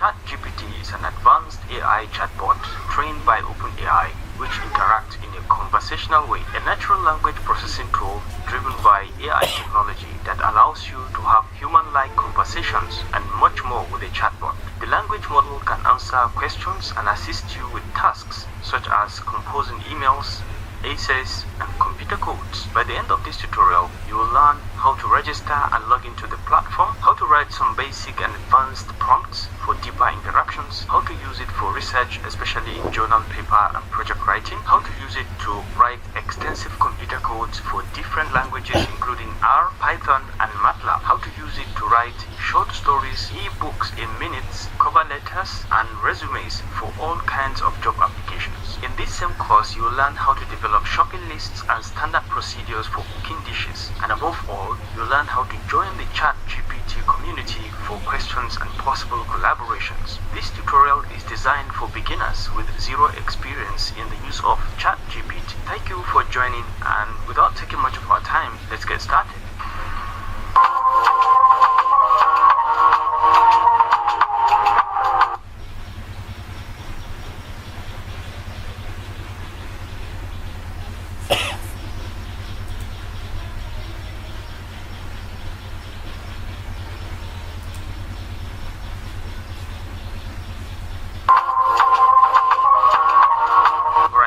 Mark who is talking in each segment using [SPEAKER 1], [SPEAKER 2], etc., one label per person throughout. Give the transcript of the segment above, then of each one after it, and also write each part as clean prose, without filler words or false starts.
[SPEAKER 1] ChatGPT is an advanced AI chatbot trained by OpenAI, which interacts in a conversational way, a natural language processing tool driven by AI technology that allows you to have human-like conversations and much more with a chatbot. The language model can answer questions and assist you with tasks such as composing emails, essays, and computer codes. By the end of this tutorial, you will learn how to register and log into the platform, how to write some basic and advanced prompts for deeper interactions, how to use it for research, especially in journal paper and project writing, how to use it to write extensive computer codes for different languages including R, Python, and MATLAB, how to use it to write short stories, e-books in minutes, cover letters, and resumes for all kinds of job applications. In this same course, you will learn how to develop shopping lists and standard procedures for cooking dishes. And above all, you'll learn how to join the ChatGPT community for questions and possible collaborations. This tutorial is designed for beginners with zero experience in the use of ChatGPT. Thank you for joining, and without taking much of our time, let's get started.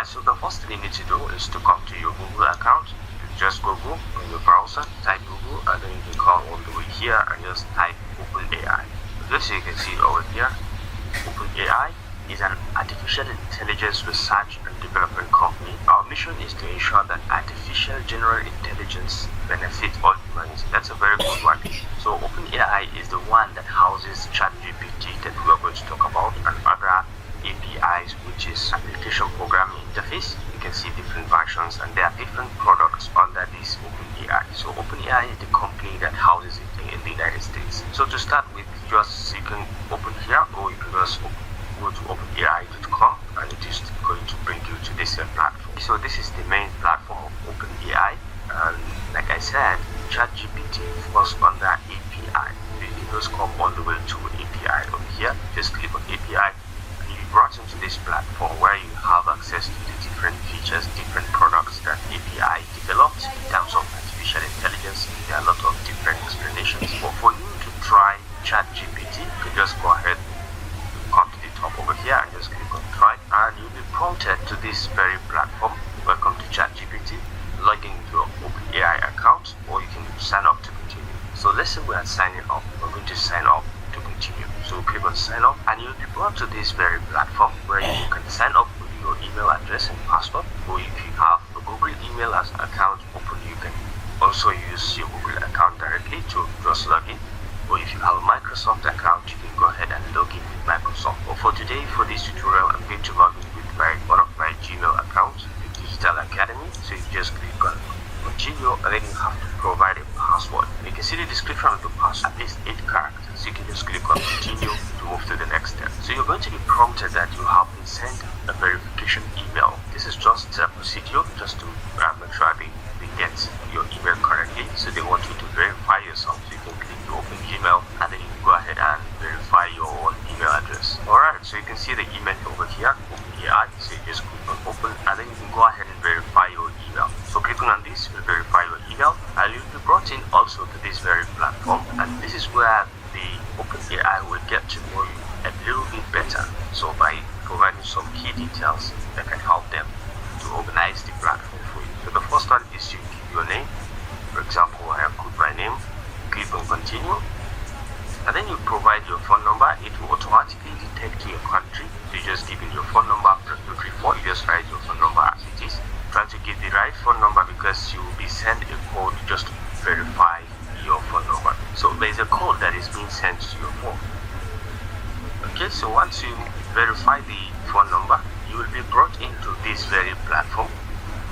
[SPEAKER 1] So the first thing you need to do is to come to your Google account. You just Google in your browser, type Google, and then you can come all the way here and just type OpenAI. Just so you can see it over here, OpenAI is an artificial intelligence research and development company. Our mission is to ensure that artificial general intelligence benefits all humanity. That's a very good one. So OpenAI is the one that houses ChatGPT that we are going to talk about, and other APIs, which is application programming interface. You can see different versions, and there are different products under this OpenAI. So OpenAI is the company that houses it in the United States. So to start with, you can open here, or you can just go to openai.com, and it is going to bring you to this platform. So this is the main platform of OpenAI, and like I said, ChatGPT falls under API. You can just come all the way to API over here. Just click on API. Brought into this platform where you have access to the different features, different products that API develops in terms of artificial intelligence. There are a lot of different explanations, but for you to try ChatGPT, you can just go ahead, come to the top over here and just click on try, and you'll be prompted to this very platform. Welcome to ChatGPT. Log in with your OpenAI account, or you can sign up to continue. So let's say we are signing up. We're going to sign up to continue. So click on sign up, and you'll be brought to this very platform where you can sign up with your email address and password, or if you have a Google email as an account open, you can also use your Google account directly to just log in. Or if you have a Microsoft account, you can go ahead and log in with Microsoft. But for today, for this tutorial, I'm going to log in with one of my Gmail accounts, the Digital Academy. So you just click on continue, and then you have to provide a password. You can see the description of the password, at least 8 characters. So you can just click on continue to move to the next step. So you're going to be prompted that you have been sent a verification email. This is just a procedure just to make sure they get your email correctly. So they want you to verify yourself. So you can click to open Gmail, and then you can go ahead and verify your own email address. Alright, so you can see the email over here, OpenAI. So you just click on open, and then you can go ahead and verify your email. So clicking on this will verify your email, and you'll be brought in also to this very platform, and this is where the OpenAI will get to know you a little bit better. So by providing some key details that can help them to organize the platform for you. So the first one is you give your name. For example, I have put my name, click on continue, and then you provide your phone number. It will automatically detect your country. So you just give in your phone number after 234. You just write your phone number as it is. Try to give the right phone number because you will be sent a code just to verify your phone number. So there is a code that is being sent to your phone. Okay, so once you verify the phone number, you will be brought into this very platform.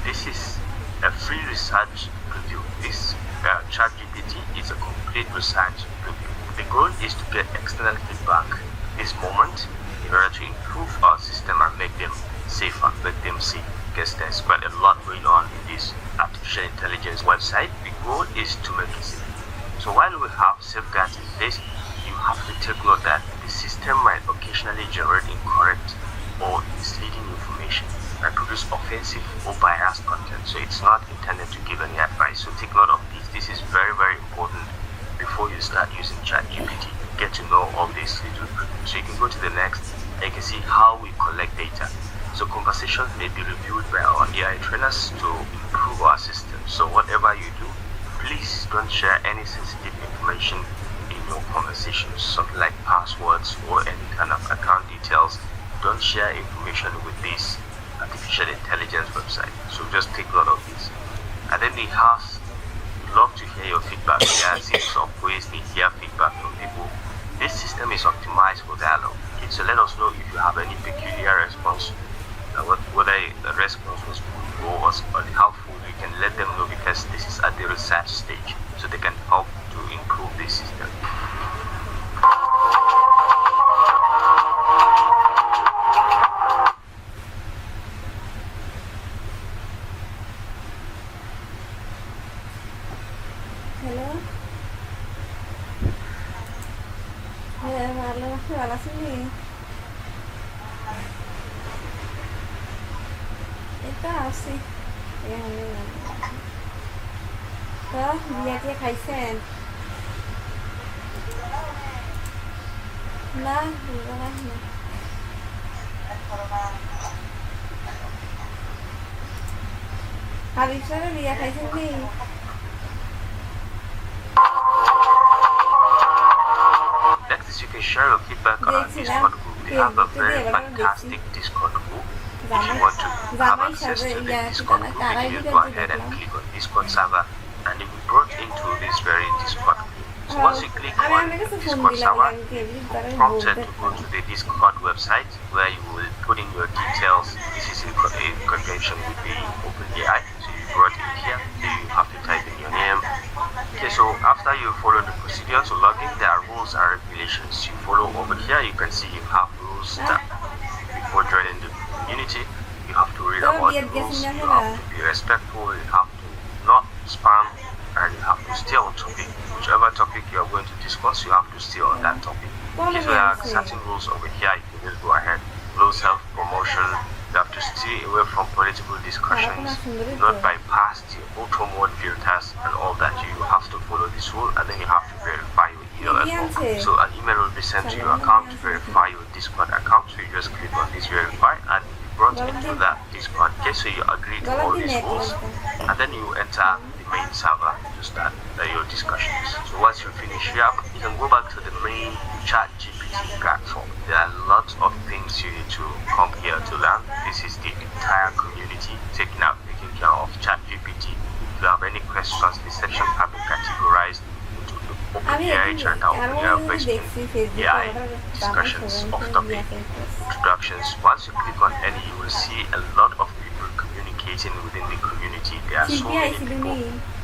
[SPEAKER 1] This is a free research preview. This ChatGPT is a complete research preview. The goal is to get external feedback this moment in order to improve our system and make them safer, make them safe. Because there's quite a lot going on in this artificial intelligence website. The goal is to make it safe. So while we have safeguards in place, you have to take note that the system might occasionally generate incorrect or misleading information and produce offensive or biased content. So it's not intended to give any advice. So take note of this. This is very, very important before you start using ChatGPT. Get to know all this little. So you can go to the next and you can see how we collect data. So conversations may be reviewed by our AI trainers to improve our system. So whatever you do, please don't share any sensitive information in your conversations, something like passwords or any kind of account details. Don't share information with this artificial intelligence website. So just take note of this. And then we love to hear your feedback. There are series of ways we hear feedback from people. This system is optimized for dialogue. Okay, so let us know if you have any peculiar response, whether the response was good or was unhelpful. You can let them know because this is at the research stage, so they can help to improve this system.
[SPEAKER 2] Hello. Halo sini. Itu sih yang ini. Tuh, dia kaisen. Nah, gimana nih? Habisnya dia kaisen nih.
[SPEAKER 1] Next, you can share your feedback on our Discord group. We have a very fantastic Discord group. If you want to have access to the Discord group, you can just go ahead and click on Discord server and you'll be brought into this very Discord group. So once you click on the Discord server, you're prompted to go to the Discord website where you will put in your details. This is in conjunction with the OpenAI. So you brought in here, so you have to type in your name. Okay, so after you follow the procedure to log in, there are rules and regulations. You follow over here, you can see you have rules that before joining the community, you have to read about the rules, you have to be respectful, you have to not spam, and you have to stay on topic. Whichever topic you are going to discuss, you have to stay on that topic. Okay, so there are certain rules over here, you can just go ahead. Low self-promotion, you have to stay away from political discussions, not bypass the auto mode filters and all that. You have to follow this rule, and then you have to verify your email as well. So an email will be sent to your account to verify your Discord account. So you just click on this verify and you'll be brought into that Discord. Okay, so you agree to all these rules, and then you enter the main server to start your discussions. So once you finish here, you can go back to the main ChatGPT platform. There are lots of things you need to come here to learn. This is the entire community taking care of ChatGPT. If you have any questions, the section have been categorized into the OpenAI chat or OpenAI AI discussions, off-topic introductions. Once you click on any, you will see a lot of people communicating within the community. There are so many people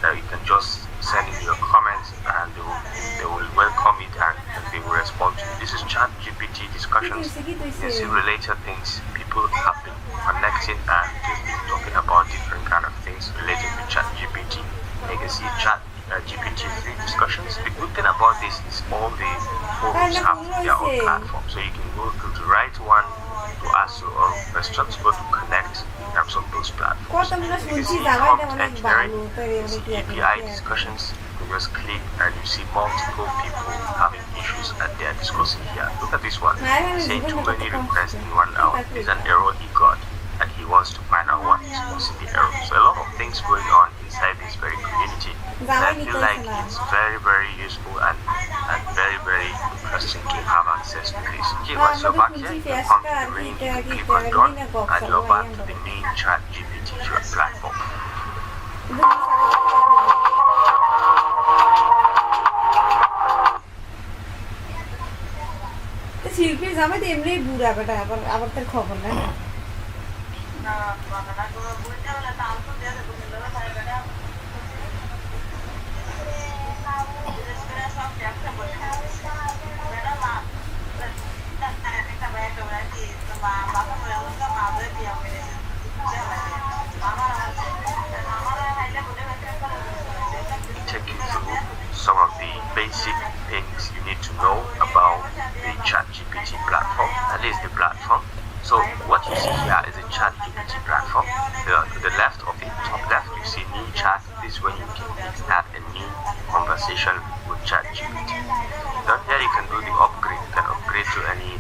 [SPEAKER 1] that you can just send in your comments and they will welcome it and they will respond to it. This is ChatGPT discussions. You can see related things. People have been connecting and they've been talking about different kind of things related to ChatGPT. You can see GPT-3 discussions. The good thing about this is all the forums have their own platform. So you can go to the right one to ask your own questions or to connect in terms of those platforms. You can see prompt engineering, API discussions. You can just click and you see multiple people having issues that they are discussing here. Look at this one. Saying too many requests in 1 hour. There's an error he got and he wants to find out what is causing the error. So a lot of things going on inside this very community. And I feel like it's very, very useful and very, very interesting to have access to this. Okay, once you're back here, you come to the main, you click on done, and you're back to the main ChatGPT platform.
[SPEAKER 2] শিল্পী জামাই তো এমনি বুড়া বেটা আবার তার খবর নাই
[SPEAKER 1] Take you through some of the basic things you need to know about the ChatGPT platform. the platform. So what you see here is a ChatGPT platform. The left of it, top left, you see new chat. This is when you can start a new conversation with ChatGPT. Down here you can do the upgrade. You can upgrade to any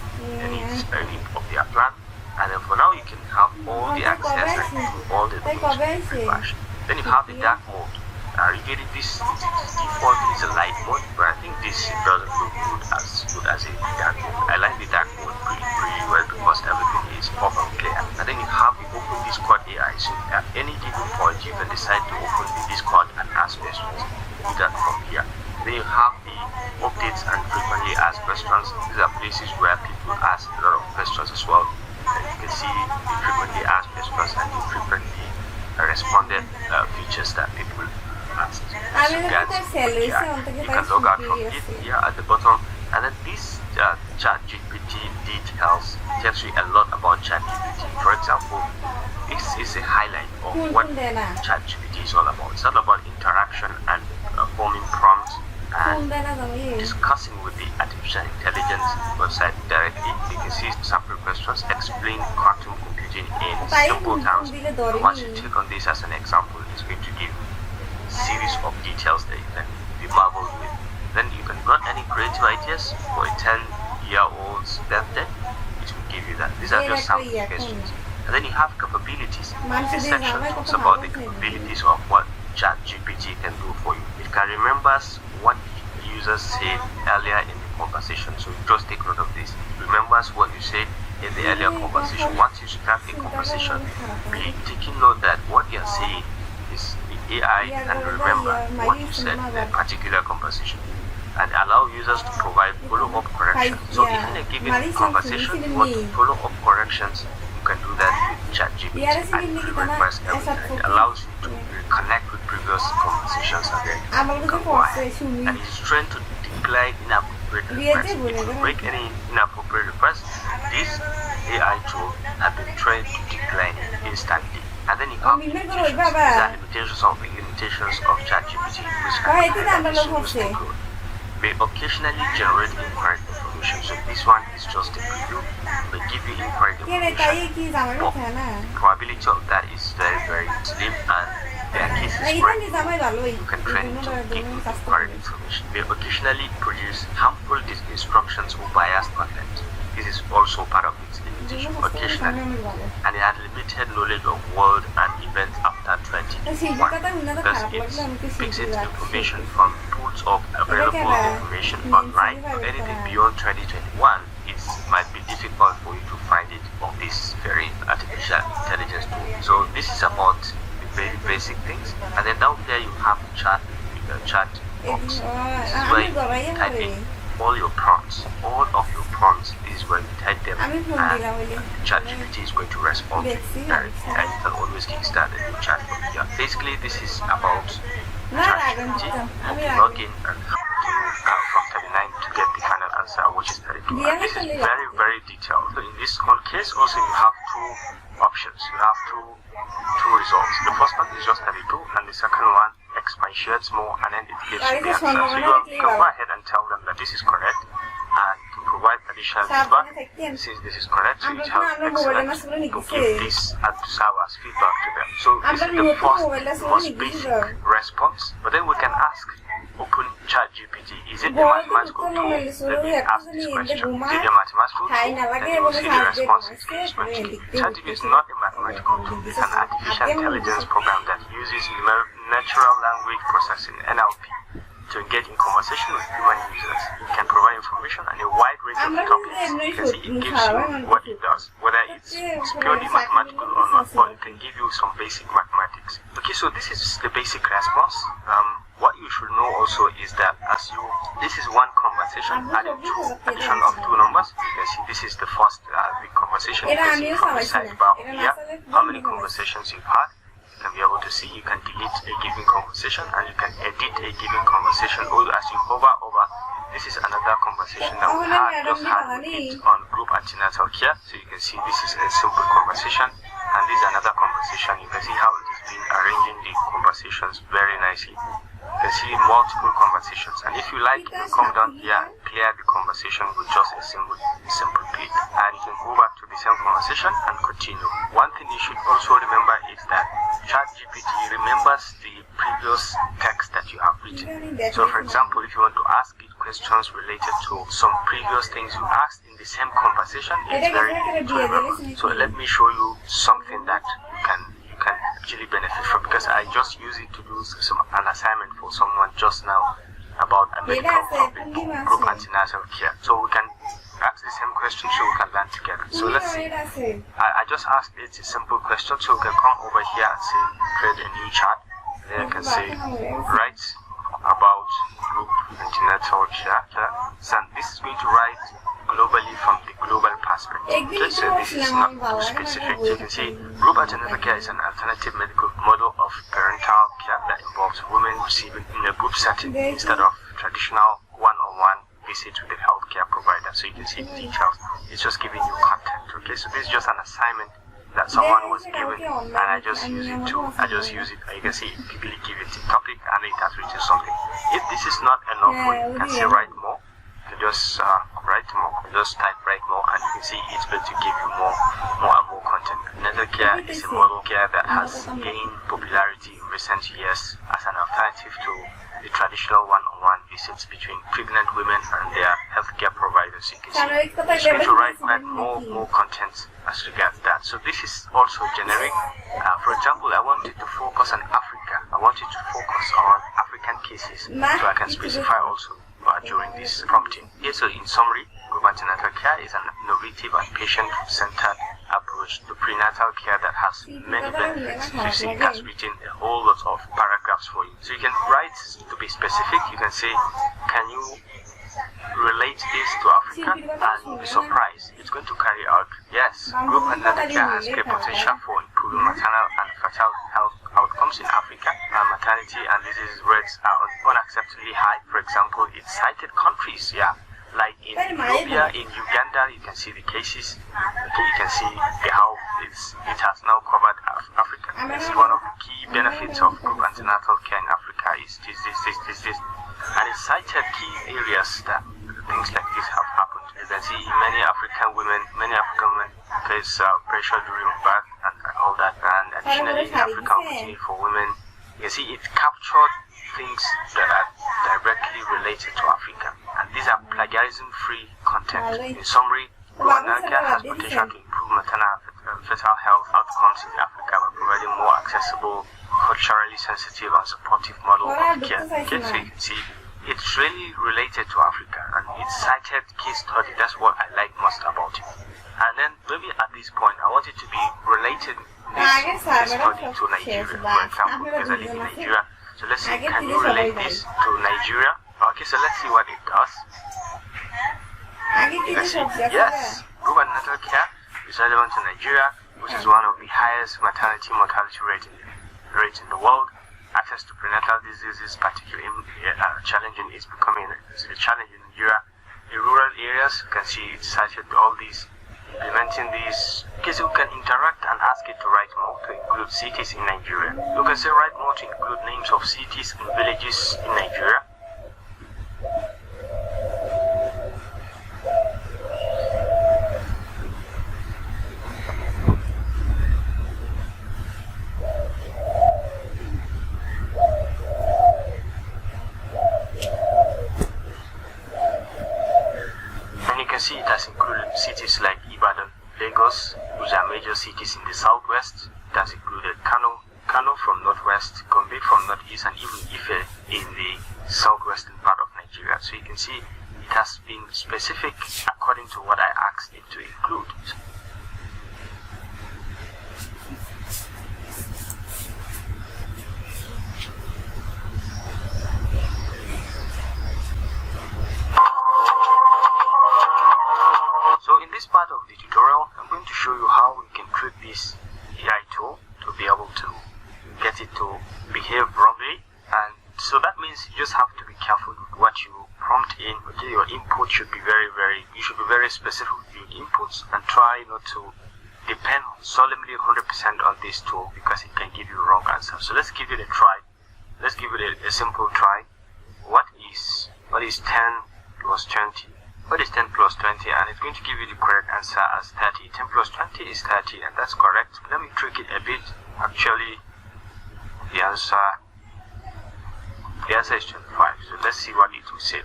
[SPEAKER 1] of their plan. And then for now you can have all the access and all the things refresh. Then you have the dark mode. You get it, this default is a light mode, but I think this doesn't look good as a dark mode. I like the dark mode pretty well because everything is pop and clear. And then you have the open Discord AI. So at any given point you can decide to open the Discord and ask questions. Do that from here. Then you have the updates and frequently asked questions. These are places where people ask a lot of questions as well. And you can see the frequently asked questions and the frequently responded features that people asked. So you can log out from it here at the bottom. And then this ChatGPT details tells you a lot about ChatGPT. For example, this is a highlight of what ChatGPT is all about. It's all about interaction and forming prompts and discussing with the artificial intelligence website directly. You can see sample questions explain quantum computing in simple terms. Once you take on this as an example, it's going to give a series of details that you can be marveled with. Then you can run any creative ideas for a 10-year-old's birthday. It will give you that. These are just some questions. And then you have capabilities. This section talks about the capabilities of what ChatGPT can do for you. It can remember what users said earlier in the conversation. So just take note of this. Remembers what you said in the earlier conversation. Once you start the conversation, be taking note that what you're saying is the AI can remember what you said in a particular conversation and allow users to provide follow-up corrections. So if in a given conversation you want to follow up corrections, you can do that with ChatGPT and it requires everything. It allows you to connect with previous conversations again. You can go ahead and it's trained to decline inappropriate requests. If you break any inappropriate request, this AI tool has been trained to decline instantly. And then you have limitations. These are limitations of ChatGPT, which can be used to may occasionally generate incorrect information. So this one is just a preview. May give you incorrect information. But the probability of that is very, very slim, and there are cases where you can train it to give you incorrect information. May occasionally produce harmful instructions or biased content. This is also part of its limitation, occasionally. And it has limited knowledge of world and events after 2021. Thus, it picks its information from pools of available information online. But anything beyond 2021, it might be difficult for you to find it on this very artificial intelligence tool. So this is about the very basic things. And then down there you have chat box. This is where you type in all your prompts, all of your prompts. This is where you type them, and ChatGPT is going to respond directly, and you can always kickstart a new chat from here. Basically, this is about ChatGPT. You log in and from 39 to get the final answer, which is 32. And this is very, very detailed. So in this whole case, also you have two options. You have two results. The first one is just 32, and the second one expatiates more, and then it gives you the answer. So you can go ahead and tell them that this is correct, and to provide additional feedback. Since this is correct, so you have excellent to give this and to serve as feedback to them. So this is the most basic response. But then we can ask Open ChatGPT, is it a mathematical tool? Let me ask this question. Is it a mathematical tool? Then you will see the response is going to be. ChatGPT is not a mathematical tool. It's an artificial intelligence program that uses natural language processing, NLP, to engage in conversation with human users. It can provide information on a wide range of topics. You can see it gives you what it does, whether it's purely mathematical or not, or it can give you some basic mathematics. Okay, so this is the basic response. What you should know also is that this is one conversation added to addition of two numbers. You can see this is the first the conversation. You can see from the sidebar here how many conversations you've had. You can be able to see, you can delete a given conversation and you can edit a given conversation. Or as you hover over, this is another conversation that we just had with it on group antenatal care. So you can see this is a simple conversation, and this is another conversation. You can see how it has been arranging the conversations very nicely. can see multiple conversations. And if you like, you can come down here, clear the conversation with just a simple click. And you can go back to the same conversation and continue. One thing you should also remember is that ChatGPT remembers the previous text that you have written. So for example, if you want to ask it questions related to some previous things you asked in the same conversation, it's very easy to remember. So let me show you something that you can actually benefit from, because I just use it to do an assignment for someone just now about a medical topic, group antenatal care. So we can ask the same question so we can learn together. So let's see. I just asked it a simple question, so we can come over here and say create a new chart. Then I can say write about group antenatal care. So this is going to write globally from the global perspective. Let's say this is not specific. You can see group antenatal care is an alternative medical model of parental care that involves women receiving in a group setting instead of traditional one-on-one visit with the healthcare provider. So you can see the details. It's just giving you content. Okay, so this is just an assignment that someone was given, and I just use it. You can see it quickly give it a topic and it has written something. If this is not enough for you, you can say write more. You just write more. You just type write more, and you can see it's going to give you more and more content. Another care is a model care that has gained popularity in recent years as an alternative to the traditional one-on-one visits between pregnant women and their healthcare providers. You can see it's going to write more content as regards that. So this is also generic. For example, I wanted to focus on Africa. I wanted to focus on African cases, so I can specify also during this prompting. Here, so in summary, group antenatal care is an innovative and patient-centered approach to prenatal care that has many benefits. So you see, it has written a whole lot of paragraphs for you. So you can write to be specific. You can say, can you relate this to Africa? And you'll be surprised. It's going to carry out. Yes, group antenatal care has great potential for improving maternal and fetal health outcomes in Africa. Maternity and disease rates are unacceptably high. For example, it cited countries, like in Ethiopia, in Uganda. You can see the cases. Okay, you can see how it has now covered Africa. This is one of the key benefits of group antenatal care in Africa is this. And it cited key areas that things like this have happened. You can see many African women face pressure during birth and all that. And additionally, in African opportunity for women, you can see it captured things that are directly related to Africa. And these are plagiarism-free content. In summary, Rwanda has potential to improve maternal and fetal health outcomes in Africa by providing more accessible, culturally sensitive and supportive model of care. Okay, so you can see it's really related to Africa, and it's cited case study. That's what I like most about it. And then maybe at this point, I want it to be related this study to Nigeria, for example, because I live in Nigeria. So let's see, can you relate this to Nigeria? Okay, so let's see what it does. You can see, yes, group antenatal care is relevant to Nigeria, which is one of the highest maternity mortality rates in the world. Access to prenatal diseases, particularly challenging, is becoming a challenge in Nigeria. In rural areas, you can see it's cited all these. Implementing these, because you can interact and ask it to write more to include cities in Nigeria. You can say write more to include names of cities and villages in Nigeria. See, it has included cities like Ibadan, Lagos, which are major cities in the southwest. It has included Kano from northwest, Gombe from northeast, and even Ife in the southwestern part of Nigeria. So you can see it has been specific according to what I asked it to include. So in this part of the tutorial, I'm going to show you how we can tweak this AI tool to be able to get it to behave wrongly. And so that means you just have to be careful with what you prompt in. Okay, your input should be you should be very specific with your inputs, and try not to depend solemnly 100% on this tool, because it can give you wrong answers. So let's give it a try. let's give it a simple try. What is 10 plus 20? What is 10 plus 20? And it's going to give you the correct answer as 30. 10 plus 20 is 30, and that's correct. Let me trick it a bit. Actually, the answer is 25. So let's see what it will say.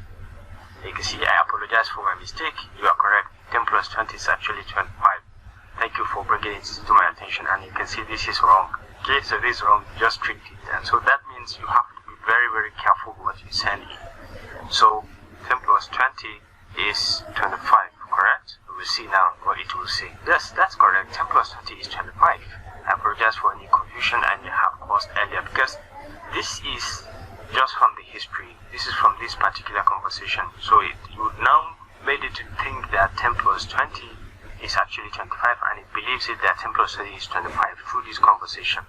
[SPEAKER 1] You can see, I apologize for my mistake. You are correct. 10 plus 20 is actually 25. Thank you for bringing it to my attention. And you can see this is wrong. Okay, so this is wrong. You just tricked it. And so that means you have to be very, very careful what you send in. So 10 plus 20 is 25, correct? We will see now what it will say. Yes, that's correct. 10 plus 20 is 25. I apologize for any confusion I may have caused earlier, because this is just from the history. This is from this particular conversation. So you would now made it to think that 10 plus 20 is actually 25, and it believes it that 10 plus 20 is 25 through this conversation.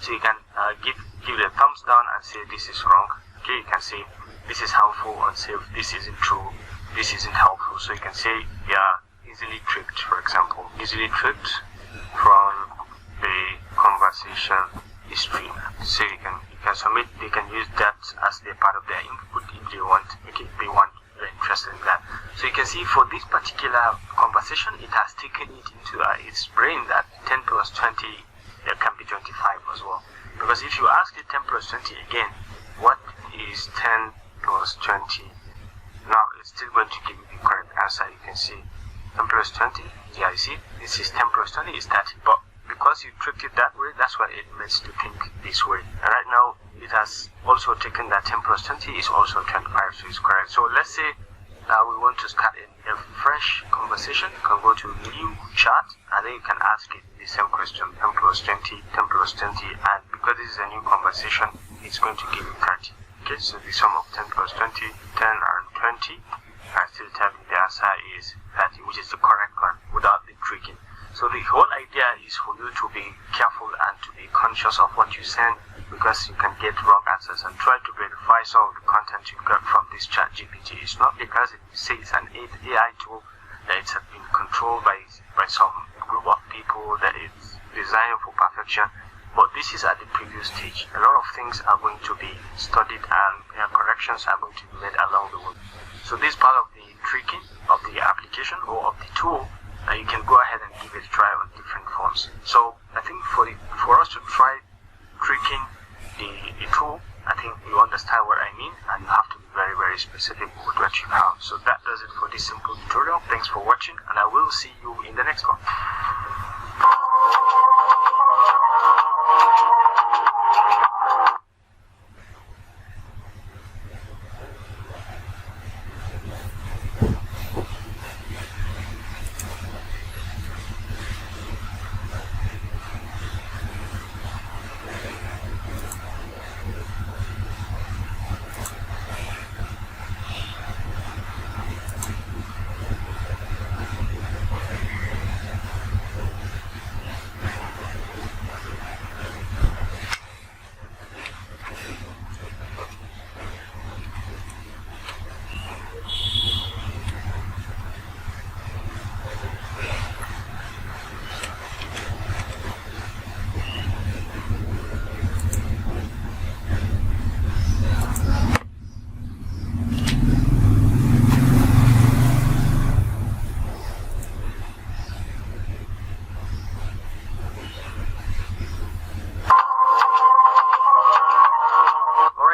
[SPEAKER 1] So you can give it a thumbs down and say this is wrong. Okay, you can say this is harmful, and say this isn't true, this isn't helpful. So you can say, yeah, easily tricked, for example, easily tricked from the conversation stream. So you can submit, they can use that as their part of their input if they want, they're interested in that. So you can see for this particular conversation, it has taken it into its brain that 10 plus 20 there can be 25 as well. Because if you ask it 10 plus 20 again, what is 10 plus 20? Now it's still going to give you the correct answer. You can see 10 plus 20, yeah, you see, this is 10 plus 20 is 30, but because you tricked it that way, that's why it makes to think this way. And right now, it has also taken that 10 plus 20 is also 25, so it's correct. So let's say we want to start a fresh conversation. You can go to new chat, and then you can ask it the same question, 10 plus 20, 10 plus 20, and because this is a new conversation, it's going to give you 30. Okay, so the sum of 10 plus 20, 10 and 20, I still tell you the answer is 30, which is the correct one without the tricking. So the whole idea is for you to be careful and to be conscious of what you send, because you can get wrong answers, and try to verify some of the content you got from this ChatGPT. It's not because it says it's an AI tool that it's been controlled by some group of people, that it's designed for perfection. But this is at the previous stage. A lot of things are going to be studied, and corrections are going to be made along the way. So this part of the tricking of the application or of the tool, you can go ahead and give it a try on different forms. So I think for us to try tricking the tool, I think you understand what I mean, and you have to be very, very specific with what you have. So that does it for this simple tutorial. Thanks for watching, and I will see you in the next one.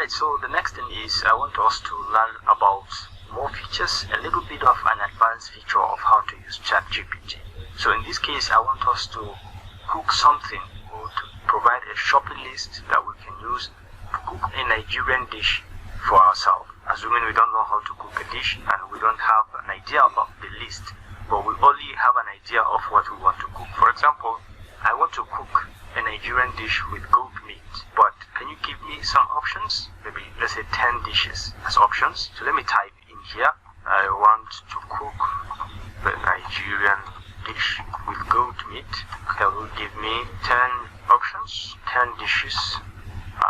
[SPEAKER 1] So the next thing is I want us to learn about more features, a little bit of an advanced feature of how to use ChatGPT. So in this case, I want us to cook something, or to provide a shopping list that we can use to cook a Nigerian dish for ourselves. Assuming we don't know how to cook a dish and we don't have an idea of the list, but we only have an idea of what we want to cook. For example, I want to cook a Nigerian dish with goat meat, but can you give me some options? Maybe let's say 10 dishes as options. So let me type in here, I want to cook the Nigerian dish with goat meat. It will give me 10 options, 10 dishes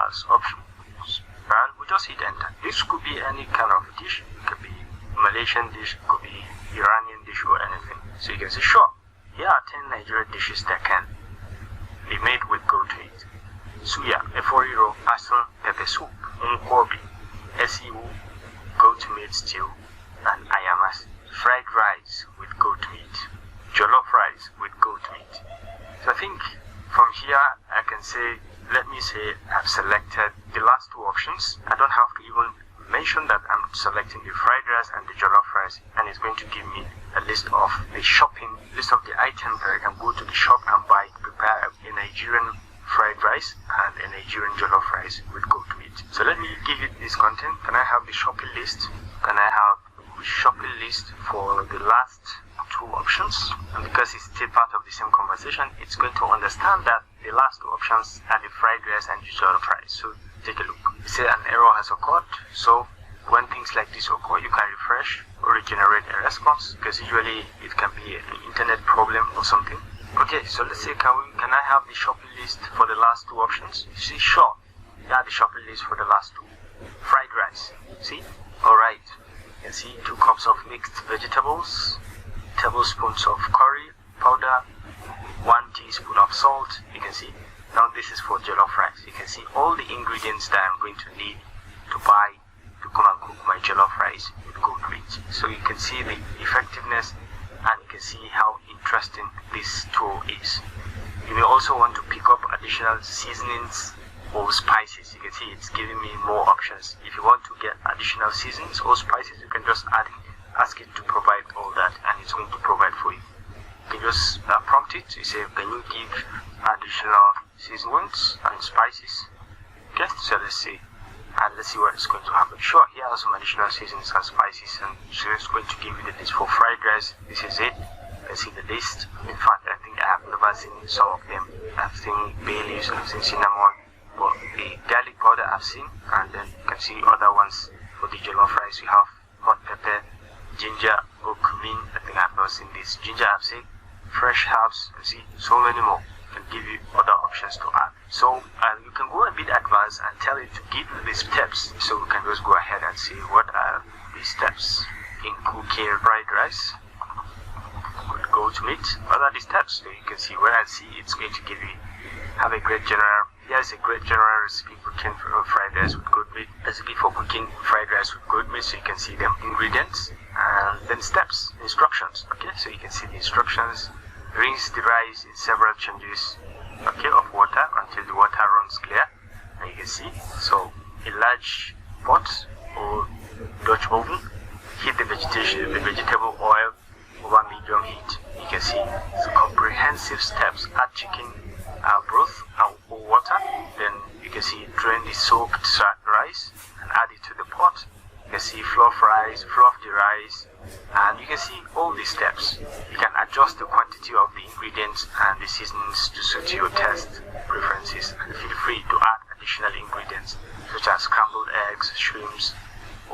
[SPEAKER 1] as options, and we just hit enter. This could be any kind of dish. It could be Malaysian dish, it could be Iranian dish, or anything. So you can say, sure, here are 10 Nigerian dishes that can be made with goat meat. Suya, a 4-euro asal pepper soup. Nkwobi, SEO, goat meat stew, and ayamas, fried rice with goat meat, jollof rice with goat meat. So I think from here I can say, let me say I've selected the last two options. I don't have to even mention that I'm selecting the fried rice and the jollof rice, and it's going to give me a list of the items that I can go to the shop and buy to prepare a Nigerian fried rice and a Nigerian jollof rice with goat meat. So let me give it this content. Can I have the shopping list? Can I have the shopping list for the last two options? And because it's still part of the same conversation, it's going to understand that the last two options are the fried rice and the jollof rice. So take a look. It says an error has occurred. So when things like this occur, you can refresh or regenerate a response, because usually it can be an internet problem or something. Okay, so let's say, can I have the shopping list for the last two options? You see, sure. Yeah, the shopping list for the last two. Fried rice. See? Alright. You can see 2 cups of mixed vegetables, tablespoons of curry powder, 1 teaspoon of salt. You can see. Now this is for jollof rice. You can see all the ingredients that I'm going to need to buy to come and cook my jollof rice with goat meat. So you can see the effectiveness, and you can see how interesting this tool is. You may also want to pick up additional seasonings or spices. You can see it's giving me more options. If you want to get additional seasonings or spices, you can just ask it to provide all that, and it's going to provide for you. You can just prompt it. You say, can you give additional seasonings and spices? Okay, so let's see. And let's see what is going to happen. Sure, here are some additional seasonings and spices, and so it's going to give you the list for fried rice. This is it. Let's see the list. In fact, I think I have never seen some of them. I've seen bay leaves, I've seen cinnamon, but the garlic powder I've seen, and then you can see other ones for the jollof rice. We have hot pepper, ginger, or cumin. I think I've not seen this. Ginger I've seen, fresh herbs, and see so many more. Can give you other options to add. So you can go a bit advanced and tell it to give you the steps. So we can just go ahead and see what are the steps in cooking fried rice with goat meat. What are the steps? So you can see where I see it's going to give you here's a great general recipe for cooking fried rice with goat meat. Recipe for cooking fried rice with goat meat. So you can see them ingredients and then steps, instructions. Okay, so you can see the instructions. Rinse the rice in several changes, okay, of water until the water runs clear. And you can see, so a large pot or Dutch oven, heat the vegetable oil over medium heat. You can see it's comprehensive steps. Add chicken broth and water. Then you can see drain the soaked rice and add it to the pot. You can see fluff the rice, and you can see all these steps. You can adjust the quantity of the ingredients and the seasonings to suit your taste preferences, and feel free to add additional ingredients such as scrambled eggs, shrimps,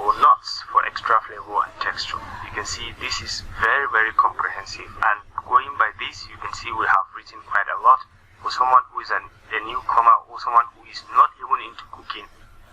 [SPEAKER 1] or nuts for extra flavor and texture. You can see this is very, very comprehensive, and going by this, you can see we have written quite a lot. For someone who is a newcomer or someone who is not even into cooking,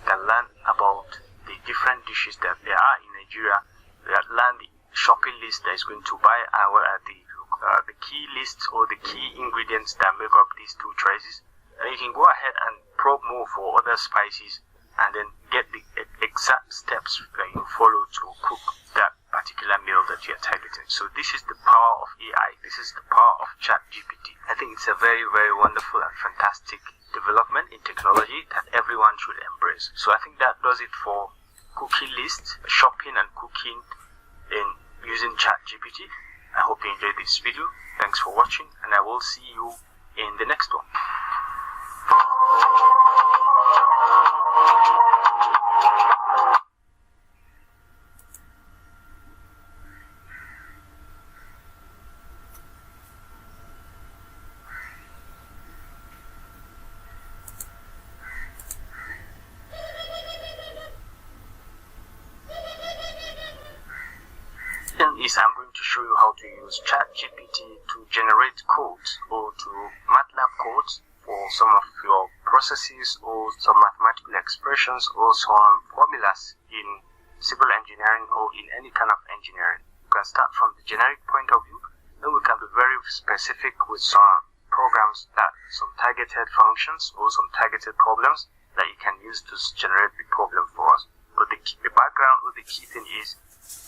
[SPEAKER 1] can learn about the different dishes that there are in Nigeria. They learn the shopping list that is going to buy, and what are the key lists or the key ingredients that make up these two choices. And you can go ahead and probe more for other spices, and then get the exact steps that you follow to cook that particular meal that you are targeting. So this is the power of AI. This is the power of ChatGPT. I think it's a very, very wonderful and fantastic development in technology that everyone should embrace. So I think that does it for cooking list, shopping and cooking in using ChatGPT. I hope you enjoyed this video. Thanks for watching, and I will see you in the next one. I'm going to show you how to use ChatGPT to generate codes or to MATLAB codes for some of your processes or some mathematical expressions or some formulas in civil engineering or in any kind of engineering. You can start from the generic point of view, then we can be very specific with some programs that some targeted functions or some targeted problems that you can use to generate the program. background or the key thing is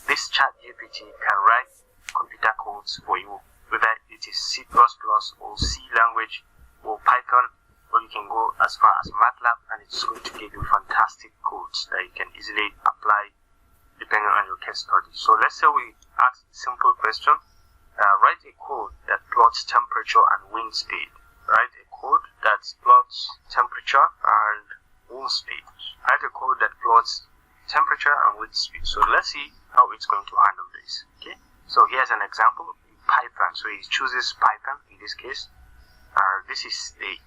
[SPEAKER 1] this ChatGPT can write computer codes for you, whether it is C++ or C language or Python, or you can go as far as MATLAB, and it's going to give you fantastic codes that you can easily apply depending on your case study. So let's say we ask a simple question. Write a code that plots temperature and wind speed. Write a code that plots temperature and wind speed. Write a code that plots temperature and wind speed. So let's see how it's going to handle this. Okay. So here's an example in Python. So he chooses Python in this case. This is the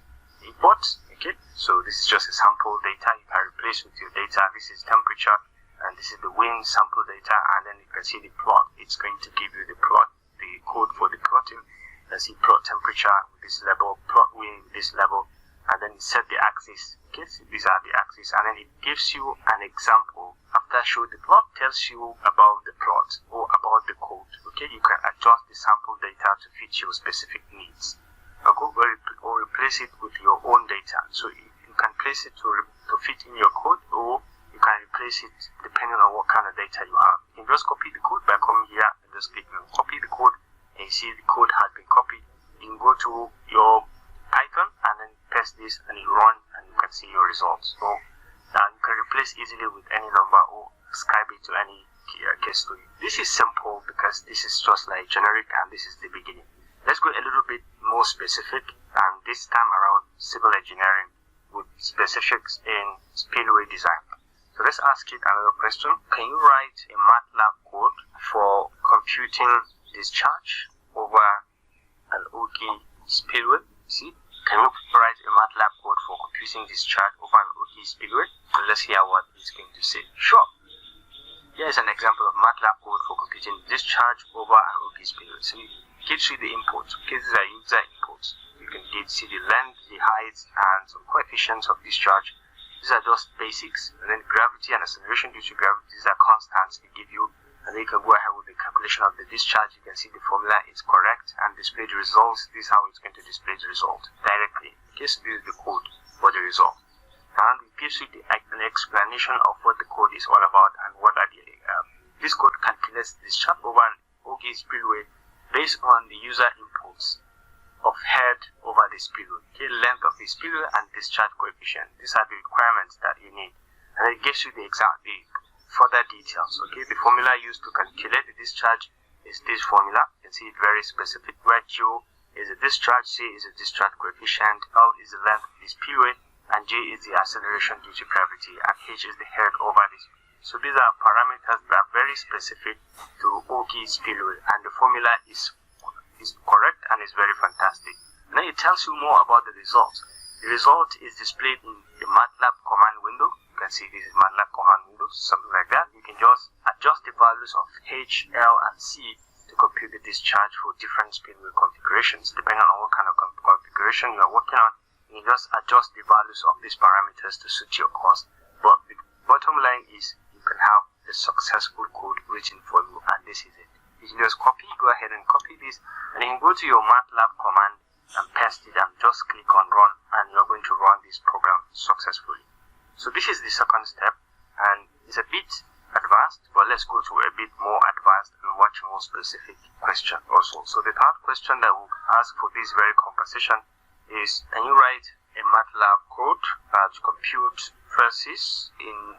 [SPEAKER 1] import. Okay. So this is just a sample data. You can replace with your data. This is temperature, and this is the wind sample data, and then you can see the plot. It's going to give you the plot, the code for the plotting. You can see plot temperature with this level, plot wind with this level, and then set the axis. Okay, so these are the axes, and then it gives you an example. After show the plot, tells you about the plot or about the code. Okay, you can adjust the sample data to fit your specific needs. Or replace it with your own data. So you can place it to fit in your code, or you can replace it depending on what kind of data you have. You can just copy the code by coming here and just click on copy the code, and you see the code has been copied. You can go to your Python and then paste this and you run, and you can see your results. So you can replace easily with any number or ascribe it to any case study. This is simple because this is just like generic, and this is the beginning. Let's go a little bit more specific, and this time around civil engineering with specifics in spillway design. So let's ask it another question. Can you write a MATLAB code for computing discharge over an OG spillway? See, can you write a MATLAB code for computing discharge over an OG spillway? So let's hear what it's going to say. Sure. Here is an example of MATLAB code for computing discharge over an OG spillway. So it gives you the inputs. Okay, these are user inputs. You can see the length, the height, and some coefficients of discharge. These are just basics. And then gravity and acceleration due to gravity, these are constants they give you. And then you can go ahead with the calculation of the discharge. You can see the formula is correct and display the results. This is how it's going to display the result directly. Okay, so this is the code for the result. And it gives you an explanation of what the code is all about and what are the this code calculates discharge over an OG spillway based on the user inputs of head over the spillway, okay, length of the spillway and discharge coefficient. These are the requirements that you need, and it gives you the further details. Okay, the formula used to calculate the discharge is this formula. You can see it very specific. Where Q is a discharge, C is a discharge coefficient, L is the length of the spillway, and J is the acceleration due to gravity, and H is the head over the spillway. So these are parameters that are very specific to OG spillway, and the formula is correct and is very fantastic. And then it tells you more about the result. The result is displayed in the MATLAB command window. You can see this is MATLAB command window, something like that. You can just adjust the values of H, L, and C to compute the discharge for different spillway configurations. Depending on what kind of configuration you are working on, you can just adjust the values of these parameters to suit your course. But the bottom line is you can have the successful code written for you, and this is it. You can just go ahead and copy this, and you can go to your MATLAB command and paste it and just click on run, and you're going to run this program successfully. So this is the second step, and it's a bit advanced, but let's go to a bit more advanced and much more specific question also. So the third question that we'll ask for this very conversation is, can you write a MATLAB code to compute forces in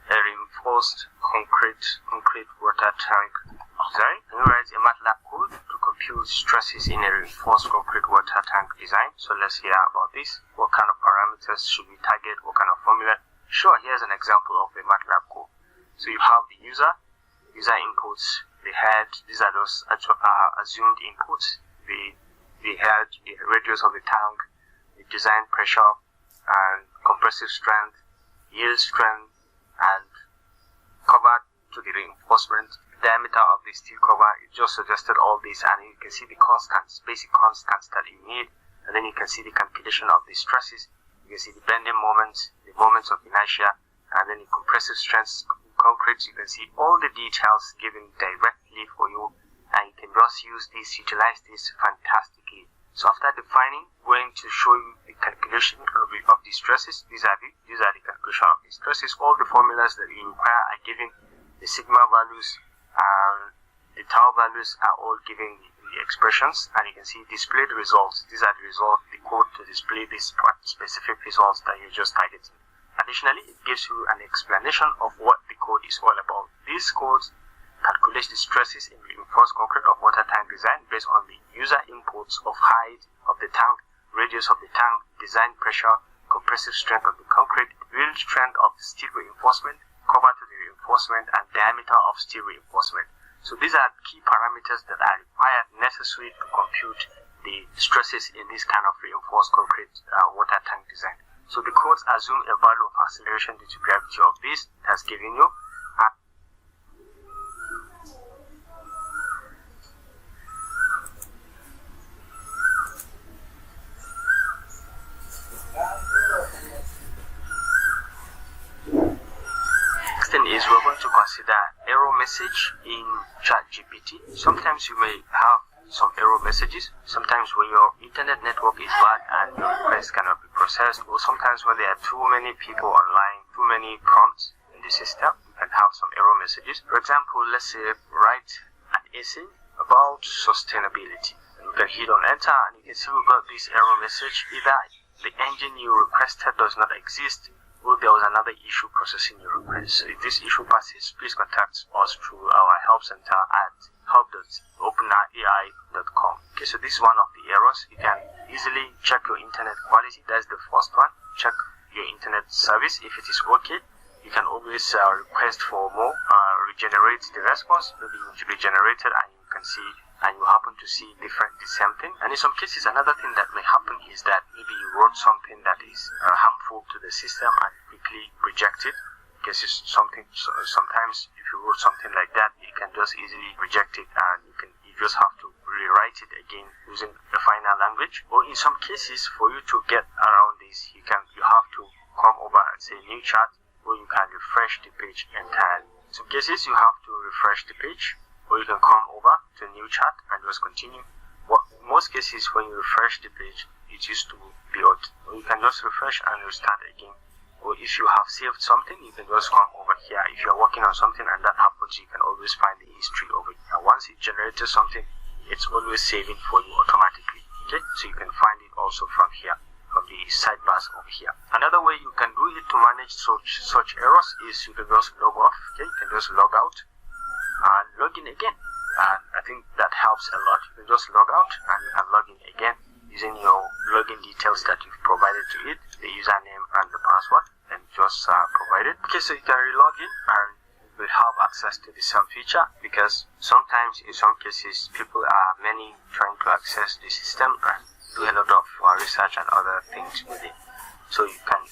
[SPEAKER 1] a reinforced concrete water tank design? Can you write a MATLAB code to compute stresses in a reinforced concrete water tank design? So let's hear about this. What kind of parameters should we target? What kind of formula? Sure, here's an example of a MATLAB code. So you have the user inputs, the head. These are those assumed inputs. The head, the radius of the tank, the design pressure, and compressive strength, yield strength, and cover to the reinforcement, diameter of the steel cover. It just suggested all this, and you can see the constants, basic constants that you need, and then you can see the calculation of the stresses. You can see the bending moments, the moments of inertia, and then the compressive strengths in concrete. You can see all the details given directly for you, and you can just use this, utilize this fantastically, So after defining, going to show you the calculation of the stresses. These are the calculation of the stresses. All the formulas that you require are given. The sigma values and the tau values are all given the expressions, and you can see display the results. These are the results, the code to display these specific results that you're just targeting. Additionally, it gives you an explanation of what the code is all about. These codes calculate the stresses in reinforced concrete of water tank design based on the user inputs of height of the tank, radius of the tank, design pressure, compressive strength of the concrete, real strength of the steel reinforcement, cover to the reinforcement, and diameter of steel reinforcement. So these are key parameters that are required, necessary to compute the stresses in this kind of reinforced concrete water tank design. So the codes assume a value of acceleration due to gravity of this it has given you. Is we're going to consider error message in ChatGPT. Sometimes you may have some error messages. Sometimes when your internet network is bad and your request cannot be processed, or sometimes when there are too many people online, too many prompts in the system, you can have some error messages. For example, let's say write an essay about sustainability. And you can hit on enter and you can see we got this error message. Either the engine you requested does not exist, or there was another issue processing your request. So if this issue persists, please contact us through our help center at help.openai.com. Okay, so this is one of the errors. You can easily check your internet quality. That's the first one. Check your internet service. If it is okay, you can always request for more, regenerate the response. Maybe it's regenerated and you can see and you happen to see the same thing. And in some cases, another thing that may happen is that maybe you wrote something that is harmful to the system and quickly reject it. Because it's something, sometimes if you wrote something like that, you can just easily reject it and you just have to rewrite it again using the final language. Or in some cases, for you to get around this, you have to come over and say new chat, or you can refresh the page entirely. In some cases, you have to refresh the page, or you can come over to a new chat and just continue. Well, in most cases, when you refresh the page, it used to be out. Or you can just refresh and restart again. Or if you have saved something, you can just come over here. If you're working on something and that happens, you can always find the history over here. Once it generated something, it's always saving for you automatically. Okay, so you can find it also from here, from the sidebars over here. Another way you can do it to manage such errors is you can just log off. Okay, you can just log out and log in again, and I think that helps a lot. You can just log out and you can log in again using your login details that you've provided to it, the username and the password, and just provide it. Okay, so you can re-log in and you will have access to the same feature, because sometimes in some cases people are many trying to access the system and do a lot of research and other things with it. So you can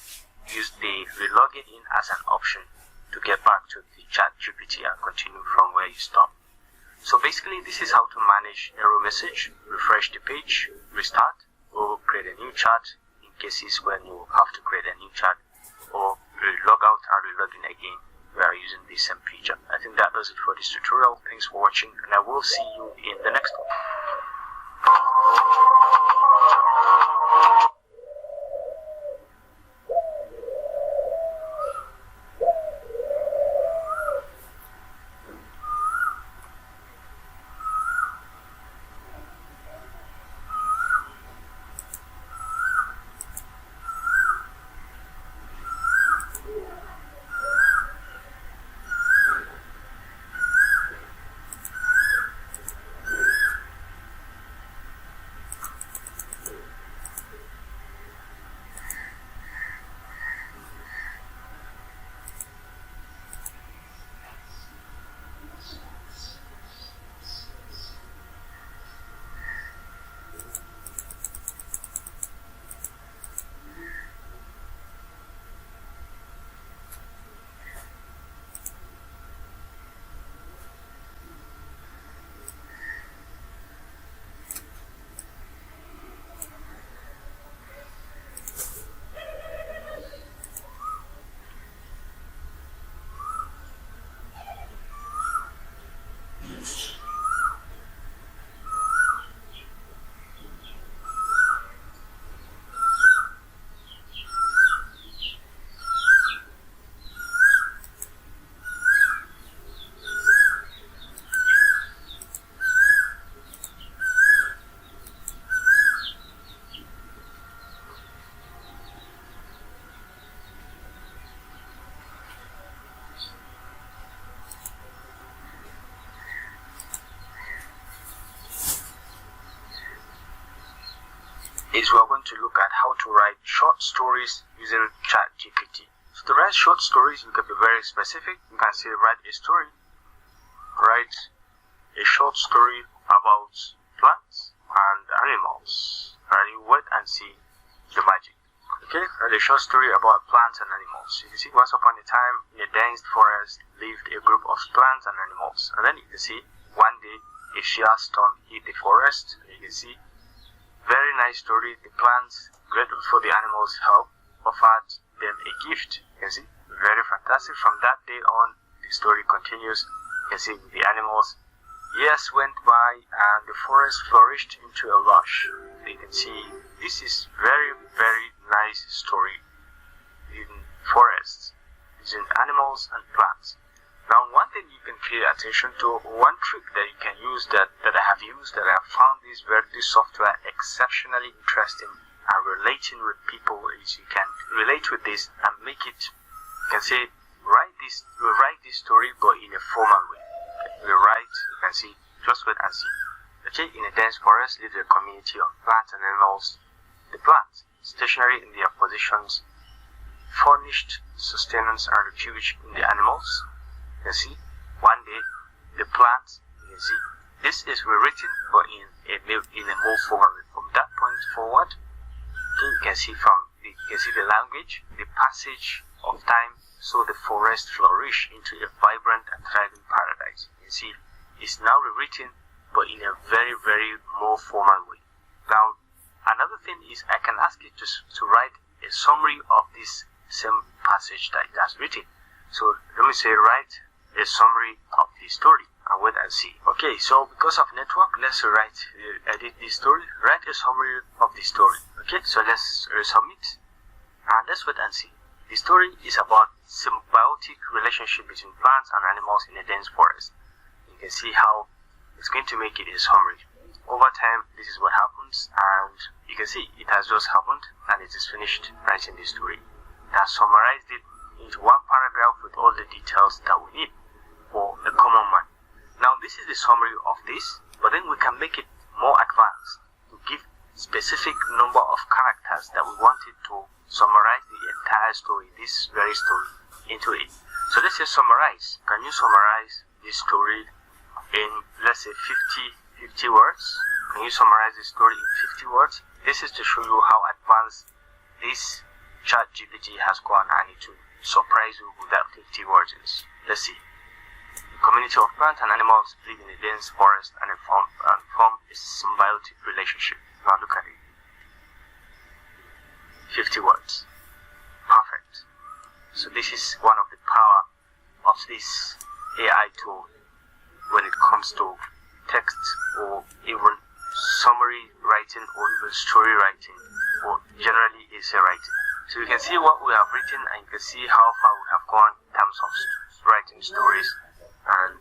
[SPEAKER 1] use the re-logging in as an option to get back to the ChatGPT and continue from where you stopped. So basically, this is how to manage error message, refresh the page, restart, or create a new chat in cases when you have to create a new chat, or log out and re-log in again. We are using the same feature. I think that does it for this tutorial. Thanks for watching, and I will see you in the next one. is we are going to look at how to write short stories using ChatGPT. So to write short stories, you can be very specific. You can say write a short story about plants and animals. And you wait and see the magic. Okay, write a short story about plants and animals. You can see once upon a time in a dense forest lived a group of plants and animals. And then you can see one day a sheer storm hit the forest. You can see very nice story. The plants, grateful for the animals' help, offered them a gift. You can see very fantastic. From that day on, the story continues. You can see the animals. Years went by and the forest flourished into a lush. You can see this is very, very nice story in forests using animals and plants. Now, one thing you can pay attention to, one trick that you can use that I have used, that I have found this software exceptionally interesting and relating with people, is you can relate with this and make it, you can say, we write this story but in a formal way. You can see, just wait and see. Okay, in a dense forest lives a community of plants and animals. The plants, stationary in their positions, furnished sustenance and refuge in the animals. You can see, one day, the plants, you can see, this is rewritten but in a more formal way. From that point forward, okay, you can see the language, the passage of time, so the forest flourish into a vibrant and thriving paradise. You can see, it's now rewritten but in a very, very more formal way. Now, another thing is I can ask it to write a summary of this same passage that it has written. So let me say write a summary of the story and wait and see. Okay, so because of network, let's edit this story, write a summary of the story. Okay, so let's resubmit and let's wait and see. The story is about symbiotic relationship between plants and animals in a dense forest. You can see how it's going to make it a summary. Over time, this is what happens, and you can see it has just happened and it is finished writing the story. It has summarized it into one paragraph with all the details that we need for a common man. Now, this is the summary of this, but then we can make it more advanced to give specific number of characters that we wanted to summarize the entire story, this very story, into it. So let's say summarize. Can you summarize this story in, let's say, 50 words? Can you summarize the story in 50 words? This is to show you how advanced this ChatGPT has gone, and it will surprise you with that 50 words is. Let's see. A community of plants and animals live in a dense forest and form a symbiotic relationship. Now look at it. 50 words. Perfect. So this is one of the power of this AI tool when it comes to text or even summary writing or even story writing or generally essay writing. So you can see what we have written and you can see how far we have gone in terms of writing stories and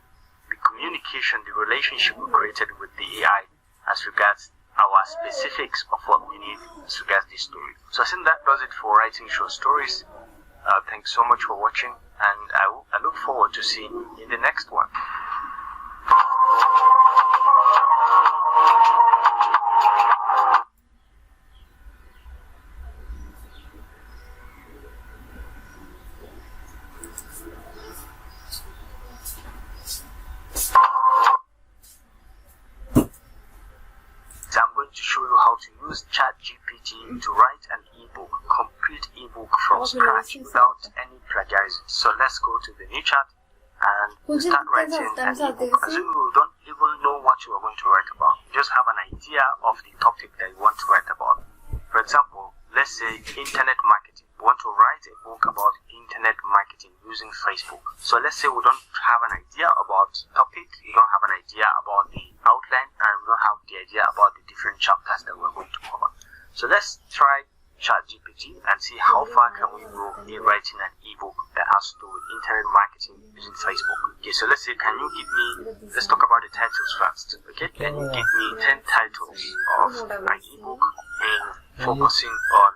[SPEAKER 1] the communication, the relationship we created with the AI as regards our specifics of what we need as regards this story. So I think that does it for writing short stories. Thanks so much for watching, and I look forward to seeing you in the next one. So I'm going to show you how to use ChatGPT to write an ebook, complete ebook from scratch without any plagiarism. So let's go to the new chat and start writing an ebook. Assuming you don't even know what you are going to write about, you just have an idea of the topic that you want to write about. For example, let's say internet marketing. We want to write a book about internet marketing using Facebook. So let's say we don't have an idea about the topic, we don't have an idea about the outline, and we don't have the idea about the different chapters that we're going to cover. So let's try ChatGPT and see how far can we go in writing an ebook that has to do with internet marketing using Facebook. Okay, so let's say, can you give me, let's talk about the titles first. Okay, can you give me 10 titles of an ebook in focusing on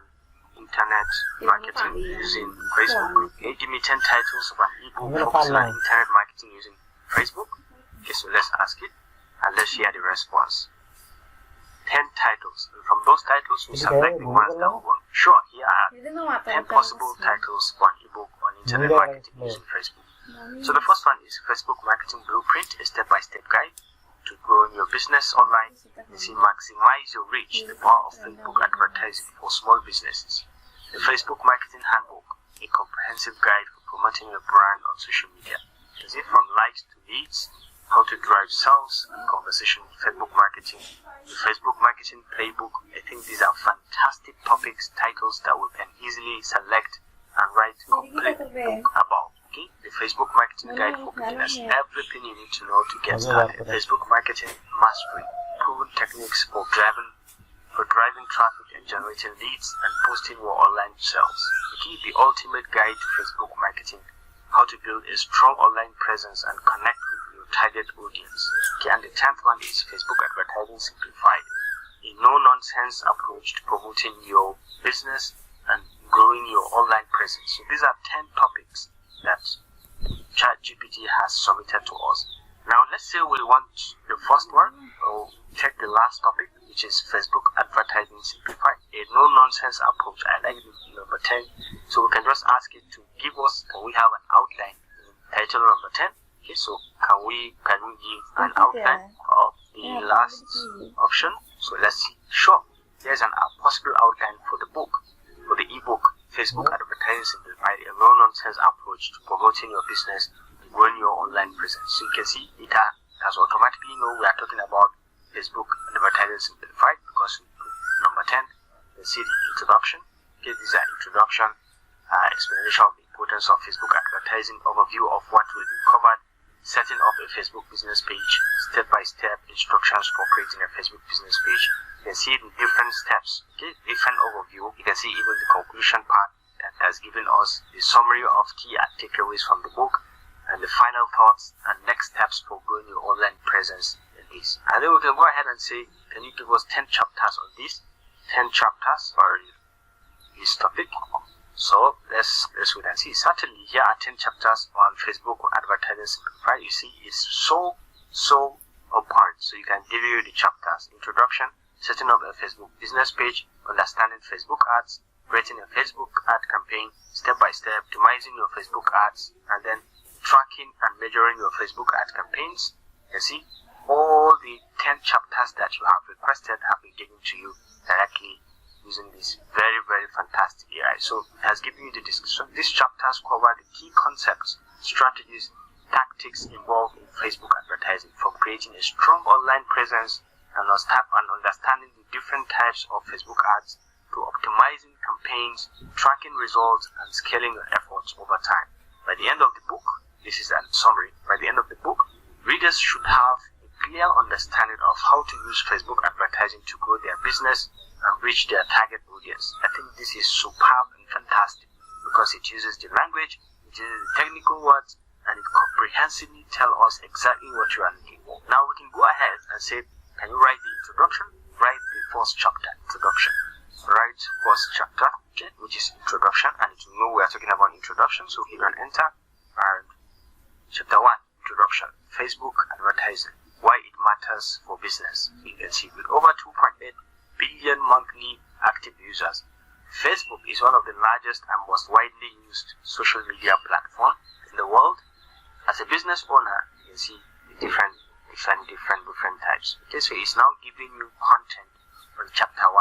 [SPEAKER 1] internet marketing using Facebook? Can you give me 10 titles of an ebook focusing on internet marketing using Facebook? Okay, so let's ask it and let's hear the response. 10 titles. And from those titles, we select the ones that we want. Sure, here are 10 possible titles for an ebook on internet marketing using Facebook. So the first one is Facebook Marketing Blueprint, a step-by-step guide to growing your business online. You see, maximize your reach, the power of Facebook advertising for small businesses. The Facebook Marketing Handbook, a comprehensive guide for promoting your brand on social media. You see, from likes to leads, how to drive sales and conversation with Facebook marketing. The Facebook Marketing Playbook, I think these are fantastic topics, titles that we can easily select and write complete book about. Okay? The Facebook Marketing Guide for Beginners, everything you need to know to get started. Facebook Marketing Mastery, proven techniques for driving traffic and generating leads and boosting your online sales. Okay? The ultimate guide to Facebook marketing, how to build a strong online presence and connect with your target audience. Okay, and the 10th one is Facebook Advertising Simplified, a no-nonsense approach to promoting your business and growing your online presence. So these are 10 topics that ChatGPT has submitted to us. Now let's say we want the first one, or check the last topic, which is Facebook Advertising Simplified, a no-nonsense approach. I like number 10, so we can just ask it to give us, can we have an outline, title number 10. Okay, so can we give an outline of the last option? So let's see. Sure, there's a possible outline for the book, for the ebook, Facebook Advertising Simplified, a no-nonsense approach to promoting your business and growing your online presence. So you can see it has automatically know we are talking about Facebook Advertising Simplified because number 10, you see the introduction. Okay, these are introduction, explanation of the importance of Facebook advertising, overview of what will be covered, setting up a Facebook business page, step-by-step instructions for creating a Facebook business page. You can see the different steps, okay, different overview. You can see even the conclusion part that has given us the summary of key takeaways from the book and the final thoughts and next steps for growing your online presence in this. And then we can go ahead and say, can you give us 10 chapters on this? 10 chapters for this topic. So let's wait and see. Certainly here are 10 chapters on Facebook Advertising Simplified. You see it's so on point. So you can give you the chapters: introduction, setting up a Facebook business page, understanding Facebook ads, creating a Facebook ad campaign, step by step, optimizing your Facebook ads, and then tracking and measuring your Facebook ad campaigns. You see all the 10 chapters that you have requested have been given to you directly using this very fantastic AI. So it has given you the description. These chapters cover the key concepts, strategies, tactics involved in Facebook advertising, from creating a strong online presence and understanding the different types of Facebook ads to optimizing campaigns, tracking results, and scaling your efforts over time. By the end of the book, this is a summary. By the end of the book, readers should have a clear understanding of how to use Facebook advertising to grow their business and reach their target audience. I think this is superb and fantastic because it uses the language, it uses the technical words, and it comprehensively tells us exactly what you are looking for. Now we can go ahead and say, can you write the introduction? Write the first chapter, introduction. Write first chapter, okay, which is introduction, and you know we are talking about introduction, so hit on enter. And chapter 1, introduction, Facebook advertising, why it matters for business. You can see with over 2.8 billion monthly active users, Facebook is one of the largest and most widely used social media platform in the world. As a business owner, you can see the different types. Okay, so it's now giving you content from chapter 1.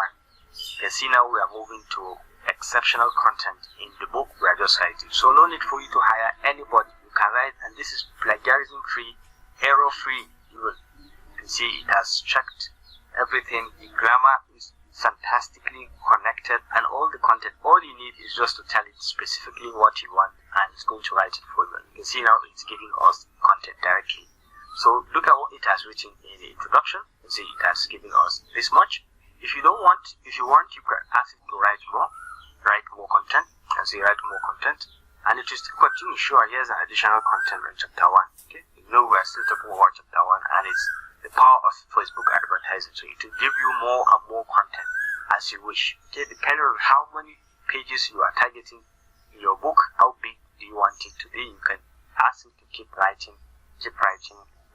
[SPEAKER 1] You can see now we are moving to exceptional content in the book we are just writing. So no need for you to hire anybody. You can write, and this is plagiarism free, error free. You can see it has checked everything. The grammar is fantastically connected, and all the content, all you need is just to tell it specifically what you want, and it's going to write it for you. You can see now it's giving us content directly. So look at what it has written in the introduction. You see it has given us this much. If you want, you can ask it to write more content. You can see write more content, and it is to continue. Sure, here's an additional content in chapter 1. Okay, you know we're still talking about chapter 1, and it's the power of Facebook advertising. So it will give you more and more content as you wish. Okay, depending on how many pages you are targeting in your book, how big do you want it to be, you can ask it to keep writing,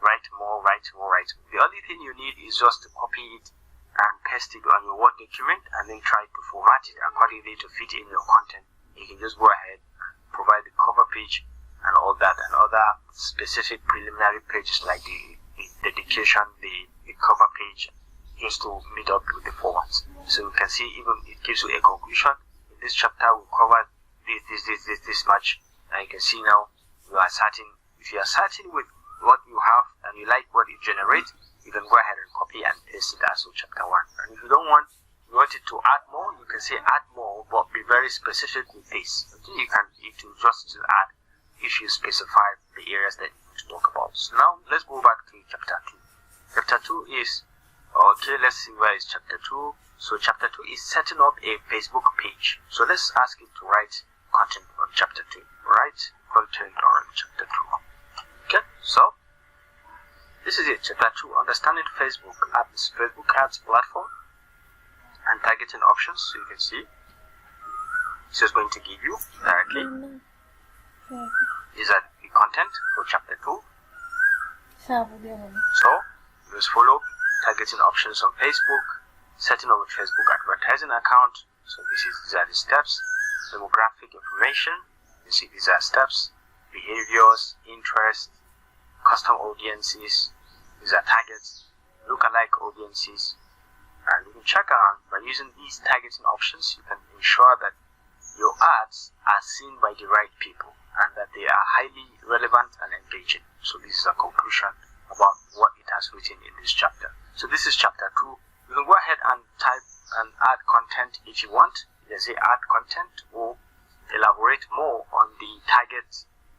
[SPEAKER 1] write more. The only thing you need is just to copy it and paste it on your Word document and then try to format it accordingly to fit in your content. You can just go ahead and provide the cover page and all that, and other specific preliminary pages like the dedication, the cover page, just to meet up with the formats. So you can see even it gives you a conclusion. In this chapter we covered this much, and you can see now you are certain. If you are certain with what you have and you like what it generates, you can go ahead and copy and paste it as chapter 1. And if you don't want, you want it to add more, you can say add more, but be very specific with this. You can just add if you specify the areas that you want to talk about. So now let's go back to chapter 2. Chapter 2 is, okay, let's see where is chapter 2. So chapter 2 is setting up a Facebook page. So let's ask it to write content on chapter 2. Write content on chapter 2. Okay, so this is it, chapter 2, understanding Facebook ads platform and targeting options. So you can see this is going to give you directly these are the content for chapter 2. So just follow targeting options on Facebook, setting up a Facebook advertising account. So these are the steps. Demographic information, you see these are steps. Behaviors, interest, custom audiences, these are targets, lookalike audiences, and you can check around by using these targeting options. You can ensure that your ads are seen by the right people and that they are highly relevant and engaging. So this is a conclusion about what it has written in this chapter. So this is chapter 2. You can go ahead and type and add content if you want. You can say add content or elaborate more on the target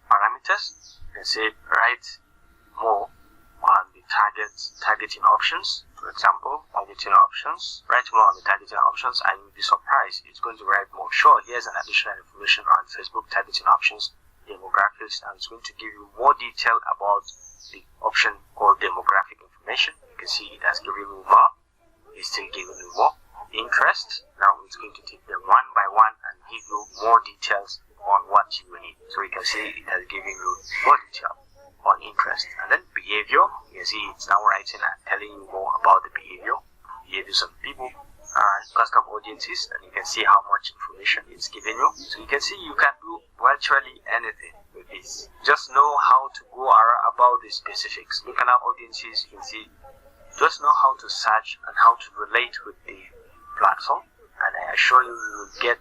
[SPEAKER 1] parameters. You can say write more on the targeting options. For example, targeting options. Write more on the targeting options and you'll be surprised. It's going to write more. Sure, here's an additional information on Facebook targeting options, demographics, and it's going to give you more detail about the option called demographic information. You can see it has given you more. It's still giving you more. Interest. Now it's going to take them one by one and give you more details on what you need. So you can see it has given you more detail on interest. And then behavior, you can see it's now writing and telling you more about the behaviors of people and custom audiences, and you can see how much information it's giving you. So you can see you can do virtually anything with this. Just know how to go around about the specifics. Looking at audiences, you can see just know how to search and how to relate with the platform, and I assure you will get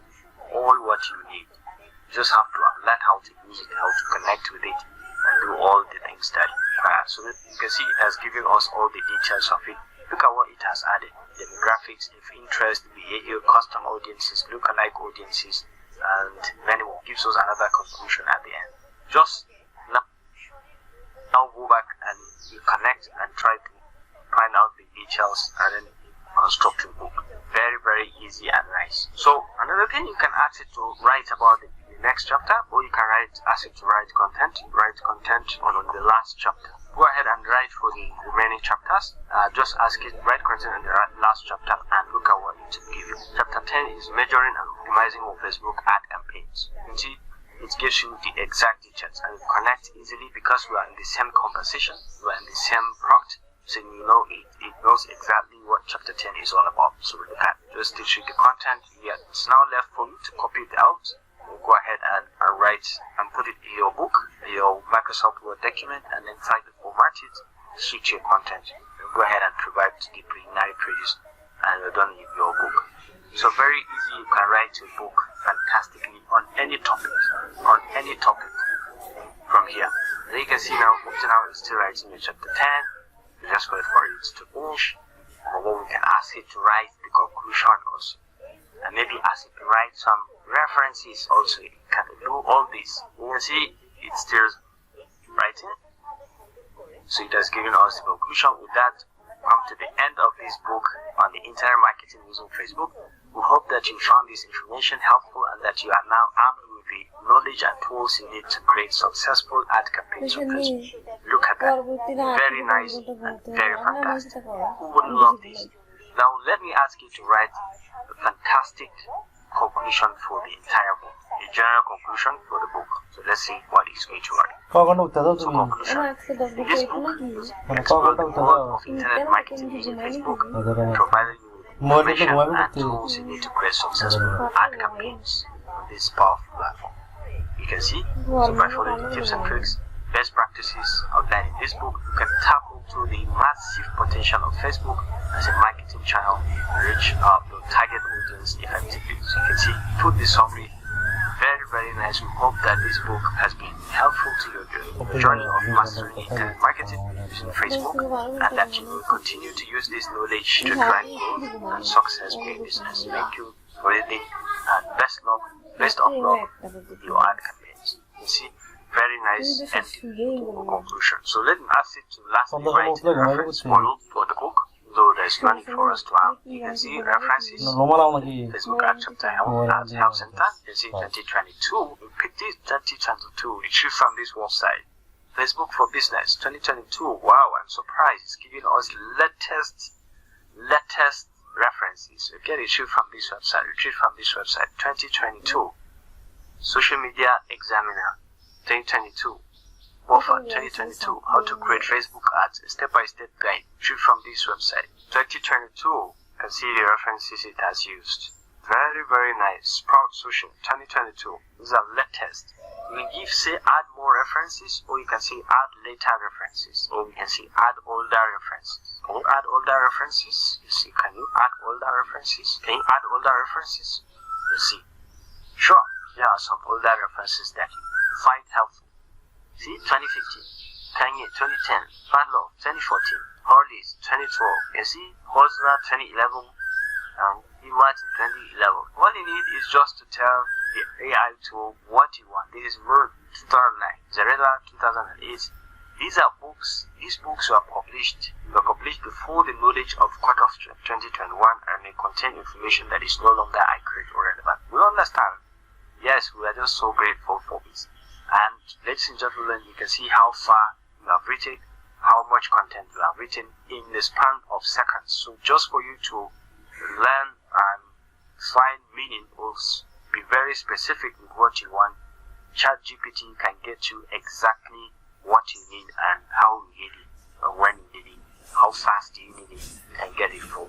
[SPEAKER 1] all what you need. You just have to learn how to use it, how to connect with it, and do all the things that you require. So that you can see it has given us all the details of it. Look at what it has added: demographics, interest, behavior, custom audiences, lookalike audiences, and many more. Gives us another conclusion at the end. Just now go back and you connect and try to find out the details and then construct your book. Very, very easy and nice. So another thing, you can ask it to write about the next chapter, or you can ask it to write content on the last chapter. Go ahead and write for the remaining chapters. Just ask it write content on the last chapter and look at what it will give you. Chapter 10 is measuring and optimizing your Facebook ad campaigns. You can see it gives you the exact details and you connect easily because we are in the same conversation, we are in the same product. So you know it knows exactly what chapter 10 is all about. So we look at just teach you the content. Yeah, it's now left for you to copy it out. You go ahead and write and put it in your book, your Microsoft Word document, and then try to format it, switch your content. You go ahead and provide the preliminary pages, and you're done with your book. So very easy, you can write your book fantastically on any topic from here. Then you can see now, up to now, it's still writing your chapter 10. You just wait for it to finish, and then we can ask it to write the conclusion also, and maybe ask it to write some references also. It can do all this. You can see it's still writing, so it has given us the conclusion. With that, come to the end of this book on the internet marketing using Facebook. We hope that you found this information helpful and that you are now armed with the knowledge and tools you need to create successful ad campaigns on Facebook. Look at that. Very nice and very fantastic. Who wouldn't love this? Now let me ask you to write a fantastic conclusion for the entire book. A general conclusion for the book. So let's see what it's going to write. So conclusion. In this book, we explore the world of internet marketing using Facebook, providing you with information and tools you need to create successful ad campaigns on this powerful platform. You can see, so by following the tips and tricks, best practices outlined in this book, you can tap into the massive potential of Facebook as a marketing channel and reach out to target audience effectively. So you can see, put the summary very nice. We hope that this book has been helpful to your journey of mastering internet marketing using Facebook, and that you will continue to use this knowledge to drive growth and success in your business. Thank you for reading, and best of luck with your ad campaigns. You see, very nice ending to conclusion. So let me ask it to lastly write a reference model for the book. Though there's money for us to have. You can see references. Facebook Ad Chapter Health Center. You can see 2022. We picked this 2022. Retrieved from this website. Facebook for Business 2022. Wow, I'm surprised. It's giving us latest references. Okay, retrieved from this website. 2022. Social Media Examiner 2022. Offer 2022, how to create Facebook ads, a step-by-step guide, retrieved from this website. 2022, you can see the references it has used. Very nice. Sprout Social 2022. These are latest. You can add more references, or you can say add later references, or you can say add older references. Can you add older references? You see, can you add older references? Can you add older references? You see. Sure, there are some older references that you find helpful. See, 2015, Kanye 2010, Padlock 2014, Harley's 2012, you see, Hosner 2011, and Martin 2011. All you need is just to tell the AI tool what you want. This is Moon 2009, Zarela 2008. These are books. These books were published before the knowledge of Cut-off 2021, and they contain information that is no longer accurate or relevant. We understand. Yes, we are just so grateful for this. And ladies and gentlemen, you can see how far you have written, how much content you have written in the span of seconds. So just for you to learn and find meaning, or be very specific with what you want, ChatGPT can get you exactly what you need and how you need it, or when you need it, how fast you need it, you can get it for.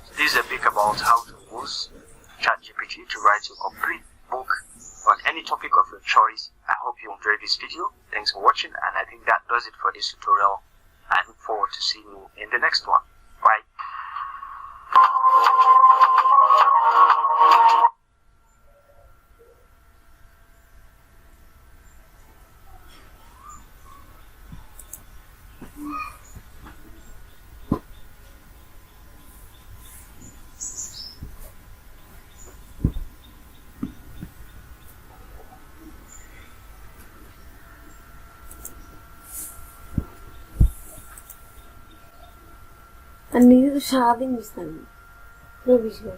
[SPEAKER 1] So this is a bit about how to use ChatGPT to write a complete book on any topic of your choice. I hope you enjoyed this video. Thanks for watching, and I think that does it for this tutorial. I look forward to seeing you in the next one. Bye.
[SPEAKER 2] అన్నీ సాధిస్తాను provision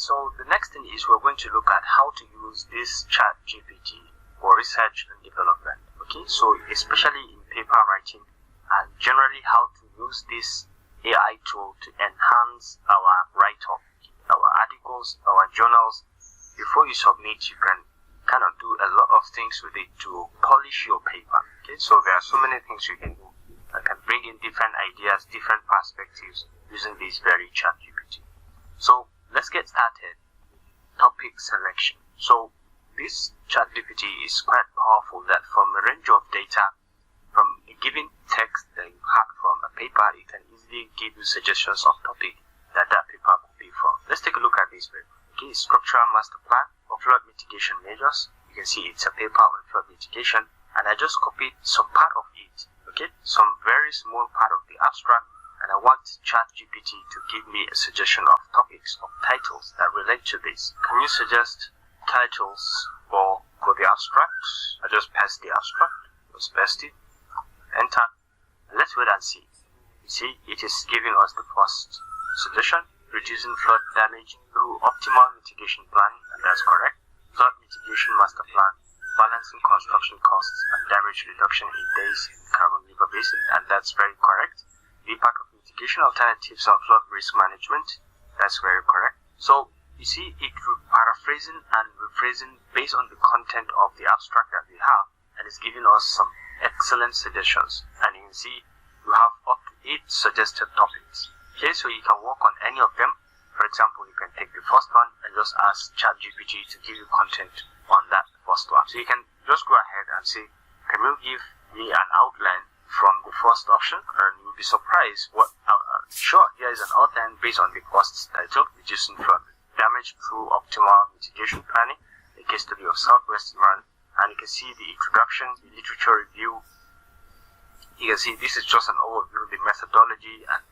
[SPEAKER 1] So the next thing is we're going to look at how to use this ChatGPT for research and development. Okay, so especially in paper writing, and generally how to use this AI tool to enhance our write-up, our articles, our journals. Before you submit, you can kind of do a lot of things with it to polish your paper. Okay, so there are so many things you can do that can bring in different ideas, different perspectives using this very ChatGPT. So let's get started. Topic selection. So this ChatGPT is quite powerful, that from a range of data, from a given text that you have from a paper, it can easily give you suggestions of topic that paper could be from. Let's take a look at this paper. Okay, see structural master plan of flood mitigation measures. You can see it's a paper on flood mitigation, and I just copied some part of it, okay, some very small part of the abstract, and I want ChatGPT to give me a suggestion of topics, of titles that relate to this. Can you suggest titles for the abstract? I just paste the abstract, just paste it, enter, and let's wait and see. You see, it is giving us the first suggestion: reducing flood damage through optimal mitigation planning, and that's correct. Flood mitigation master plan, balancing construction costs and damage reduction in days in Carbon River Basin, and that's very correct. The impact of mitigation alternatives on flood risk management, that's very correct. So you see, it paraphrasing and rephrasing based on the content of the abstract that we have, and it's giving us some excellent suggestions. And you can see you have up to 8 suggested topics. Okay, so you can work on any of them. For example, you can take the first one and just ask ChatGPT to give you content on that first one. So you can just go ahead and say, can you give me an outline from the first option? And you'll be surprised what, sure, here is an outline based on the first title, reducing flood damage through optimal mitigation planning, the case study of Southwest Iran. And you can see the introduction, the literature review. You can see this is just an overview, the methodology, and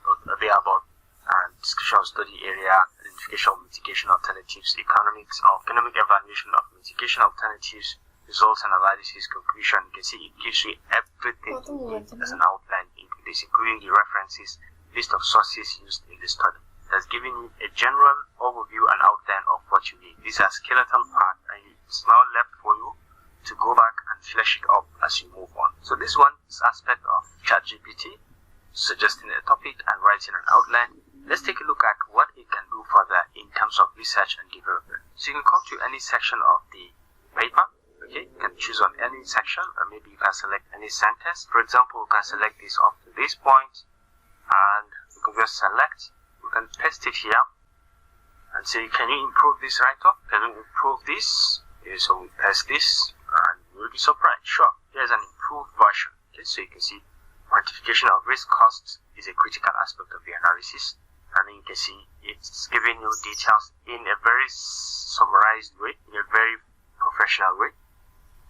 [SPEAKER 1] thereabout, and discussion of study area, identification of mitigation alternatives, economic evaluation of mitigation alternatives, results and analysis, conclusion. You can see it gives you everything you need as an outline into this, including the references, list of sources used in the study. That's giving you a general overview and outline of what you need. These are skeletal parts, and it's now left for you to go back and flesh it up as you move on. So this one is aspect of ChatGPT, suggesting a topic and writing an outline. Let's take a look at what it can do further in terms of research and development. So you can come to any section of the paper. Okay, you can choose on any section, or maybe you can select any sentence. For example, you can select this up to this point, and you can just select. You can paste it here and say, can you improve this write-up? Can you improve this? Okay, so we paste this, and you'll be surprised. Sure, here's an improved version. Okay, so you can see quantification of risk costs is a critical aspect of the analysis, and then you can see it's giving you details in a very summarized way, in a very professional way.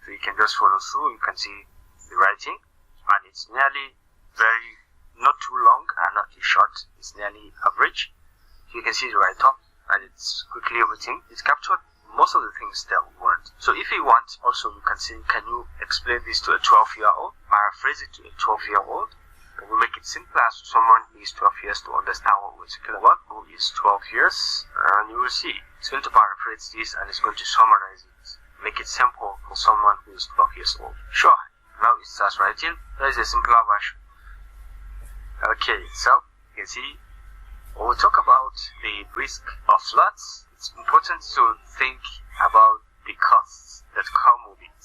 [SPEAKER 1] So you can just follow through. You can see the writing, and it's nearly very, not too long and not too short. It's nearly average. So you can see the write-up, and it's quickly everything. It's captured most of the things that we want. So if you want, also you can say, can you explain this to a 12-year-old? Paraphrase it to a 12-year-old. Can we make it simpler so someone who is 12 years to understand what we're talking about, who is 12 years? And you will see, it's going to paraphrase this, and it's going to summarize it. Make it simple for someone who is 12 years old. Sure, now it starts writing. There is a simpler version. Okay, so you can see when we talk about the risk of floods, it's important to think about the costs that come with it.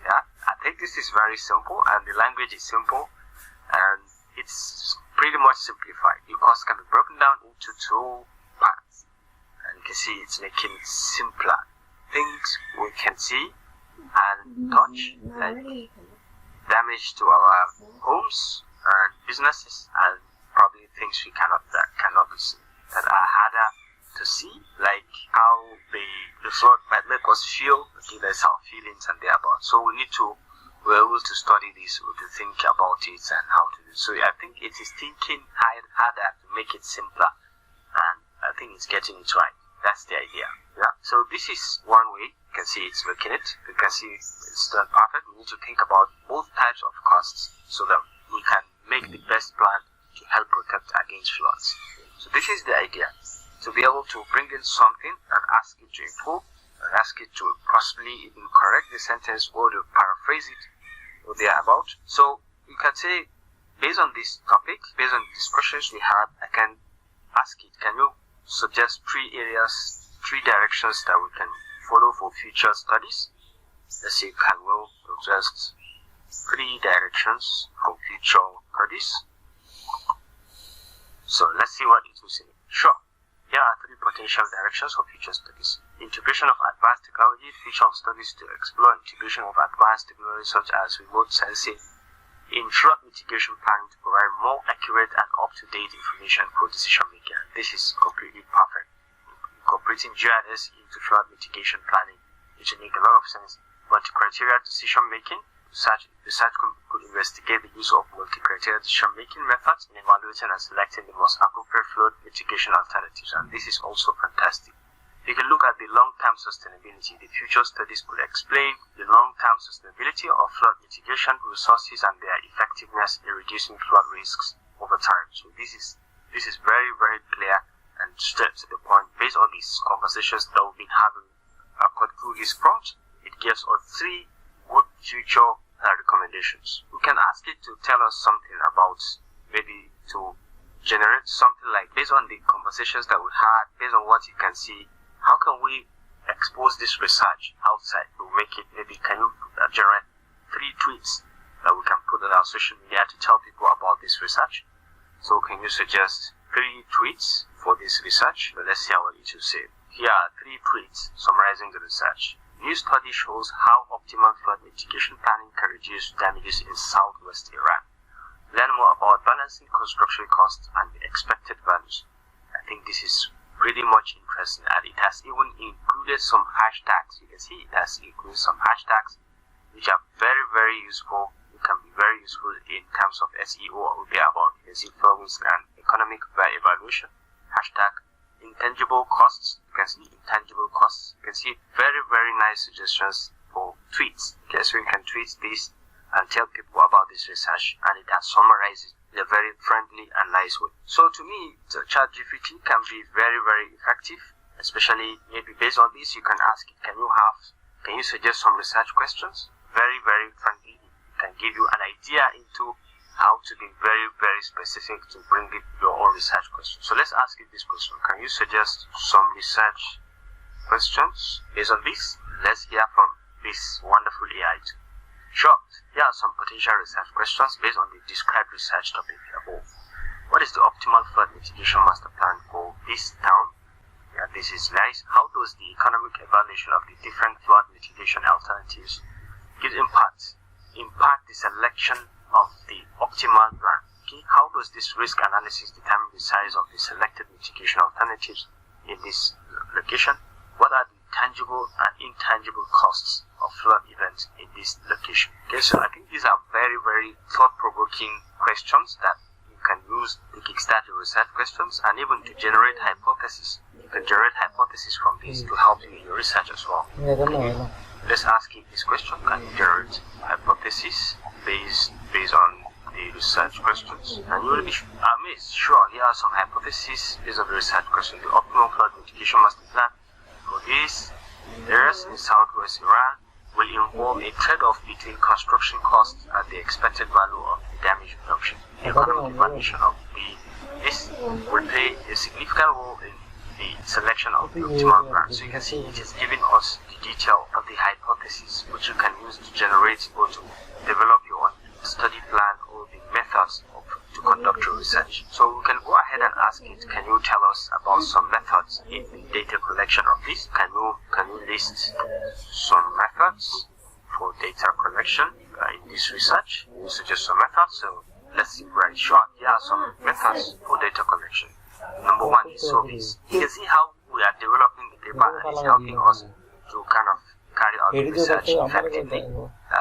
[SPEAKER 1] Yeah, I think this is very simple, and the language is simple, and it's pretty much simplified. The costs can be broken down into 2 parts, and you can see it's making it simpler. Things we can see and touch, like damage to our homes and businesses, and probably things we cannot be seen, that are harder to see, like how the flood might make us feel. Okay, that's our feelings and thereabout. So we're able to study this, to think about it and how to do it. So I think it is thinking harder to make it simpler, and I think it's getting it right. That's the idea. Yeah. So this is one way. You can see it's making it. You can see it's done perfect. We need to think about both types of costs so that we can make the best plan to help protect against floods. So this is the idea. To be able to bring in something and ask it to improve, and ask it to possibly even correct the sentence or to paraphrase it or thereabout. So you can say, based on this topic, based on the discussions we had, I can ask it, can you suggest 3 areas, 3 directions that we can follow for future studies? Let's say, can we suggest 3 directions for future studies? So let's see what it will say. Sure. Here are 3 potential directions for future studies. Integration of advanced technology, future studies to explore integration of advanced technology such as remote sensing in flood mitigation planning to provide more accurate and up-to-date information for decision making. This is completely perfect. Incorporate integrating GIS into flood mitigation planning, which will make a lot of sense. Multi-criteria decision making. Research could investigate the use of multi-criteria decision-making methods in evaluating and selecting the most appropriate flood mitigation alternatives, and this is also fantastic. You can look at the long-term sustainability. The future studies could explain the long-term sustainability of flood mitigation resources and their effectiveness in reducing flood risks over time. So this is very, very clear and straight to the point. Based on these conversations that we've been having through this prompt, it gives us 3 good future recommendations. We can ask it to tell us something about, maybe to generate something like, based on the conversations that we had, based on what you can see, how can we expose this research outside to make it, maybe can you generate 3 tweets that we can put on our social media to tell people about this research? So can you suggest 3 tweets for this research? Let's see what it will say. Here are 3 tweets summarizing the research. New study shows how optimal flood mitigation planning can reduce damages in southwest Iran. Learn more about balancing construction costs and the expected values. I think this is pretty much interesting, and it has even included some hashtags. You can see it has included some hashtags which are very, very useful. It can be very useful in terms of SEO or be about, you can see, flood risk and economic evaluation. Hashtag intangible costs. You can see intangible costs. You can see very, very nice suggestions for tweets. Okay, so you can tweet this and tell people about this research, and it has summarized it in a very friendly and nice way. So to me, the ChatGPT can be very, very effective, especially maybe based on this, you can ask it, can you suggest some research questions? Very, very friendly. It can give you an idea into how to be very, very specific to bring it your own research question. So let's ask it this question. Can you suggest some research questions based on this? Let's hear from this wonderful AI too. Sure, here are some potential research questions based on the described research topic above. What is the optimal flood mitigation master plan for this town? Yeah, this is nice. How does the economic evaluation of the different flood mitigation alternatives impact the selection of the optimal plan? Okay, how does this risk analysis determine the size of the selected mitigation alternatives in this location? What are the tangible and intangible costs of flood events in this location? Okay, so I think these are very, very thought-provoking questions that you can use to kickstart your research questions, and even to generate hypotheses. You can generate hypotheses from this to help you in your research as well. Okay, let's ask it this question. Can you generate hypotheses based on the research questions? And you will be amazed. Sure, here are some hypotheses based on the research question. The optimal flood mitigation master plan for these areas in southwest Iran will involve a trade-off between construction costs and the expected value of the damage reduction. The economic evaluation of this will play a significant role in the selection of the optimal plan. So you can see it is giving us the detail of the hypothesis, which you can use to generate or to develop your own study plan or the methods to conduct your research. So we can go ahead and ask it, can you tell us about some methods in the data collection of this? Can you list some methods for data collection in this research? You suggest some methods, so let's see very short. Here are some methods for data collection. Number 1 is surveys. You can see how we are developing the paper, and it's helping us to kind of carry out the research effectively.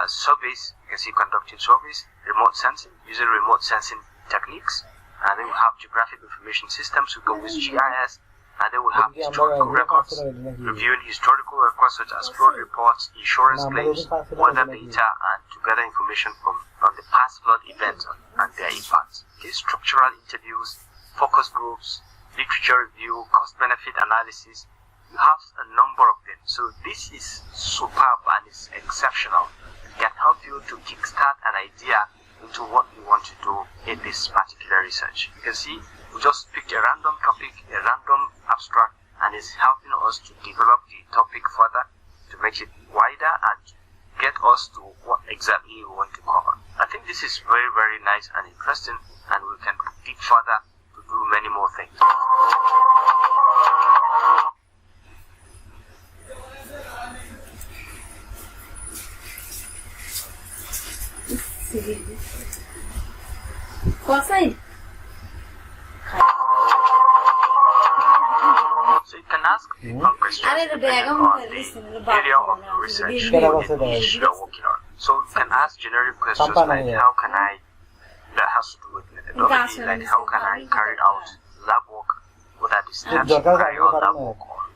[SPEAKER 1] Surveys, you can see conducting surveys, remote sensing, using remote sensing techniques, and then we have geographic information systems, we go with GIS, and then we have historical records, reviewing historical records such as flood reports, insurance claims, weather data, and to gather information from the past flood events and their impacts. Okay, structural interviews, focus groups, literature review, cost-benefit analysis. You have a number of them. So this is superb and it's exceptional. It can help you to kickstart an idea into what you want to do in this particular research. You can see we just picked a random topic, a random abstract, and it's helping us to develop the topic further, to make it wider and get us to what exactly we want to cover. I think this is very, very nice and interesting, and we can dig further to do many more things. So you can ask from depending on the area of the research or the niche you are working on. So you can ask generic questions like how can I, that has to do with methodology, like how can I carry out lab work, what are the steps to carry out lab work on,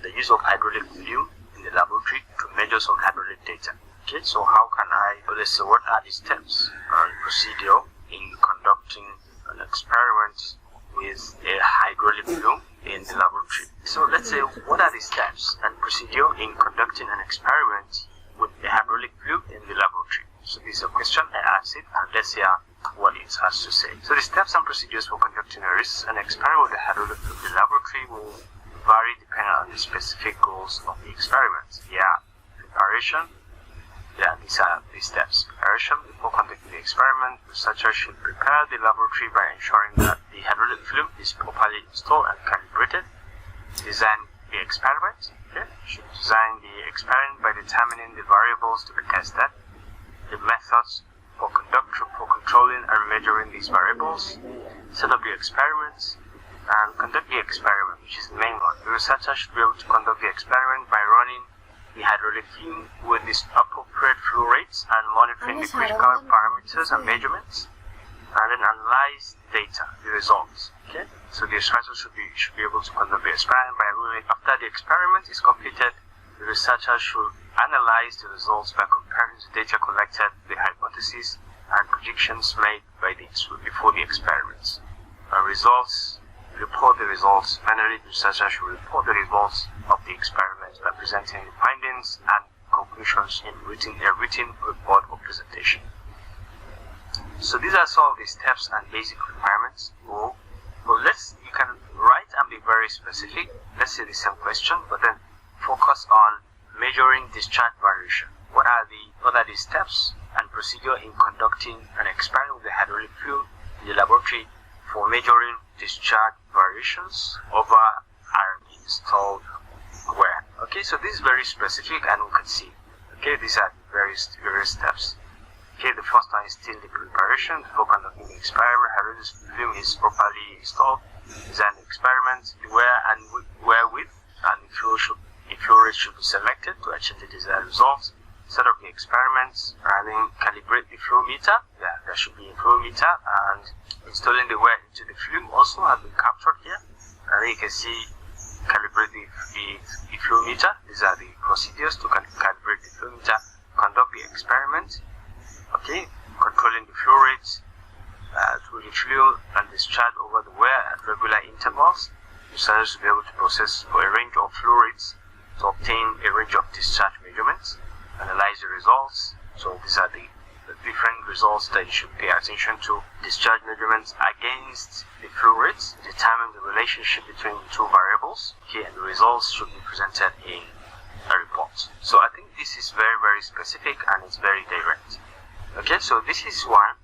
[SPEAKER 1] the use of hydraulic fluid in the laboratory to measure some hydraulic data. Okay, so how can I, let's say, what are the steps and procedure in conducting an experiment with a hydraulic fluid in the laboratory? So let's say, what are the steps and procedure in conducting an experiment with a hydraulic fluid in the laboratory? So this is a question, I asked it, and let's hear what it has to say. So the steps and procedures for conducting an experiment with a hydraulic fluid in the laboratory will vary depending on the specific goals of the experiment. Yeah, preparation. Yeah, these are the steps. Preparation. Before conducting the experiment, researchers should prepare the laboratory by ensuring that the hydraulic fluid is properly installed and calibrated. Design the experiment. Okay. Should design the experiment by determining the variables to be tested, the methods for controlling and measuring these variables, set up the experiments, and conduct the experiment, which is the main one. The researcher should be able to conduct the experiment by running the hydraulic fluid with its appropriate flow rates and monitoring the critical parameters and measurements, and then analyze the data, the results. Okay, so the researcher should be able to conduct the experiment by running. After the experiment is completed, the researcher should analyze the results by comparing the data collected, the hypotheses and predictions made by before the experiments. Report the results. Finally, the researcher should report the results of the experiment by presenting the findings and conclusions in a written report or presentation. So these are some of the steps and basic requirements. So you can write and be very specific. Let's say the same question, but then focus on measuring discharge variation. What are the steps and procedure in conducting an experiment with the hydraulic fluid in the laboratory for measuring discharge variations over an installed where? Okay, so this is very specific, and we can see. Okay, these are various steps. Okay, the first one is still the preparation before conducting the experiment. Hydraulic fluid is properly installed. Design the experiment, where and wherewith, and the flow rate should be selected to achieve the desired results. Set up the experiments, and then calibrate the flow meter. Yeah, there should be a flow meter, and installing the wear into the fluid also has been captured here. And then you can see calibrate the flow meter. These are the procedures to calibrate the flow meter. Conduct the experiment. Okay, controlling the flow rates through the fluid and discharge over the wear at regular intervals. Researchers will be able to process for a range of flow rates to obtain a range of discharge measurements. Analyze the results. So these are the different results that you should pay attention to. Discharge measurements against the flow rates. Determine the relationship between the two variables. Okay, and the results should be presented in a report. So I think this is very, very specific, and it's very direct. Okay, so this is one.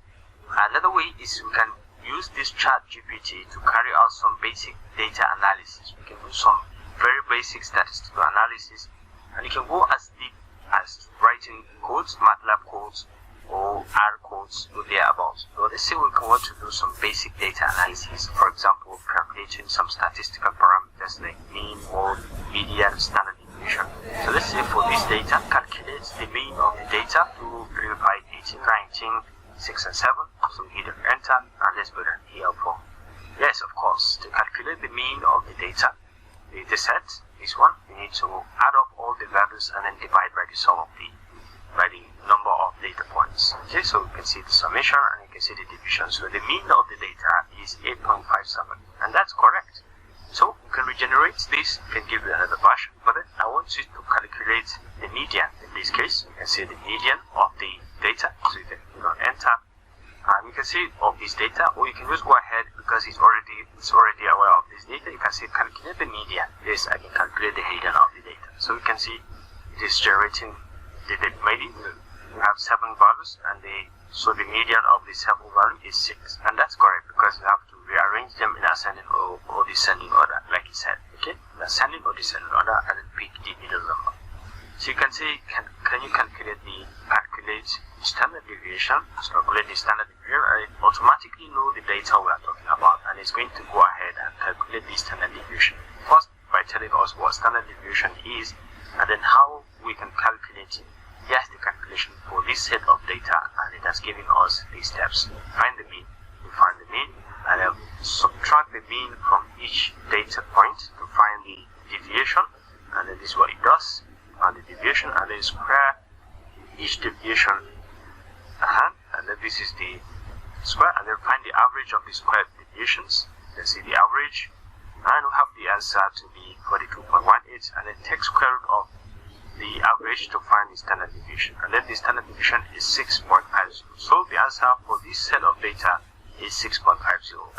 [SPEAKER 1] Another way is we can use this ChatGPT to carry out some basic data analysis. We can do some very basic statistical analysis, and you can go as deep as writing codes, MATLAB codes, or R codes, or thereabouts. So let's say we want to do some basic data analysis. For example, calculating some statistical parameters like mean, mode, median, standard deviation. So let's say for this data, calculate the mean of the data 2, 3, 5, 18, 19, 6, and 7. So we hit enter, and let's put an here for. Yes, of course, to calculate the mean of the data set, this one, we need to add up all the values and then divide by the sum of by the number of data points. Okay, so we can see the summation and you can see the division. So the mean of the data is 8.57, and that's correct. So you can regenerate this, you can give it another version, but then I want you to calculate the median. In this case, you can see the median of the data, so you can enter, and you can see of this data, or you can just go ahead because it's already aware of this data. You can see calculate the median. Yes, I can calculate the median of the data. So you can see it is generating maybe you have 7 values, and so the median of the 7 value is 6, and that's correct because you have to rearrange them in ascending or descending order, like it said. Okay, in ascending or descending order, and then pick the middle number. So you can say, can you calculate the standard deviation? So calculate the standard deviation, and it automatically know the data we are talking about, and it's going to go ahead and calculate the standard deviation. First, by telling us what standard deviation is, and then how we can calculate it. Here's the calculation for this set of data, and it has given us these steps. Find the mean. We find the mean, and then subtract the mean from each data point to find the deviation, and then this is what it does. And the deviation, and then square each deviation, and then this is the square, and then find the average of the square deviations. Let's see the average, and we have the answer to be 42.18, and then take square root of the average to find the standard deviation, and then the standard deviation is 6.50. So the answer for this set of data is 6.50.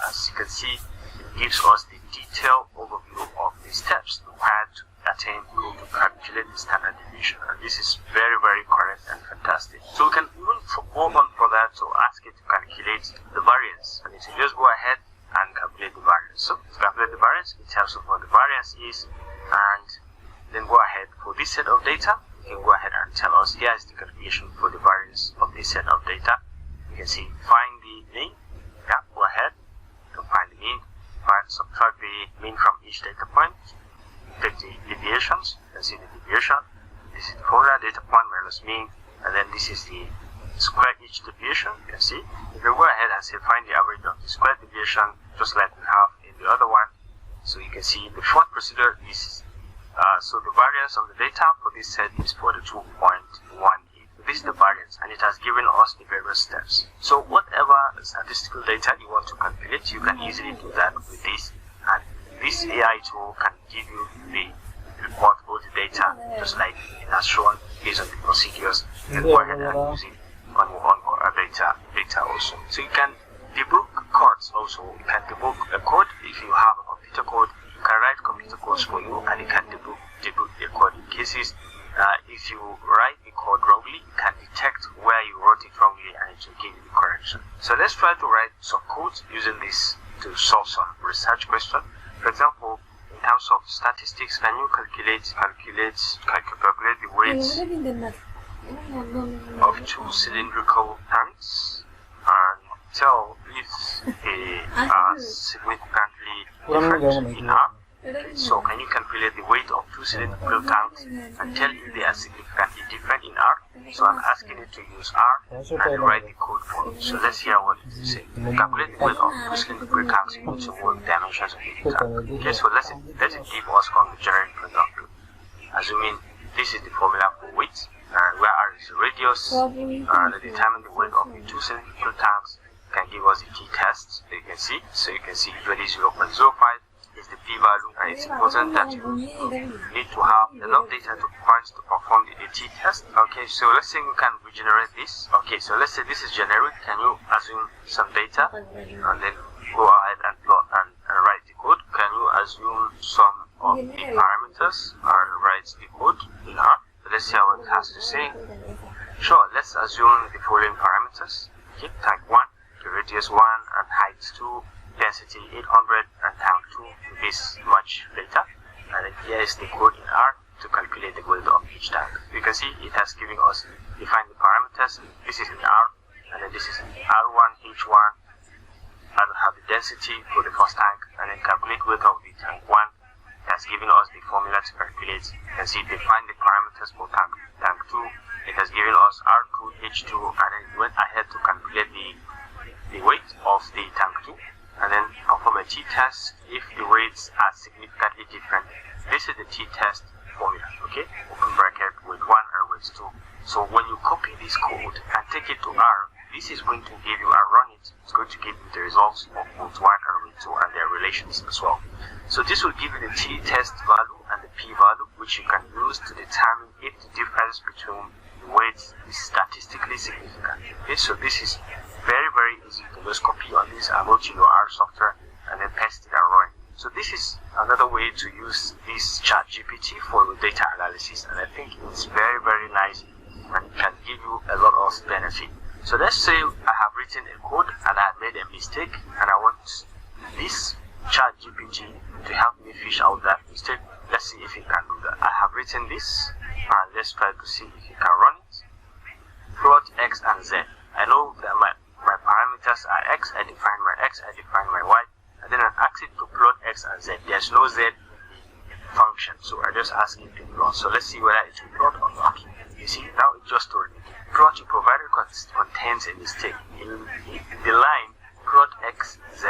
[SPEAKER 1] As you can see, it gives us the detailed overview of the steps required to attain goal to calculate the standard deviation, and this is very, very correct and fantastic. So we can even go on further to ask it to calculate the variance, and it will just go ahead and calculate the variance. So to calculate the variance, it tells us what the variance is, and then go ahead for this set of data. You can go ahead and tell us here is the calculation for the variance of this set of data. You can see find the mean. Yeah, go ahead to find the mean. Subtract the mean from each data point. Take the deviations. You can see the deviation. This is the formula, data point minus mean, and then this is the square each deviation. You can see. You can go ahead and say find the average of the square deviation, just like we have in the other one. So you can see the fourth procedure is so the variance of the data for this set is 42.18. This is the variance, and it has given us the various steps. So whatever statistical data you want to calculate, you can easily do that with this, and this AI tool can give you the report of the data just like it has shown based on the procedures. You can go ahead and use it on your own data also. So you can debug codes also. You can debug a code if you have a computer code. You can write computer codes for you, and you can debug the code in cases if you write the code wrongly, you can detect where you wrote it wrongly, and it will give you the correction. So let's try to write some code using this to solve some research question. For example, in terms of statistics, can you calculate the weight of two cylindrical tanks and tell if they are significantly different in R? So can you calculate the weight of two cylindrical tanks and tell if they are significantly different in R? So I'm asking it to use R and write the code for me. So let's hear what it says. Calculate the weight of two cylindrical tanks in each of all dimensions of the tank. Okay, so let it give us from the generic example. Assuming this is the formula for weight, and where R is the radius, and determine the weight of the two cylindrical tanks can give us the t-test. So you can see usually 0.05 is the p-value, and it's important that you need to have enough data to point to perform the t-test. Okay, so let's say we can regenerate this. Okay, so let's say this is generic. Can you assume some data and then go ahead and plot and write the code? Can you assume some of the parameters and write the code in R? So let's see what it has to say. Sure, let's assume the following parameters. Okay, tank 1, the radius 1 and height 2, density 800 and tank 2 this much data, and then here is the code in R to calculate the weight of each tank. You can see it has given us define the parameters. This is in R, and then this is R1, H1. I will have the density for the first tank, and then calculate weight of the tank 1. It has given us the formula to calculate. You can see define the parameters for tank 2. It has given us R2, H2, and then it went ahead to calculate the weight of the tank 2. And then perform a t-test if the weights are significantly different. This is the t-test formula, okay? Open bracket, weight 1 and weight 2. So when you copy this code and take it to R, this is going to give you and run it. It's going to give you the results of weight 1 and weight 2 and their relations as well. So this will give you the t-test value and the p-value, which you can use to determine if the difference between the weights is statistically significant. Okay, so this is very, very easy. You can just copy on this and go to your R software and then paste it and run. So this is another way to use this ChatGPT for your data analysis, and I think it's very, very nice and can give you a lot of benefit. So let's say I have written a code and I have made a mistake, and I want this ChatGPT to help me fish out that mistake. Let's see if it can do that. I have written this, and let's try to see if it can run it. Plot X and Z. I know that my parameters are X, I define my X, I define my Y, and then I ask it to plot X and Z. There's no Z in the function. So I just ask it to plot. So let's see whether it will plot or not. You see, now it just told me plot you provided contains a mistake. In the line plot x z,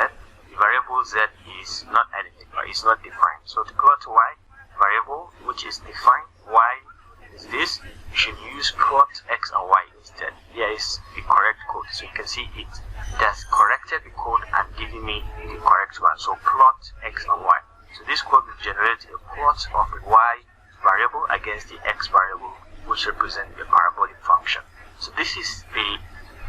[SPEAKER 1] the variable z is not identified, it's not defined. So to plot y variable which is defined, y is this, you should use plot x and y instead. Here is the correct code. So you can see it has corrected the code and giving me the correct one. So plot x and y. So this code will generate a plot of the y variable against the x variable, which represents the parabolic function. So this is the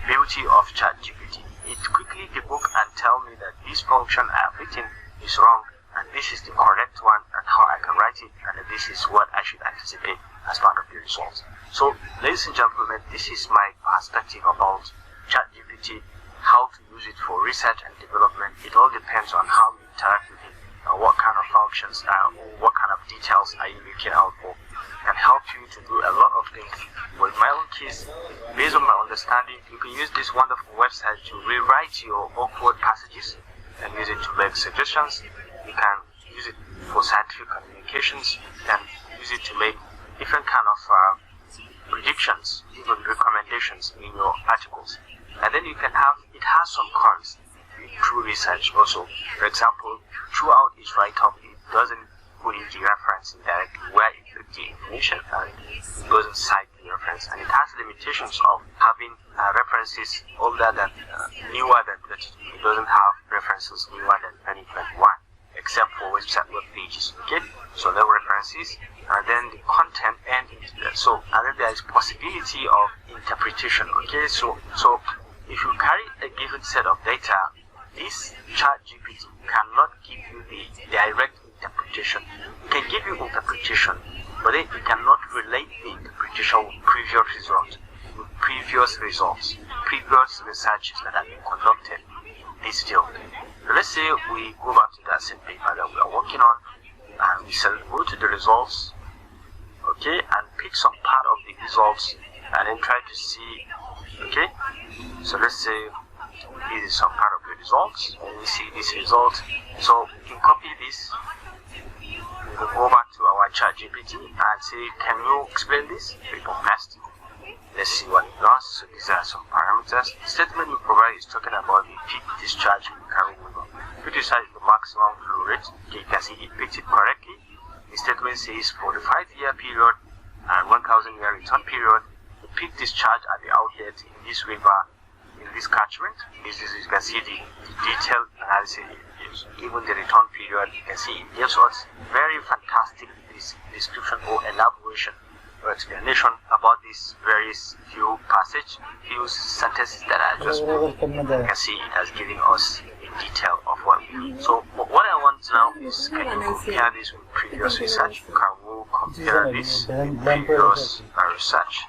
[SPEAKER 1] beauty of ChatGPT. It quickly debug and tell me that this function I have written is wrong and this is the correct one and how I can write it, and this is what I should anticipate as part of the results. So ladies and gentlemen, this is my perspective about ChatGPT, how to use it for research and development. It all depends on how you interact with it and what kind of functions or what kind of details are you looking out for. Can help you to do a lot of things. With my own case, based on my understanding, you can use this wonderful website to rewrite your awkward passages and use it to make suggestions. You can use it for scientific communications. You can use it to make different kind of predictions, even recommendations in your articles. And then you can have, it has some cons through research also. For example, throughout each write-up, it doesn't put in the reference indirectly where it took the information, and it doesn't cite the reference, and it has limitations of having references older than newer than 32. It doesn't have references newer than 2021 except for website web pages. Okay, so no references, and then the content and so, and then there is possibility of interpretation. Okay, so if you carry a given set of data, this ChatGPT cannot give you the direct interpretation. It can give you interpretation, but then it cannot relate the interpretation with previous results, previous researches that have been conducted in this field. So let's say we go back to that same paper that we are working on, and we go to the results, okay, and pick some part of the results, and then try to see, okay. So let's say this is some part of the results, and we see this result. So we can copy this. We can go back to our ChatGPT and say, can you explain this? Click on paste. Let's see what it does. So these are some parameters. The statement we provide is talking about the peak discharge we carry over. Peak discharge is the maximum flow rate. Okay, you can see it picked it correctly. The statement says for the 5-year period and 1,000-year return period, the peak discharge at the outlet in this river, in this catchment, this is, you can see the detailed analysis. Given the return period, you can see it gives us very fantastic description or elaboration or explanation about this various few sentences that I just put. You can see it has given us in detail of what we do. So what I want now is, can you compare this with previous research? Can we compare this with previous research?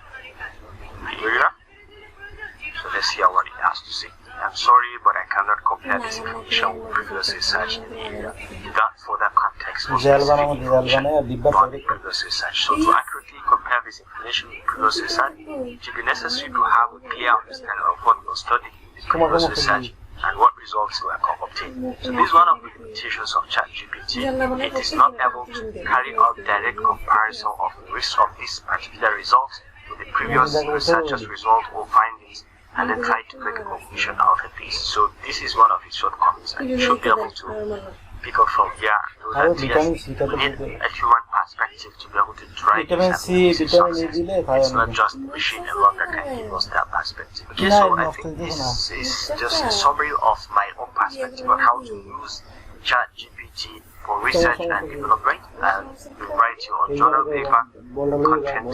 [SPEAKER 1] So let's hear what it has to say. I'm sorry, but I cannot compare this information with previous research in the area without further context or specific information about previous research. So to accurately compare this information with previous research, it will be necessary to have a clear understanding of what was studied in the previous research and what results were obtained. So this is one of the limitations of ChatGPT. It is not able to carry out direct comparison of the risk of this particular result with the previous researcher's result or findings, and then try to make a conclusion out of this. So this is one of its shortcomings, and you should be able to pick up from here. Know that yes, you need a human perspective to be able to drive this and see success. It's not just the machine alone that can give us that perspective. Okay, so I think this is just a summary of my own perspective on how to use ChatGPT for research and development, and you write your journal paper, content,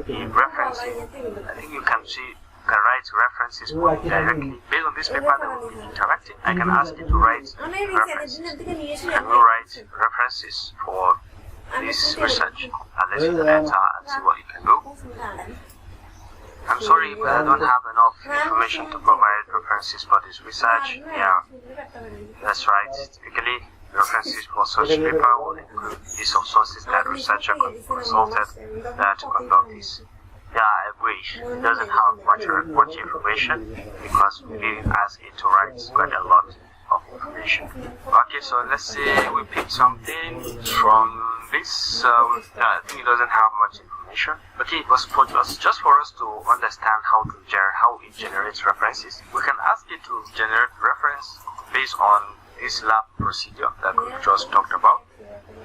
[SPEAKER 1] in referencing. I think you can see. Can write references directly based on this paper that will be interactive. I can ask it to write references, and we'll write references for this research, and let you enter and see what you can do. I'm sorry, but I don't have enough information to provide references for this research. Yeah, that's right. Typically, references for such paper will include list of sources that researcher consulted to conduct this. Yeah, I agree. It doesn't have much report information because we didn't ask it to write quite a lot of information. Okay, so let's say we pick something from this, I think it doesn't have much information. Okay, it was for just for us to understand how it generates references. We can ask it to generate reference based on this lab procedure that we just talked about,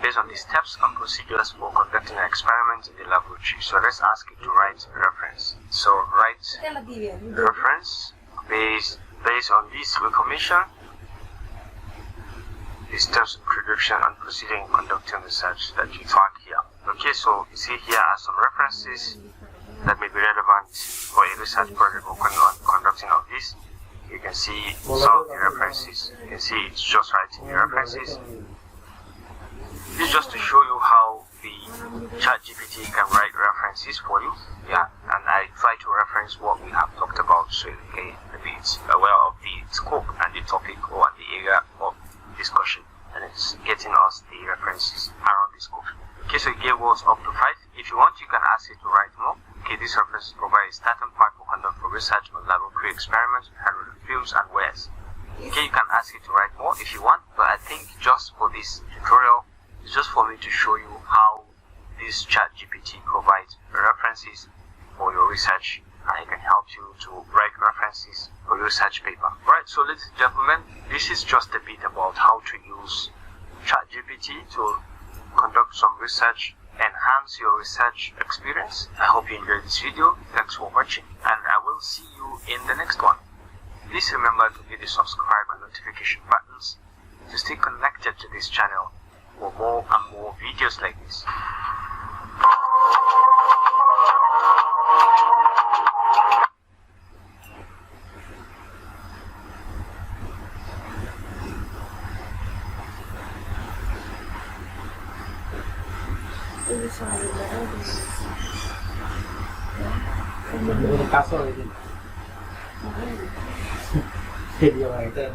[SPEAKER 1] based on the steps and procedures for conducting an experiment in the laboratory. So let's ask it to write reference. So write reference based on this information, the steps of introduction and procedure in conducting research that you found here. Okay, so you see here are some references that may be relevant for a research project or conducting of this. You can see some of the references. You can see it's just writing the references. This is just to show you how the ChatGPT can write references for you. Yeah, and I try to reference what we have talked about so you can be aware of the scope and the topic or the area of discussion, and it's getting us the references around the scope. Okay, so it gave us up to 5. If you want, you can ask it to write more. Okay, these references provide a starting point for conduct for research on laboratory experiments, handling films and wares. Okay, you can ask it to write more if you want, but I think just for this tutorial, it's just for me to show you how this ChatGPT provides references for your research, and it can help you to write references for your research paper. Alright, so ladies and gentlemen, this is just a bit about how to use ChatGPT to conduct some research, enhance your research experience. I hope you enjoyed this video. Thanks for watching, and I will see you in the next one. Please remember to hit the subscribe and notification buttons to stay connected to this channel for more and more videos like this.
[SPEAKER 3] Un caso de video writer.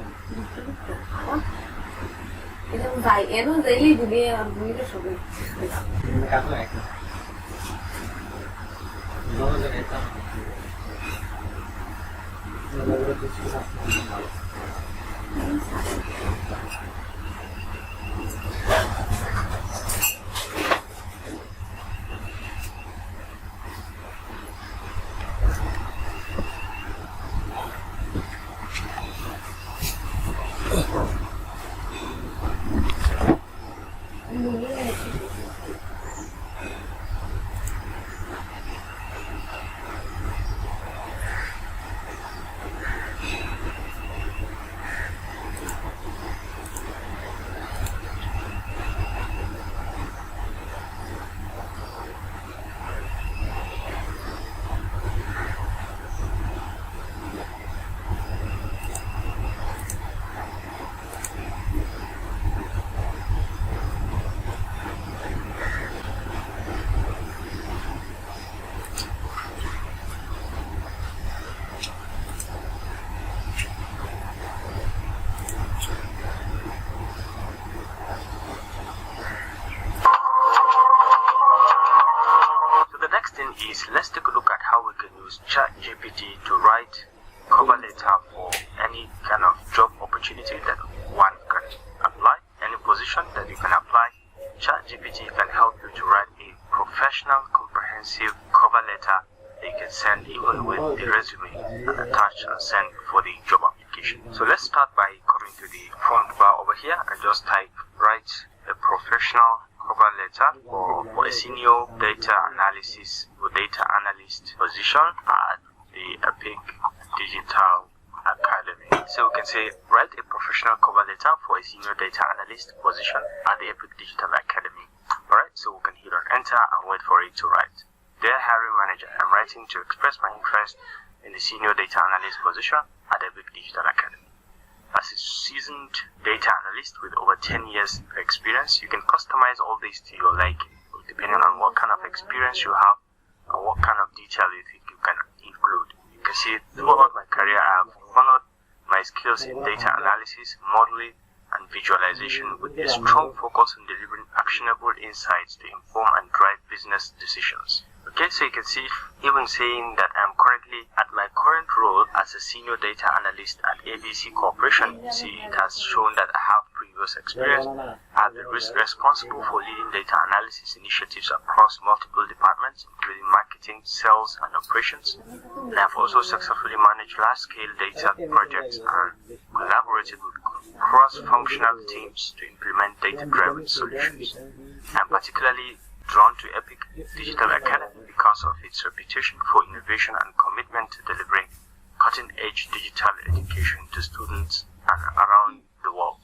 [SPEAKER 2] এটা ভাই এনো daily দিলে আর দুইটা সবে
[SPEAKER 3] Un caso de esto. No lo de esta. No lo de esta.
[SPEAKER 1] Let's take a look at how we can use ChatGPT to write cover letter for any kind of job opportunity that one can apply, any position that you can apply. ChatGPT can help you to write a professional, comprehensive cover letter that you can send even with the resume and attach and send for the job application. So let's start by coming to the front bar over here and just type write a professional cover letter for a senior data analyst position at the Epic Digital Academy. So we can say write a professional cover letter for a senior data analyst position at the Epic Digital Academy. Alright, so we can hit on enter and wait for it to write. Dear hiring manager, I'm writing to express my interest in the senior data analyst position at the Epic Digital Academy. As a seasoned data analyst with over 10 years experience, you can customize all this to your liking, depending on what kind of experience you have and what kind of detail you think you can include. You can see throughout my career I have honored my skills in data analysis, modeling, and visualization with a strong focus on delivering actionable insights to inform and drive business decisions. Okay, so you can see even saying that I'm currently at my current role as a senior data analyst at ABC Corporation. You see it has shown that I have previous experience have been responsible for leading data analysis initiatives across multiple departments, including marketing, sales, and operations. And I've also successfully managed large-scale data projects and collaborated with cross-functional teams to implement data-driven solutions. I'm particularly drawn to Epic Digital Academy because of its reputation for innovation and commitment to delivering cutting-edge digital education to students around the world.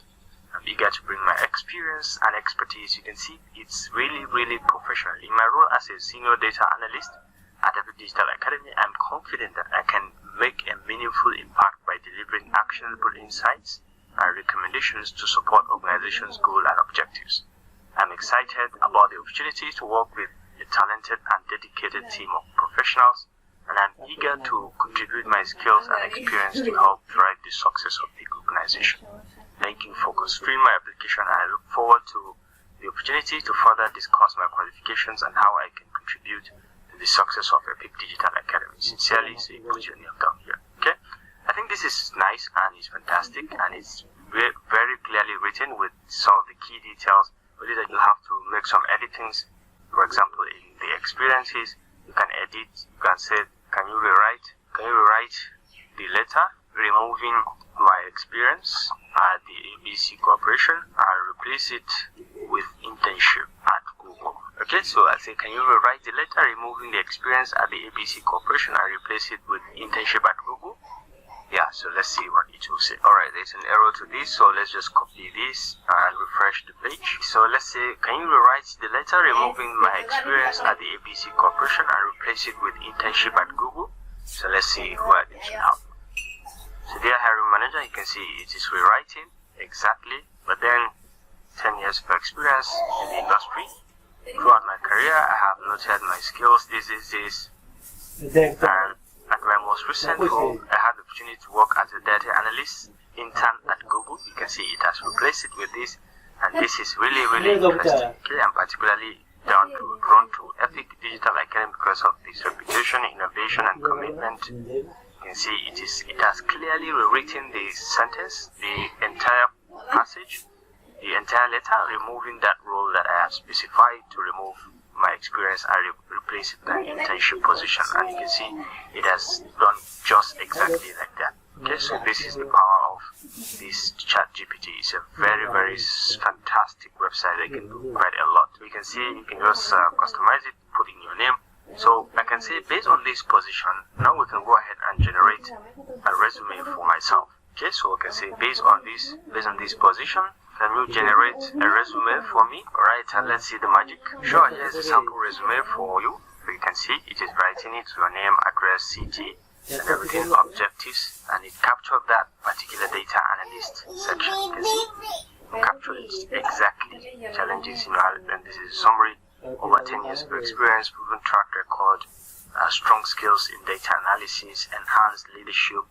[SPEAKER 1] I'm eager to bring my experience and expertise. You can see it's really professional. In my role as a senior data analyst at Epic Digital Academy, I'm confident that I can make a meaningful impact by delivering actionable insights and recommendations to support organizations' goals and objectives. I'm excited about the opportunity to work with a talented and dedicated team of professionals, and I'm eager to contribute my skills and experience to help drive the success of the organization. Thank you for considering my application, and I look forward to the opportunity to further discuss my qualifications and how I can contribute to the success of Epic Digital Academy. Sincerely, so you put your name down here. Okay? I think this is nice and it's fantastic, and it's very clearly written with some of the key details. Only that you have to make some editings. For example, in the experiences, you can edit. You can say, can you rewrite the letter, removing my experience at the ABC Corporation and replace it with internship at Google. Okay, so I say, can you rewrite the letter, removing the experience at the ABC Corporation and replace it with internship at Google? Yeah, so let's see what it will say. Alright, there's an error to this, so let's just copy this and refresh the page. So let's say, can you rewrite the letter, removing my experience at the ABC Corporation and replace it with internship at Google? So let's see what it should happen. So dear hiring manager, you can see it is rewriting exactly, but then 10 years of experience in the industry. Throughout my career, I have noted my skills, this. And at my most recent role, I had the opportunity to work as a data analyst intern at Google. You can see it has replaced it with this, and this is really interesting. Okay, I'm particularly drawn to Epic Digital Academy because of this reputation, innovation, and commitment. You can see it has clearly rewritten the sentence, the entire passage, the entire letter, removing that role that I have specified to remove my experience and replace it with an internship position. And you can see it has done just exactly like that. Okay, so this is the power of this ChatGPT. It's a very fantastic website that can do quite a lot. You can see you can just customize it, put in your name. So I can say based on this position, now we can go ahead and generate a resume for myself. Okay, so I can say based on this position, can you generate a resume for me? Alright, and let's see the magic. Sure, here's a sample resume for you. So you can see it is writing it, your name, address, city, and everything, objectives, and it captured that particular data analyst section. You can see it captured it exactly. Challenges, and this is a summary. Over 10 years of experience, proven track record, strong skills in data analysis, enhanced leadership,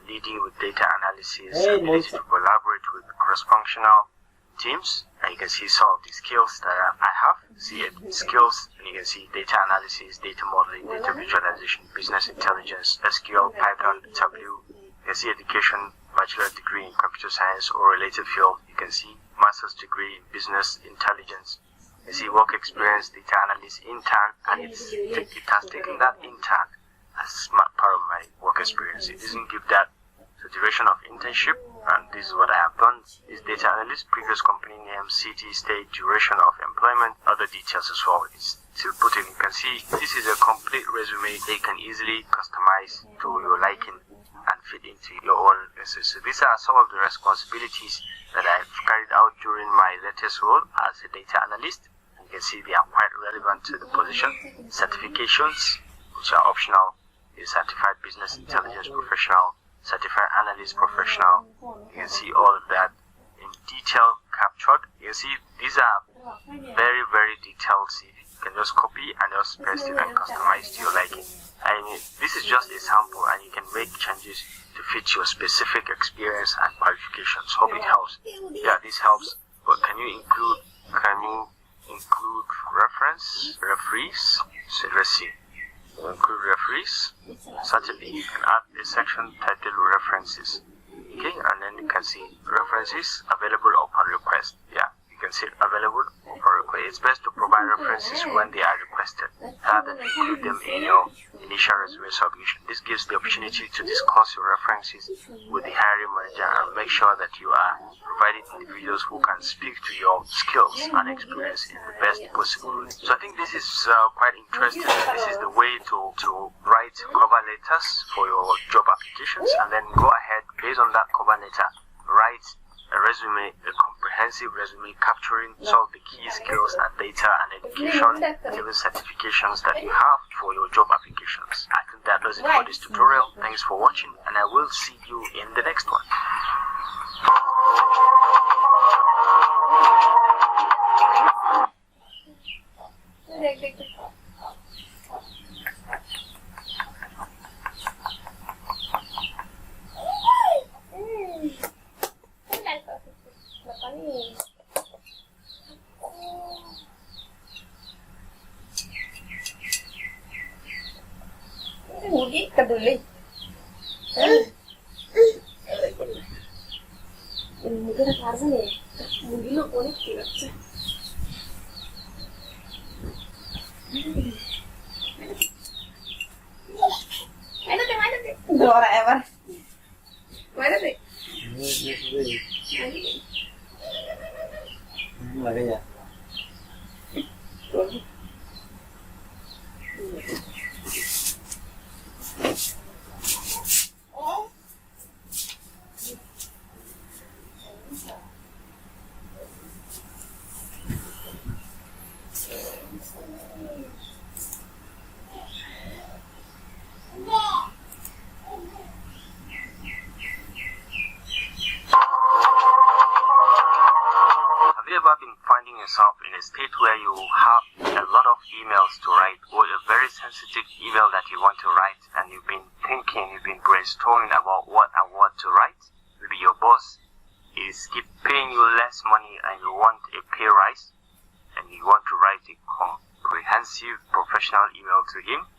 [SPEAKER 1] leading with data analysis, ability to collaborate with cross-functional teams. And you can see some of the skills that I have. See it, skills, and you can see data analysis, data modeling, data visualization, business intelligence, SQL, Python, Tableau. You can see education, bachelor's degree in computer science or related field. You can see master's degree in business intelligence. You see work experience, data analyst, intern, and it has taken that intern as part of my work experience. It doesn't give that the duration of internship, and this is what I have done. Is data analyst, previous company name, city, state, duration of employment, other details as well. It's still put in. You can see this is a complete resume they can easily customize to your liking and fit into your own. So these are some of the responsibilities that I've carried out during my latest role as a data analyst. You can see they are quite relevant to the position. Certifications, which are optional, is certified business intelligence professional, certified analyst professional. You can see all of that in detail captured. You can see these are very detailed. See, you can just copy and just paste it and customize to your liking. And this is just a sample, and you can make changes to fit your specific experience and qualifications. Hope it helps. Yeah, this helps. But can you include referees? So let's see. Include referees. Certainly, you can add a section titled references. Okay, and then you can see references available upon request. Yeah, you can see available for request. It's best to provide references when they are requested, rather than include them in your initial resume submission. This gives the opportunity to discuss your references with the hiring manager and make sure that you are providing individuals who can speak to your skills and experience in the best possible way. So I think this is quite interesting. This is the way to write cover letters for your job applications, and then go ahead, based on that cover letter, write a resume, a comprehensive resume capturing some of the key skills and data and education, even certifications that you have for your job applications. I think that does it for this tutorial. Thanks for watching, and I will see you in the next one.
[SPEAKER 2] Mugi keduli. Mugi nak harus ni. Mugi lo kau ni tidak sih. Mana tu? Dua orang ever. Mana tu?
[SPEAKER 3] Lagi ya.
[SPEAKER 1] Have you ever been finding yourself in a state where you have a lot of emails to write, or a very sensitive email that you want to write, and you've been thinking, you've been brainstorming about what to write? Maybe your boss is keep paying you less money and you want a pay rise, and you want to write a comprehensive professional email to him.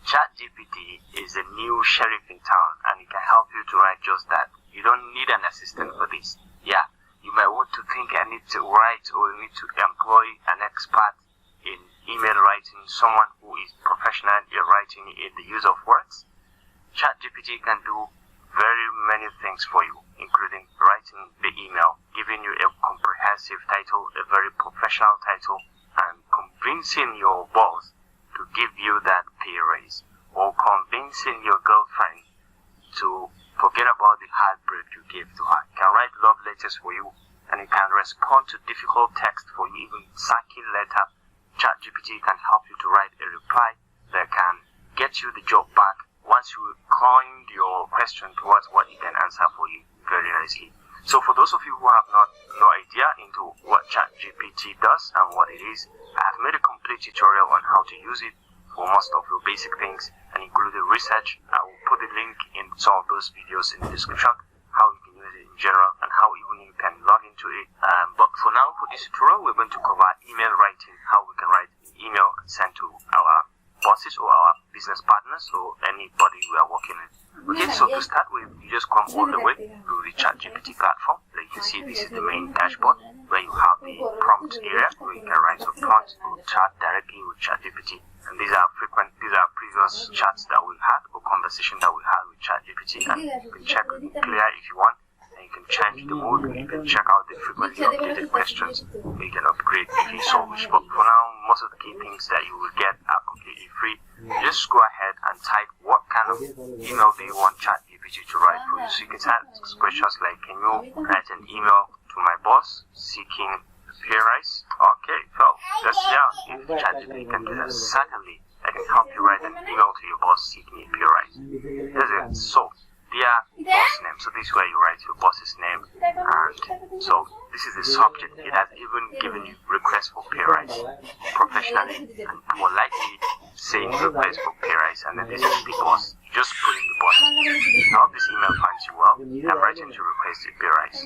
[SPEAKER 1] ChatGPT is a new sheriff in town, and it can help you to write just that. You don't need an assistant for this. Yeah, you might want to think I need to write, or you need to employ an expert in email writing, someone who is professional in writing in the use of words. ChatGPT can do very many things for you, including writing the email, giving you a comprehensive title, a very professional title, and convincing your boss to give you that pay raise, or convincing your girlfriend to forget about the heartbreak you gave to her. It can write love letters for you, and it can respond to difficult text for you, even sacking letter. ChatGPT can help you to write a reply that can get you the job back once you coined your question towards what it can answer for you very nicely. So for those of you who have no idea into what ChatGPT does and what it is, I have made a complete tutorial on how to use it for most of your basic things, and including research. I will put the link in some of those videos in the description, how you can use it in general and how even you can log into it. But for now, for this tutorial, we're going to cover email writing, how we can write an email and send to our bosses or our business partners or anybody we are working with. Okay, so to start with, you just come all the way to the ChatGPT platform. Like you can see, this is the main dashboard where you have the prompt area where you can write a prompt to chat directly with ChatGPT. And these are previous chats that we've had or conversations that we had with ChatGPT. And you can check clear if you want, and you can change the mode. You can check out the frequently updated questions. You can upgrade if you so wish. But for now, most of the key things that you will get are completely free. Just go ahead and type what kind of email do you want ChatGPT to write for you. So you can type questions like, can you write an email to my boss seeking a pay rise? Okay, so that's if ChatGPT can do that. Certainly, I can help you write an email to your boss seeking a pay rise. That's it. So, dear boss name. So this is where you write your boss's name, and so this is the subject. It has even given you request for pay rise professionally, and more likely saying request for pay rise, and then this is the boss. You just put in the boss. I hope this email finds you well. I'm writing to request a pay rise.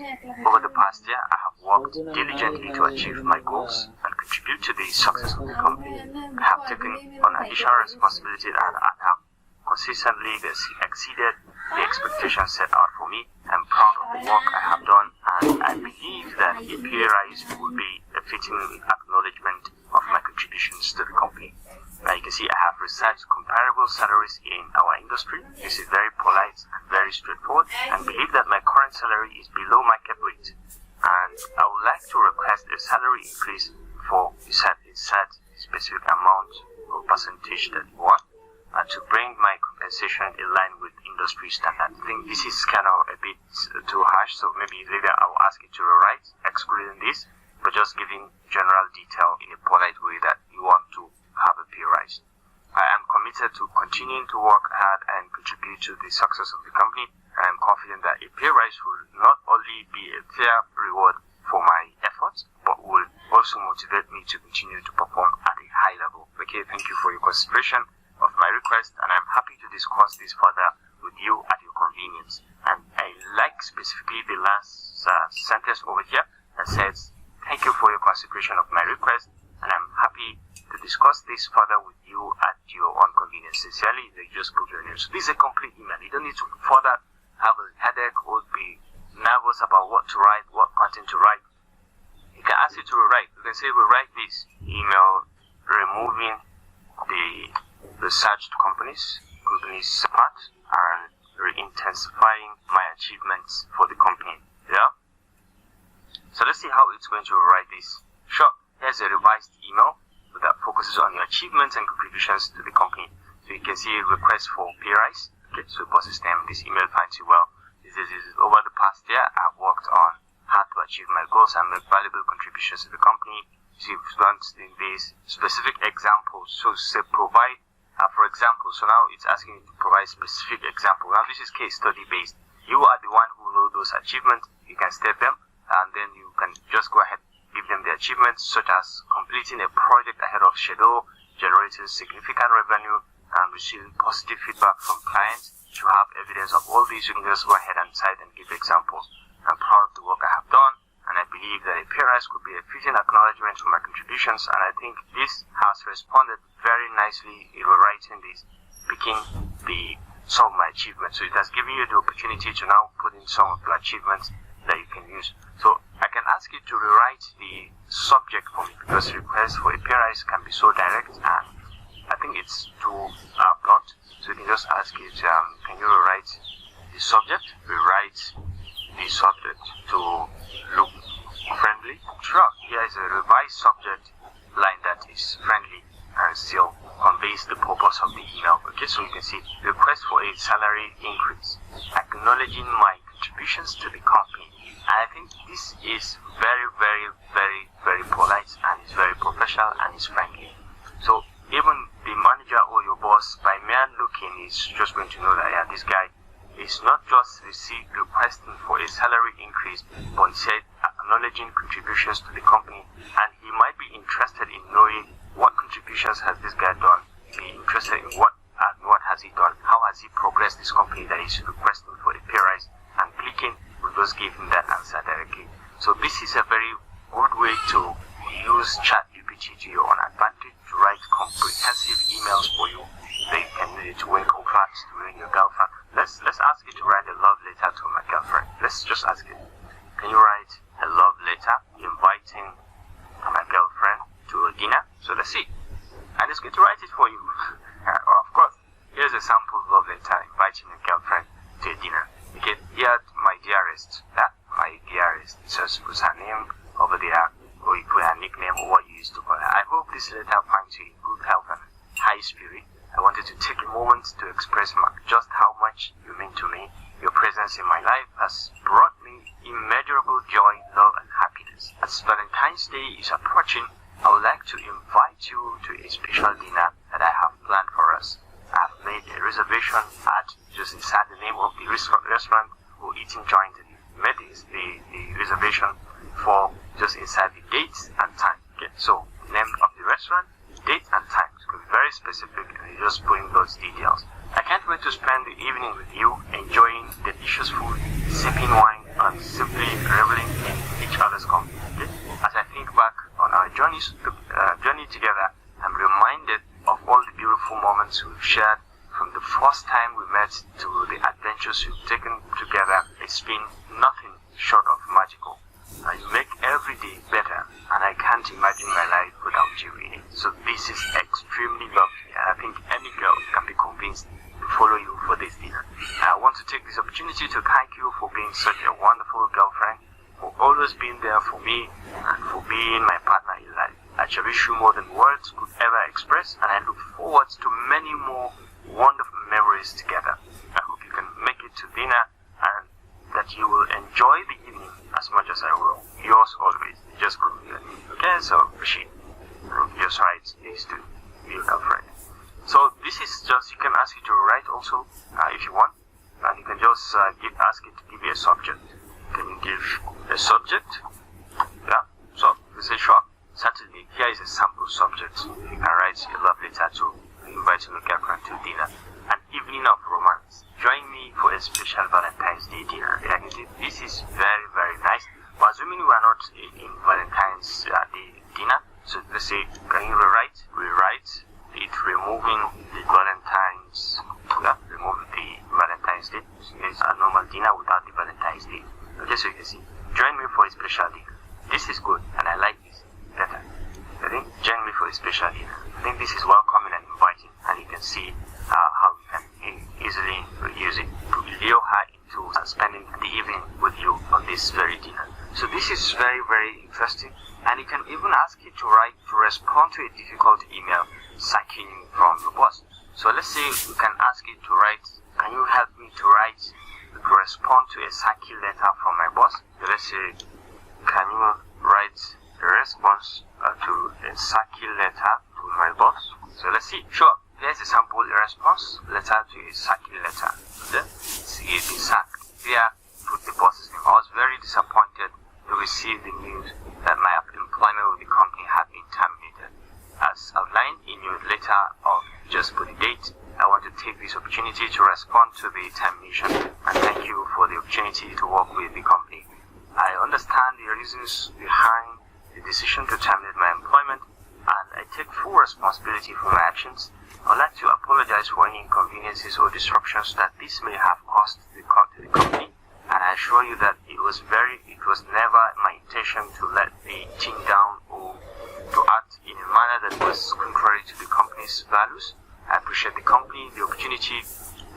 [SPEAKER 1] Over the past year, I have worked diligently to achieve my goals and contribute to the success of the company. I have taken on additional responsibility and I have consistently exceeded the expectations set out for me. I'm proud of the work I have done, and and I believe that a pay rise would be a fitting acknowledgement of my contributions to the company. Now you can see I have researched comparable salaries in our industry. This is very polite and very straightforward, and believe that my current salary is below market rate, and I would like to request a salary increase for a set specific amount or percentage that you want, and to bring my compensation in line with industry standard. I think this is kind of a bit too harsh, so maybe later I will ask you to rewrite, excluding this, but just giving general detail in a polite way that you want to have a pay rise. I am committed to continuing to work hard and contribute to the success of the company. I am confident that a pay rise will not only be a fair reward for my efforts, but will also motivate me to continue to perform at a high level. Okay, thank you for your consideration of my request, and I'm happy to discuss this further with you at your convenience. And I like specifically the last sentence over here that says, thank you for your consideration of my request, and I'm happy to discuss this further with you at your own convenience. Sincerely, they just put your name. So this is a complete email. You don't need to further have a headache or be nervous about what to write, what content to write. You can ask it to rewrite. You can say, rewrite this email removing the researched companies part and intensifying my achievements for the company. Yeah? So let's see how it's going to write this. Sure, here's a revised email that focuses on your achievements and contributions to the company. So you can see a request for pay rise. Okay, so boss's name, this email finds you well. This is over the past year, I've worked on how to achieve my goals and make valuable contributions to the company. So you've done these specific examples. So say provide, for example, so now it's asking you to provide specific example. Now this is case study based. You are the one who know those achievements. You can state them, and then you can just go ahead, give them the achievements, such as completing a project ahead of schedule, generating significant revenue, and receiving positive feedback from clients. To have evidence of all these, you can just go ahead and cite and give examples. I'm proud of the work I have done, and I believe that a pay rise could be a fitting acknowledgement for my contributions, and I think this has responded very nicely in writing this, picking some of my achievements. So it has given you the opportunity to now put in some of the achievements that you can use. So I can ask you to rewrite the subject for me, because requests for a pay rise can be so direct, and I think it's too blunt. So you can just ask it, can you rewrite the subject? Rewrite the subject to look friendly. Sure, here is a revised subject line that is friendly and still conveys the purpose of the email. Okay, so you can see request for a salary increase, acknowledging my contributions to the company. And I think this is very, very, very, very polite, and it's very professional, and it's friendly. So even the manager or your boss, by mere looking, is just going to know that, yeah, this guy is not just requesting for a salary increase, but instead acknowledging contributions to the company, and he might be interested in knowing what contributions has this guy done, be interested in what has he done, how has he progressed this company that is requesting for a pay rise, and clicking will just give him that answer directly. So this is a very good way to use ChatGPT to your own advantage, to write comprehensive emails for you that you can use to win contracts, to win your girlfriend. Let's ask it to write a love letter to my girlfriend. Let's just ask it. Can you write a love letter inviting my girlfriend to a dinner? So let's see. And it's going to write it for you. Of course, here's a sample love letter inviting your girlfriend to a dinner. Okay, here, my dearest. My dearest. So suppose her name over there, or you put her nickname or what you used to call her. I hope this letter finds you in good health and high spirit. I wanted to take a moment to express just how much you mean to me. Your presence in my life has brought me immeasurable joy, love, and happiness. As Valentine's Day is approaching, I would like to invite you to a special dinner that I have planned for us. I have made a reservation at just inside the name of the restaurant or eating joint. Made the reservation for just inside the dates and time. Okay, so name of the restaurant, date and time. It's going to be very specific, and you just put in those details. I can't wait to spend the evening with you, enjoying delicious food, sipping wine, and simply reveling in each other's company. Okay? As I think back on our journey together, I'm reminded of all the beautiful moments we've shared, from the first time we met to the adventures we've taken together. It's been nothing short of magical. You make every day better, and I can't imagine my life without you in it. So this is extremely lovely, and I think any girl can be convinced to follow you for this dinner. I want to take this opportunity to thank you for being such a wonderful girlfriend, for always being there for me, and for being my partner in life. I cherish you more than words could ever express, and I look forward to many more wonderful memories together. I hope you can make it to dinner, and that you will enjoy the evening as much as I will. Yours always, just go. Okay, so Rashid, your sides is to be your girlfriend. So this is just, you can ask it to write also, if you want, and you can just ask it to give you a subject. Can you give a subject? Yeah, so you say sure. Certainly, here is a sample subject. You can write a love letter to invite your girlfriend to dinner. An evening of romance. Join me for a special Valentine's Day dinner. This is very, very nice. But assuming we are not in Valentine's Day dinner, so let's say, can you rewrite it, removing the Valentine's, remove the Valentine's Day. So it's a normal dinner without the Valentine's Day. Okay, so you can see, join me for a special dinner. This is good, and I like this better. I think, join me for a special dinner. I think this is welcoming and inviting, and you can see how you can easily use it to lure her into spending the evening with you on this very dinner. So this is very, very interesting, and you can even ask it to respond to a difficult email sacking you from the boss. So let's say you can ask it to write, can you help me to respond to a sacking letter from my boss? So let's say, can you write a response to a sacking letter to my boss? So let's see. Sure. Here's a sample response letter to a sacking letter. Okay? See the sack. Here, put the boss's name. I was very disappointed to receive the news that my employment with the company had been terminated. As outlined in your letter of just put the date, I want to take this opportunity to respond to the termination and thank you for the opportunity to work with the company. I understand the reasons behind the decision to terminate my employment, and I take full responsibility for my actions. I'd like to apologize for any inconveniences or disruptions that this may have caused the company, and I assure you that it was never my intention to let the team down or to act in a manner that was contrary to the company's values. I appreciate the company, the opportunity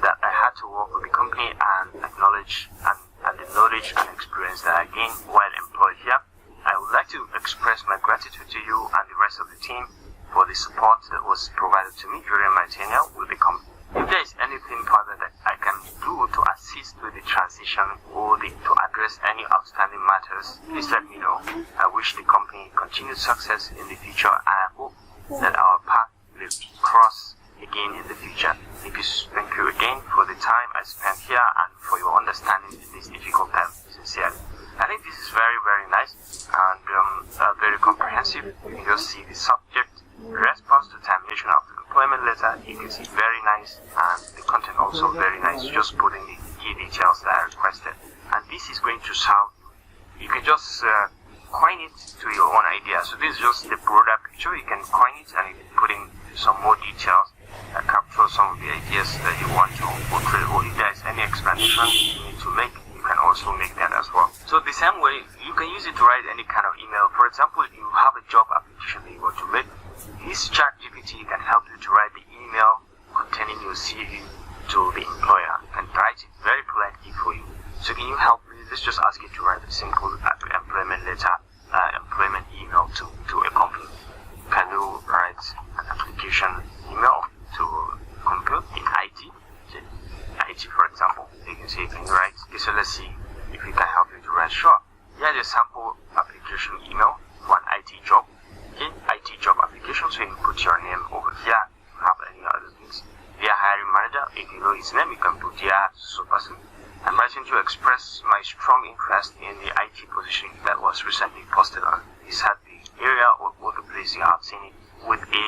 [SPEAKER 1] that I had to work with the company, and acknowledge and the knowledge and experience that I gained while employed here. I would like to express my gratitude to you and the rest of the team for the support that was provided to me during my tenure with the company. If there is anything further that I can do to assist with the transition or to address any outstanding matters, please let me know. I wish the company continued success in the future, and I hope that our path will cross again in the future. Thank you again for the time I spent here and for your understanding in this difficult time. Sincerely. I think this is very, very nice and very comprehensive. You can just see the subject, response to termination of the employment letter. You can see very nice, and the content also very nice. Just putting the key details that I requested, and this is going to serve you. You can just coin it to your own idea. So this is just the broader picture. You can coin it and you can put in some more details that capture some of the ideas that you want to portray, or if there is any explanation you need to make, you can also make that as well. So the same way, you can use it to write any kind of email. For example, if you have a job application that you want to make, this ChatGPT can help you to write the email containing your CV to the employer and write it very politely for you. So can you help me? Let's just ask you to write a simple employment letter, employment email to a company. Can you write an application email to company in IT, for example? You can say, can you write, so let's see if we can help you to write. Sure. Here's a sample application email for an IT job. Okay, IT job application, so you can put your name over here. You have any other things. Dear hiring manager, if you know his name, you can put dear so person. I'm writing to express my strong interest in the IT position that was recently posted on. This had the area or the place you have seen it with a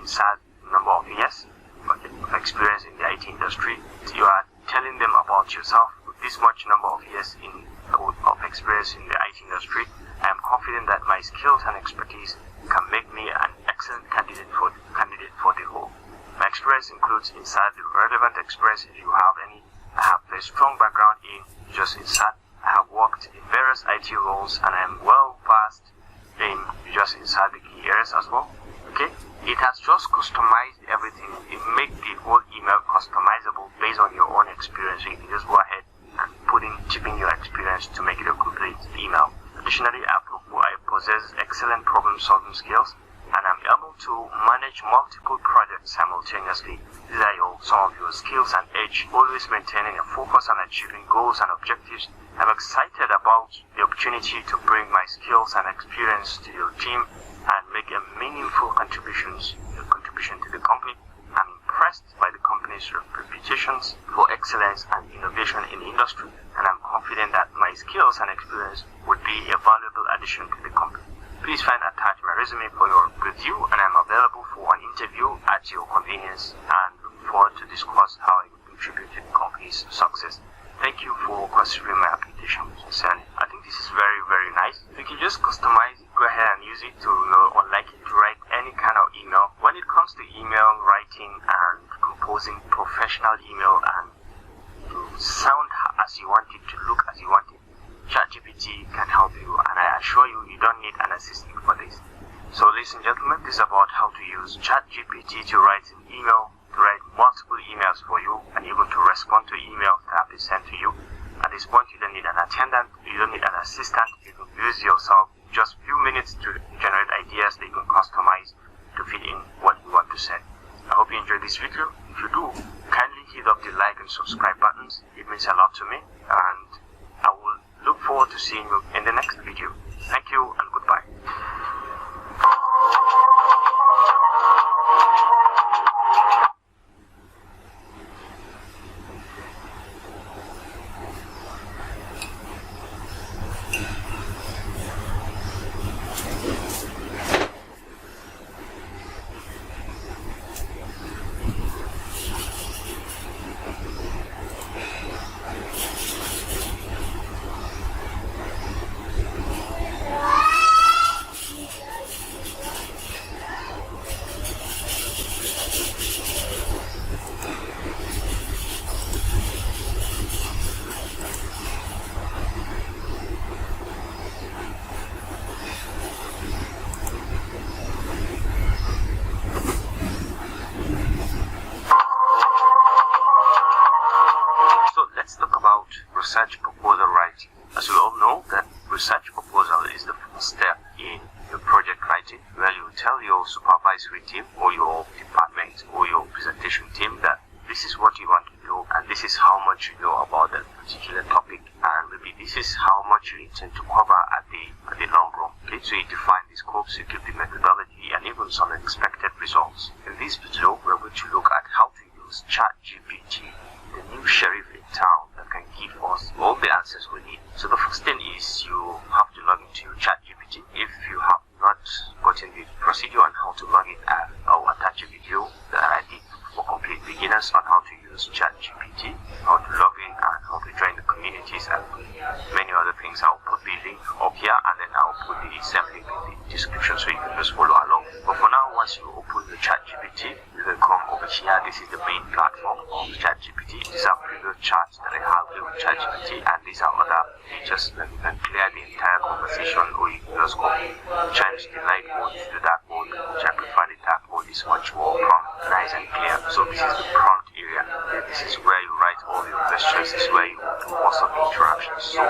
[SPEAKER 1] inside number of years of experience in the IT industry. So you are telling them about yourself with this much number of years of experience in the IT industry. I am confident that my skills and expertise can make me an excellent candidate for the role. My experience includes inside the relevant experience if you have any. I have a strong background in just inside. I have worked in various IT roles and I am well versed in just inside the key areas as well. Okay, it has just customized everything. It makes the whole email customizable based on your own experience. So you can just go ahead and chip in your experience to make it a complete email. Additionally, I possess excellent problem-solving skills and I'm able to manage multiple projects simultaneously. These are some of your skills and edge, always maintaining a focus on achieving goals and objectives. I'm excited about the opportunity to bring my skills and experience to your team and make a meaningful contribution to the company. I'm impressed by the company's reputations for excellence and innovation in the industry, and I'm confident that my skills and experience would be a valuable addition to the company. Please find attached my resume for your review, and I'm available for an interview at your convenience and look forward to discuss how I can contribute to the company's success. Thank you for considering my application. Sincerely. I think this is very, very nice. You can just customize it, go ahead and use it to, unlike it, to write any kind of email. When it comes to email writing and composing professional email and to sound as you want it, to look as you want it, ChatGPT can help you, and I assure you, you don't need an assistant for this. So, ladies and gentlemen, this is about how to use ChatGPT to write an email, to write multiple emails for you, and even to respond to emails that have been sent to you. At this point, you don't need an attendant, you don't need an assistant. You can use yourself just a few minutes to generate ideas that you can customize to fit in what you want to say. I hope you enjoyed this video. If you do, kindly hit up the like and subscribe buttons. It means a lot to me, and I will look forward to seeing you in the next video. Thank you and goodbye. Research proposal writing. As we all know, that research proposal is the first step in your project writing, where you tell your supervisory team or your department or your presentation team that this is what you want to do and this is how much you know about that particular topic, and maybe this is how much you intend to cover at the long run. Okay, so you define the scopes, you give the methodology, and even some expected results. In this video, we're going to look at how to use ChatGPT, the new sheriff in town that can give us all the answers we need. So the first thing is you have to log into your ChatGPT. If you have not gotten the procedure on how to log in, I'll attach a video that I did for complete beginners on how to use ChatGPT, how to log in and how to join the communities and many other things. I'll put the link up here and then I'll put the same link in the description so you can just follow along. But for now, once you open the ChatGPT, you will come over here. This is the main platform of ChatGPT. These are previous charts that I have with ChatGPT, and these are other features that you can clear the entire conversation, or you can just go change the light mode to the dark mode, which I prefer. The dark mode is much more prompt, nice and clear. So this is the prompt area. This is where you write all your questions. This is where you do most of the interactions. So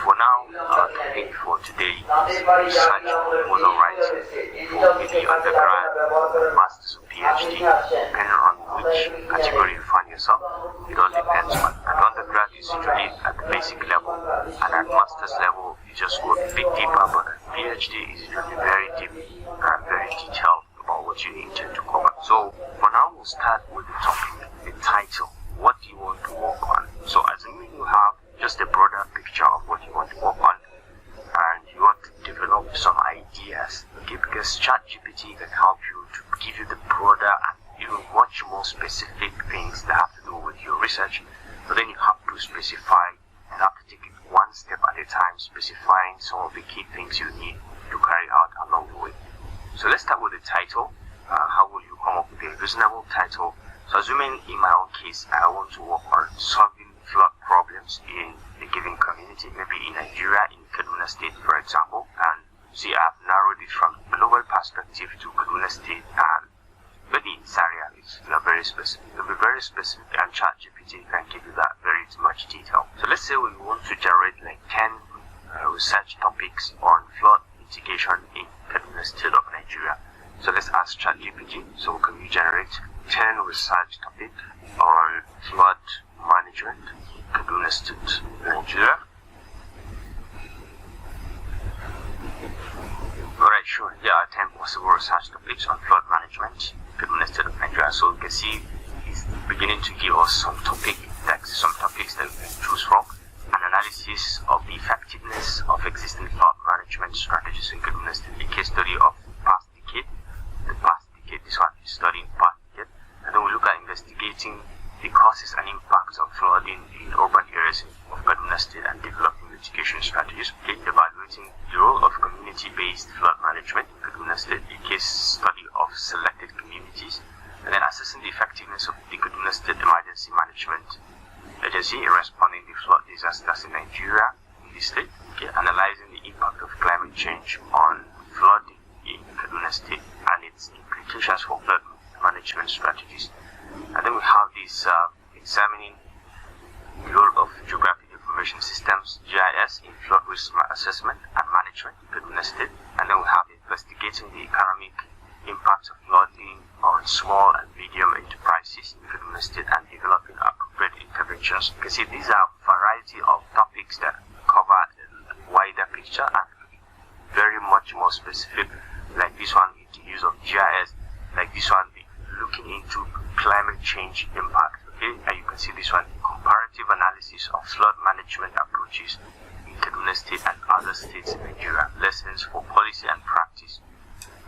[SPEAKER 1] for now, our topic for today is research proposal writing for maybe undergrad, master's, or PhD, depending on which category you find yourself. It all depends on. At undergrad is usually at the basic level, and at master's level you just go a bit deeper, but at PhD is usually very deep and very detailed about what you intend to cover. So for now, we'll start with the topic, the title, what you want to work on. So assuming you have just a broader picture of what you want to work on, and you want to develop some ideas, okay, because ChatGPT can help you to give you the broader and even much more specific things that have to do with your research. But then you have to specify, and have to take it one step at a time, specifying some of the key things you need to carry out along the way. So let's start with the title. How will you come up with a reasonable title? So assuming in my own case, I want to work on solving flood problem happens in a given community, maybe in Nigeria, in Kaduna State, for example. And see, I've narrowed it from global perspective to Kaduna State, and maybe in Zaria, it's very specific. It'll be very specific, and ChatGPT can give you that very much detail. So let's say we want to generate like 10 research topics on flood mitigation in Kaduna State of Nigeria. So let's ask ChatGPT. So can you generate 10 research topics on flood management in Kaduna State, Nigeria? Alright, sure. There are 10 possible research topics on flood management in Kaduna State of Nigeria. So you can see it's beginning to give us some topics that we can choose from. An analysis of the effectiveness of existing flood management strategies in Kaduna State, a case study of past decade. The past decade, this one is studying past decade. And then we look at investigating the causes and impacts of flooding in urban areas of Kaduna State and developing mitigation strategies. Okay, evaluating the role of community-based flood management in Kaduna State, a case study of selected communities. And then assessing the effectiveness of the Kaduna State Emergency Management Agency in responding to flood disasters in Nigeria, in the state. Okay, analyzing the impact of climate change on flooding in Kaduna State and its implications for flood management strategies. And then we have this examining the role of Geographic Information Systems (GIS) in flood risk assessment and management in Kaduna State. And then we have investigating the economic impacts of flooding on small and medium enterprises in Kaduna State and developing appropriate interventions. You can see these are a variety of topics that cover a wider picture and very much more specific, like this one with the use of GIS, like this one looking into climate change impact. Okay, and you can see this one, comparative analysis of flood management approaches in Kaduna State and other states in Nigeria, lessons for policy and practice.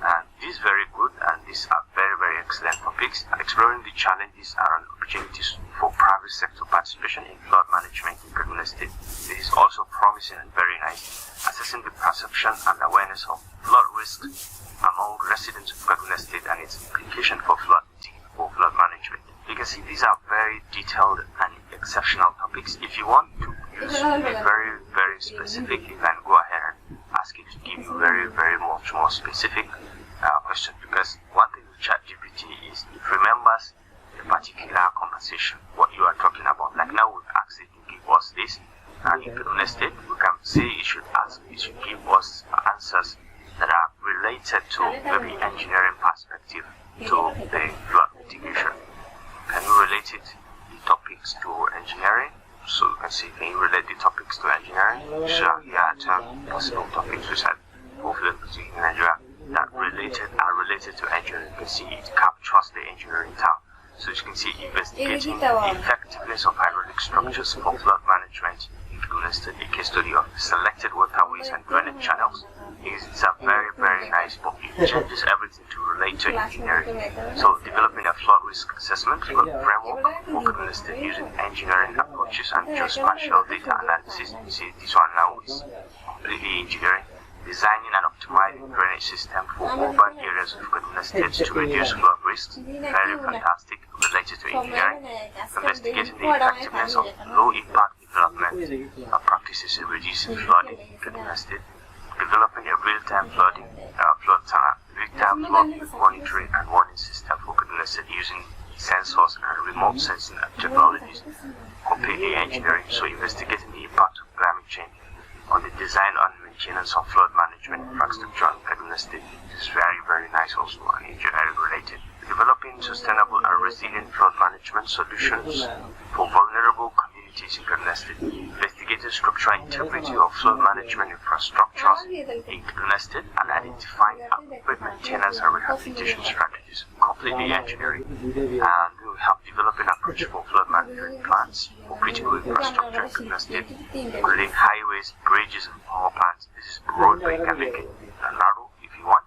[SPEAKER 1] And this is very good, and these are very, very excellent topics. Exploring the challenges and opportunities for private sector participation in flood management in Kaduna State. This is also promising and very nice. Assessing the perception and awareness of flood risks among residents of Kaduna State and its implication for flood management. You can see these are very detailed and exceptional topics. If you want to use a very, very specific, you can go ahead and ask it to give you very, very much more specific question, because one thing with ChatGPT is it remembers a particular conversation, what you are talking about. Like now we've asked it to give us this, and in Kaduna State we can say it should give us answers that are related to maybe engineering perspective to the flood mitigation. Can you relate the topics to engineering? So you can see, can you relate the topics to engineering? Sure, yeah, 10 possible topics we said for flood mitigation in Nigeria that are related to engineering. You can see it captures the engineering term. So you can see investigating the effectiveness of hydraulic structures for flood management in Kaduna State, a case study of selected waterways and drainage channels. It's a very, very nice book. It changes everything to relate to engineering. So developing a flood risk assessment framework for Kaduna State using engineering approaches and geospatial data analysis. You see this one now is completely engineering. Designing and optimizing drainage system for urban areas of Kaduna State to reduce flood risks. Very fantastic, related to engineering. Investigating the effectiveness of low-impact development practices in reducing flooding in Kaduna State. Developing a real-time flood monitoring and warning system for Kaduna State using sensors and remote sensing technologies. Completely engineering, so investigating the impact of climate change on the design and maintenance of flood management infrastructure in Kaduna State. This is very, very nice also and engineering related. Developing sustainable and resilient flood management solutions for vulnerable communities in Kaduna State. Investigating structural integrity of flood management infrastructures in Kaduna State and identifying appropriate maintenance and rehabilitation strategies. Completely engineering. And we have developing approach for flood management plans for critical infrastructure in Kaduna State, including highways, bridges, and power plants. This is broad, but you can make it narrow if you want.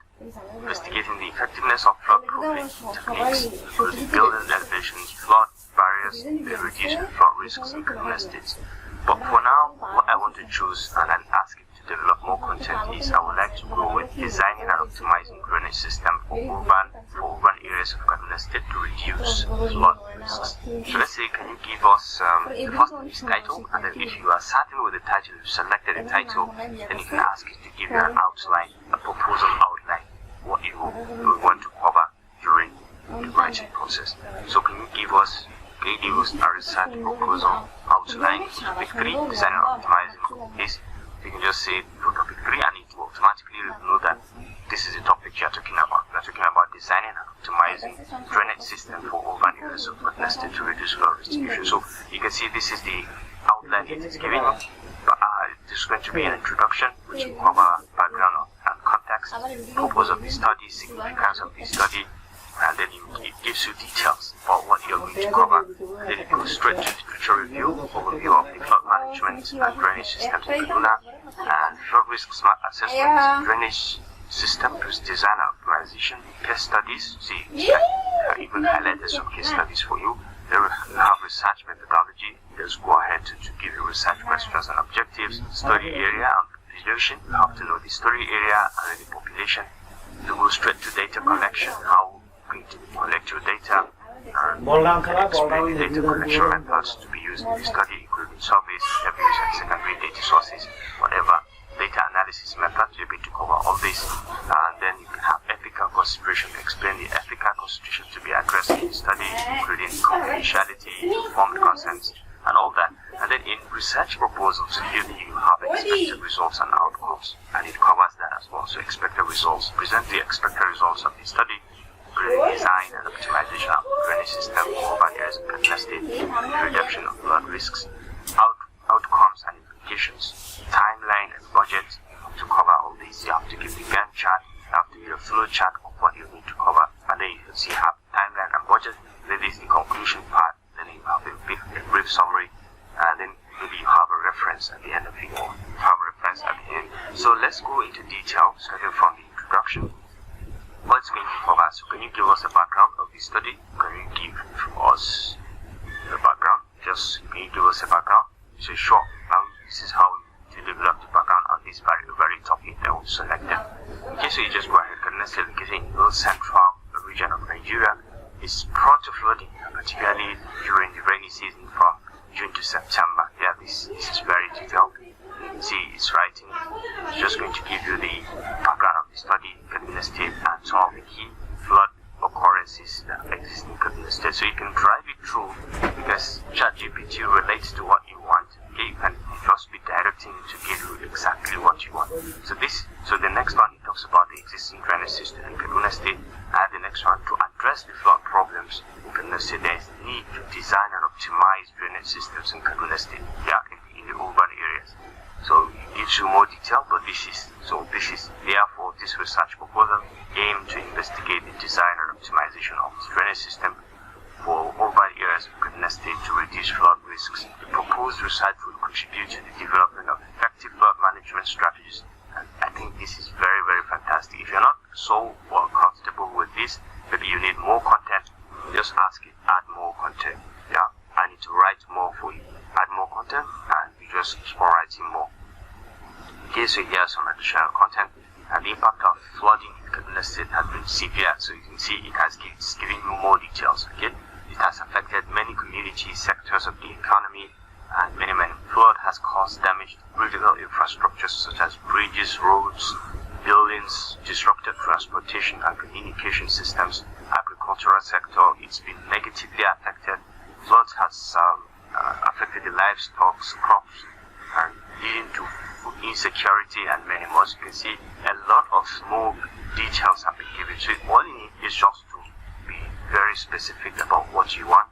[SPEAKER 1] Investigating the effectiveness of flood-proofing techniques, including building elevations, flood barriers, and reducing flood risks in Kaduna State. But for now, what I want to choose and then ask it to develop more content is I would like to go with designing and optimizing drainage system for urban areas of Kaduna State to reduce flood risks. So let's say, can you give us the first is title, and then if you are certain with the title, you've selected the title, then you can ask it to give you an outline, a proposal outline, what you want to cover during the writing process. So can you give us a research proposal outline, topic 3, design and optimizing this. You can just say for topic 3 and it will automatically know that this is the topic you're talking about. We're talking about designing and optimizing drainage system for urban areas of nested to reduce flood distribution. So you can see this is the outline it is giving. This is going to be an introduction which will cover background and context, purpose of the study, significance of the study, and then it gives you details about what you're going to cover. Then it goes straight to literature review, overview of the flood management and drainage systems in Kaduna, and flood risk smart assessment, drainage system design and optimization, case studies. See, I even highlighted some case studies for you. Then we have research methodology. Just go ahead to give you research questions and objectives, study area and population. You have to know the study area and the population. You go straight to data collection, how going to collect your data, and explain the data collection methods to be used in the study, including surveys, interviews, and secondary data sources, whatever data analysis methods. You're going to cover all this, and then you can have ethical consideration to explain the ethical consideration to be addressed in the study, including confidentiality, informed consent, and all that. And then in research proposals, here you have expected results and outcomes, and it covers that as well. So expected results, present the expected results of the study, design and optimization of drainage system for urban areas and nested, reduction of flood risks, outcomes and implications, timeline and budget. You have to cover all these. You have to give the Gantt chart, you have to give a flow chart of what you need to cover, and then you can see have timeline and budget. Then this is the conclusion part. Then you have a brief summary, and then maybe you have a reference at the end of it, or you have a reference at the end. So let's go into detail, starting from the introduction. What's going to cover? So can you give us a background of the study? Can you give us the background? Just can you give us a background? So sure. Now this is how to develop the background on this very topic that we selected. Okay, so you just go ahead and let's say in the central region of Nigeria is prone to flooding, particularly during the rainy season from June to September. Yeah, this is very detailed. You can see it's writing. It's just going to give you the background of the study, Kaduna State, and some of the key flood occurrences that exist in Kaduna State. So you can drive it through because ChatGPT relates to what you want. Okay, you can just be directing it to give you exactly what you want. So the next one, it talks about the existing drainage system in Kaduna State, and the next one, to address the flood problems in Kaduna State, there is need to design and optimize drainage systems in Kaduna State, in the urban areas. So it gives you more detail, but this is therefore this research proposal aimed to investigate the design and optimization of the drainage system for urban areas of Kaduna State to reduce flood risks. The proposed research will contribute to the development of effective flood management strategies, and I think this is very, very fantastic. If you're not so well comfortable with this, maybe you need more content, just ask it, add more content. Yeah, I need to write more for you. Add more content, and you just keep on writing more. Okay, so here are some additional content. And the impact of flooding in Kaduna State has been severe, so you can see it's giving you more details. Okay, it has affected many community sectors of the economy, and many flood has caused damage to critical infrastructures such as bridges, roads, buildings, disrupted transportation and communication systems. Agricultural sector, it's been negatively affected. Floods has affected the livestock, crops, and leading to food insecurity and many more. As you can see, a lot of small details have been given. So all you need is just to be very specific about what you want.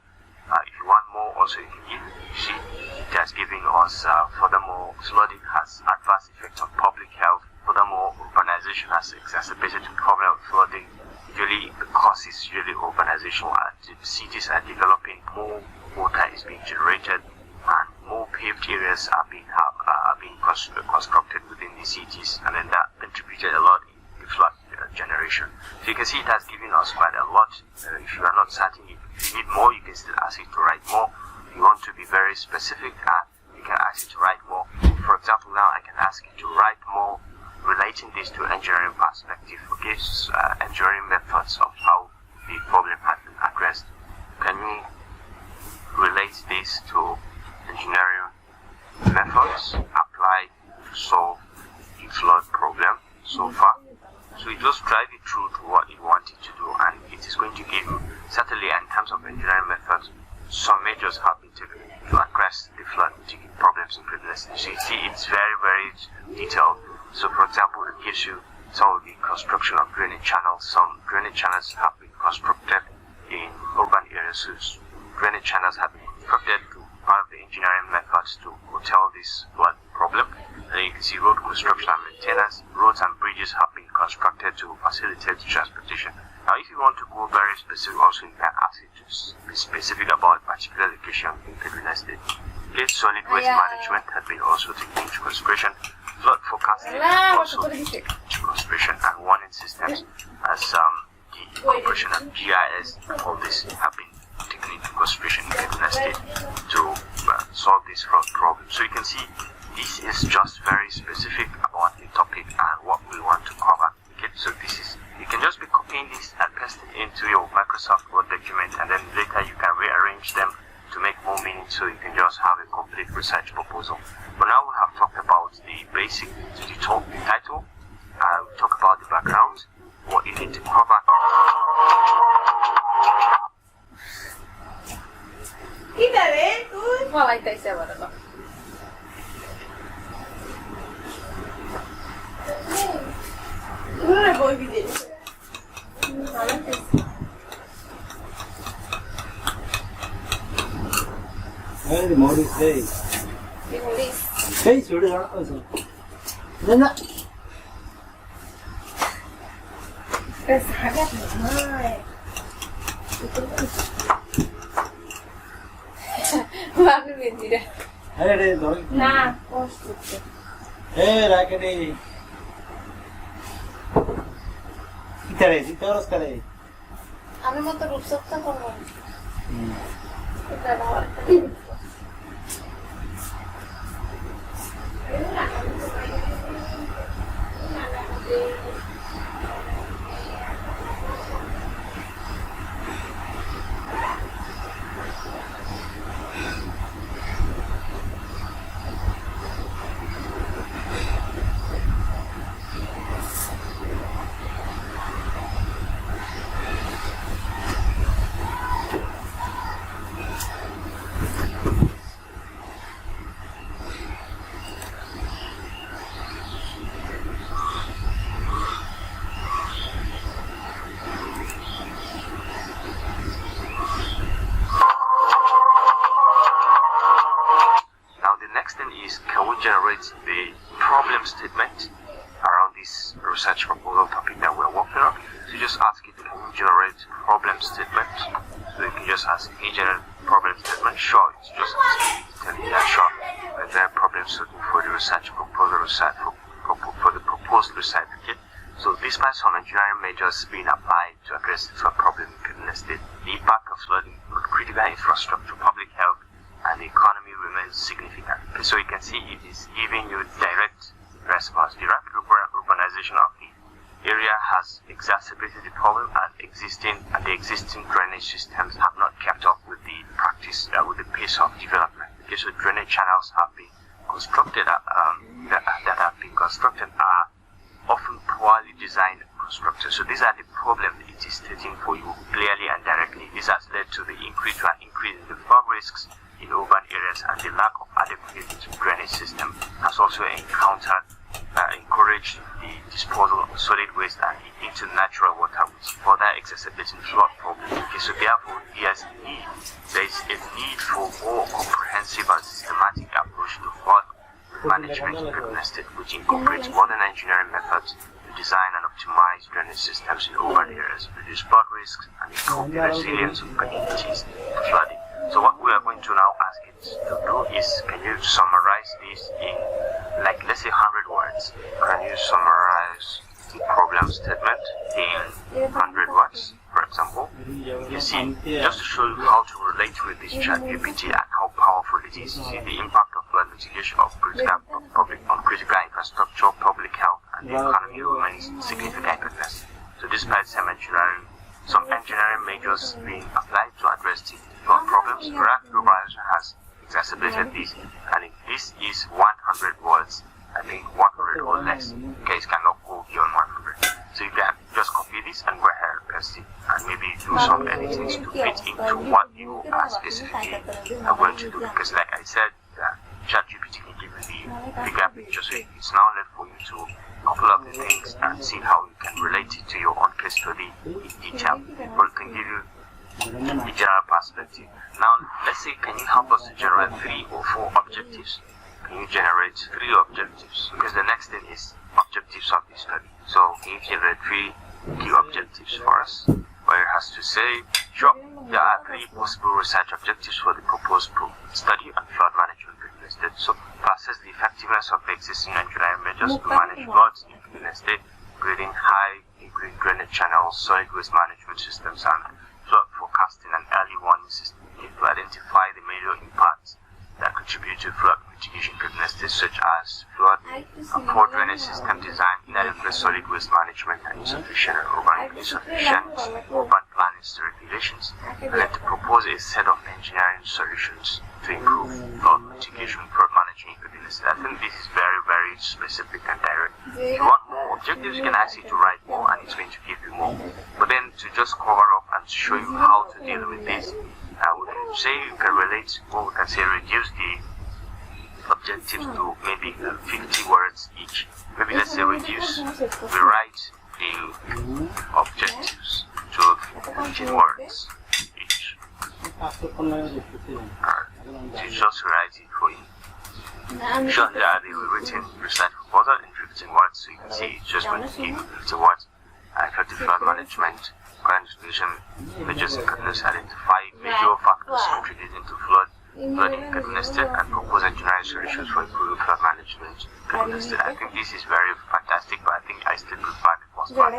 [SPEAKER 1] If you want more, also you can give. You see, it has given us, furthermore, flooding has adverse effects on public health. Furthermore, urbanization has exacerbated the problem of flooding. Usually, the cause is usually urbanization. The cities are developing, more water is being generated, and more paved areas are being constructed within the cities, and then that contributed a lot in the flood generation. So you can see it has given us quite a lot. If you are not certain, if you need more, you can still ask it to write more. If you want to be very specific, you can ask it to write more. For example, now I can ask it to write more relating this to engineering perspective, okay, engineering methods of how the problem has been addressed. Can you relates this to engineering methods applied to solve the flood problem so far. So you just drive it through to what you want it to do, and it is going to give you, certainly in terms of engineering methods, some measures have been taken to address the flood mitigating problems in previous. So you see it's very, very detailed. So for example, it gives you some of the construction of drainage channels. Some drainage channels have been constructed in urban areas. So drainage channels have been constructed to part of the engineering methods to hotel this flood problem. And you can see road construction and maintenance. Roads and bridges have been constructed to facilitate transportation. Now, if you want to go very specific, also you can ask it to be specific about a particular location in Kaduna State. Late solid waste management has been also taken into consideration. Flood forecasting also into consideration, and warning systems as the operation of GIS. All this have been taken into consideration in Kaduna State to solve this flood problem. So you can see this is just very specific about the topic and what we want to cover. Okay, so this is, you can just be copying this and paste it into your Microsoft Word document, and then later you can rearrange them to make more meaning, so you can just have a complete research proposal. But now we have talked about the basic, the title, and we talk about the background, what you need to cover.
[SPEAKER 2] Quítale, tú. Malay tayo siya, wala ba? Ano boy bidin?
[SPEAKER 3] Hey, Maurice, hey. Hey, sudah orang apa sih? Nana.
[SPEAKER 2] Sangat mahal. Baru beli dah.
[SPEAKER 3] Ada dorong.
[SPEAKER 2] Nah, kosong.
[SPEAKER 3] Rakadi. Kita harus kali.
[SPEAKER 2] Kami mau terus kan kalau. Kita bawa.
[SPEAKER 1] Generate the problem statement around this research proposal topic that we're working on. So you just ask it to generate problem statement. So you can just ask, can you generate problem statement? Sure, it's just telling you that sure. Is there a problem statement for the research proposal for the proposed research? Okay? So despite some engineering measures being applied to address the flood problem in Kaduna State, the impact of flooding on critical infrastructure, public health, and the economy remains significant. So you can see it is giving you direct response. The rapid urbanization of the area has exacerbated the problem, and the existing drainage systems have not kept up with the with the pace of development. Okay, so drainage channels have been constructed that have been constructed are often poorly designed and constructed. So these are the problems it is stating for you clearly and directly. This has led to the increase in the flood risks in urban areas, and the lack of adequate drainage system has also encouraged the disposal of solid waste and into natural water, which further exacerbating flood problems. Okay, so therefore, there is a need for more comprehensive and systematic approach to flood management in Kaduna State, which incorporates modern engineering methods to design and optimize drainage systems in urban areas, reduce flood risks, and improve the resilience of communities to flooding. So what we are going to now ask it to do is, can you summarize this in, like, let's say 100 words? Can you summarize the problem statement in 100 words, for example? You see, just to show you how to relate with this ChatGPT and how powerful it is, you see the impact of flood mitigation on critical infrastructure, public health, and the economy remains significant. So despite some engineering measures being applied to address the flood problems. Rapid globalization has exacerbated this, and if this is 100 words, I think 100 or less, okay, it cannot go beyond 100. So you can just copy this and go ahead and paste it, and maybe do some editings to fit into what you are specifically going to do. Because like I said, ChatGPT can give you the bigger picture, so it's now left for you to couple up the things and see how you can relate it to your own case study in detail, or it can give you a general perspective. Now, let's say, can you help us to generate 3 or 4 objectives? Can you generate 3 objectives? Because the next thing is objectives of the study. So, can you generate 3 key objectives for us? Where it has to say, sure, there are 3 possible research objectives for the proposed study on flood management in the state. So, to assess the effectiveness of the existing engineering measures to manage floods in the state, including high degree drainage channels, solid waste management systems, and flood forecasting and early warning systems, to identify the major impacts that contribute to flood mitigation capabilities, such as flood and poor drainage system design, inadequate solid waste management, and insufficient urban planning regulations, and then to propose a set of engineering solutions to improve flood mitigation, flood management capabilities. I think this is very, very specific and direct. If you want more objectives, you can ask it to write more, and it's going to give you more. But then to just cover up and show you how to deal with this, I would say you can relate, or we can say reduce the objectives to maybe 50 words each. Maybe let's say reduce, we write the objectives to 15 words each. To just write it for you. Sure, there are the written research proposal in 15 words, so you can see it's just going to give you 15 words. Effective flood management, current situation, measures in Kaduna identify major factors contributing to flooding in Kaduna State, and propose engineering solutions for improving flood management in Kaduna State. I think this is very fantastic, but I think I still prefer the first one.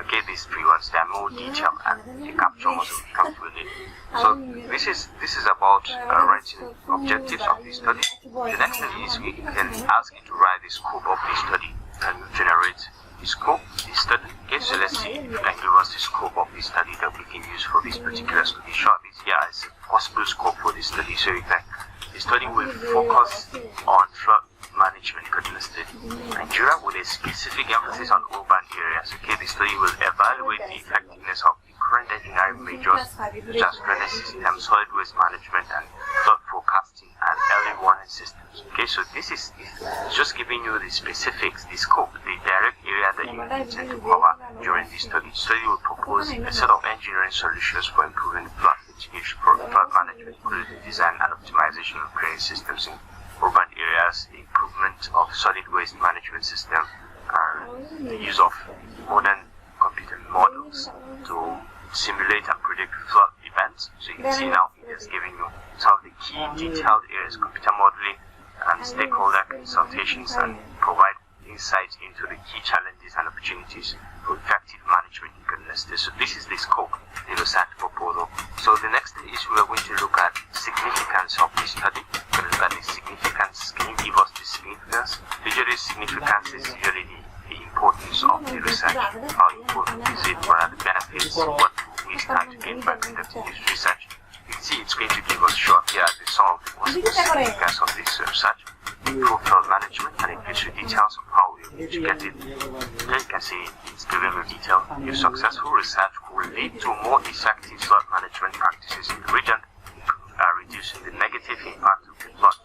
[SPEAKER 1] Okay, these 3 words, they are more detailed and they capture most of the capability. So this is about writing objectives of the study. The next thing is we can ask you to write the scope of the study and generate the scope, the study. Okay, so let's see if you can give us the scope of the study that we can use for this particular study. Sure, this here is a possible scope for the study. So the study will focus on flood management in Kaduna State, Nigeria, with a specific emphasis on urban areas. Okay, the study will evaluate the effectiveness of the current engineering measures such as drainage systems, solid waste management, and flood forecasting and early warning systems. Okay, so this is just giving you the specifics, the scope, the direct area that you intend to cover during the study. The study will propose a set of engineering solutions for improving flood mitigation, for flood management, including the design and optimization of drainage systems in urban areas, the improvement of solid waste management system, and the use of modern computer models to simulate and predict flood events. So you can see now it is giving you some of the key detailed areas, computer modeling and stakeholder consultations, and provide insight into the key challenges and opportunities for effective management in Kaduna State. So this is the scope, the research proposal. So the next thing is we are going to look at significance of the study. We're going to look at the significance. Can you give us the significance? Usually significance is usually the importance of the research. How important is it? What are the benefits? What we stand to gain by conducting this research? You can see it's going to give us short here the some of the possible significance of this research. Improve flood management, and it gives you details of how we are going to get it. Here you can see it's giving you detail. If successful research will lead to more effective flood management practices in the region, reducing the negative impact of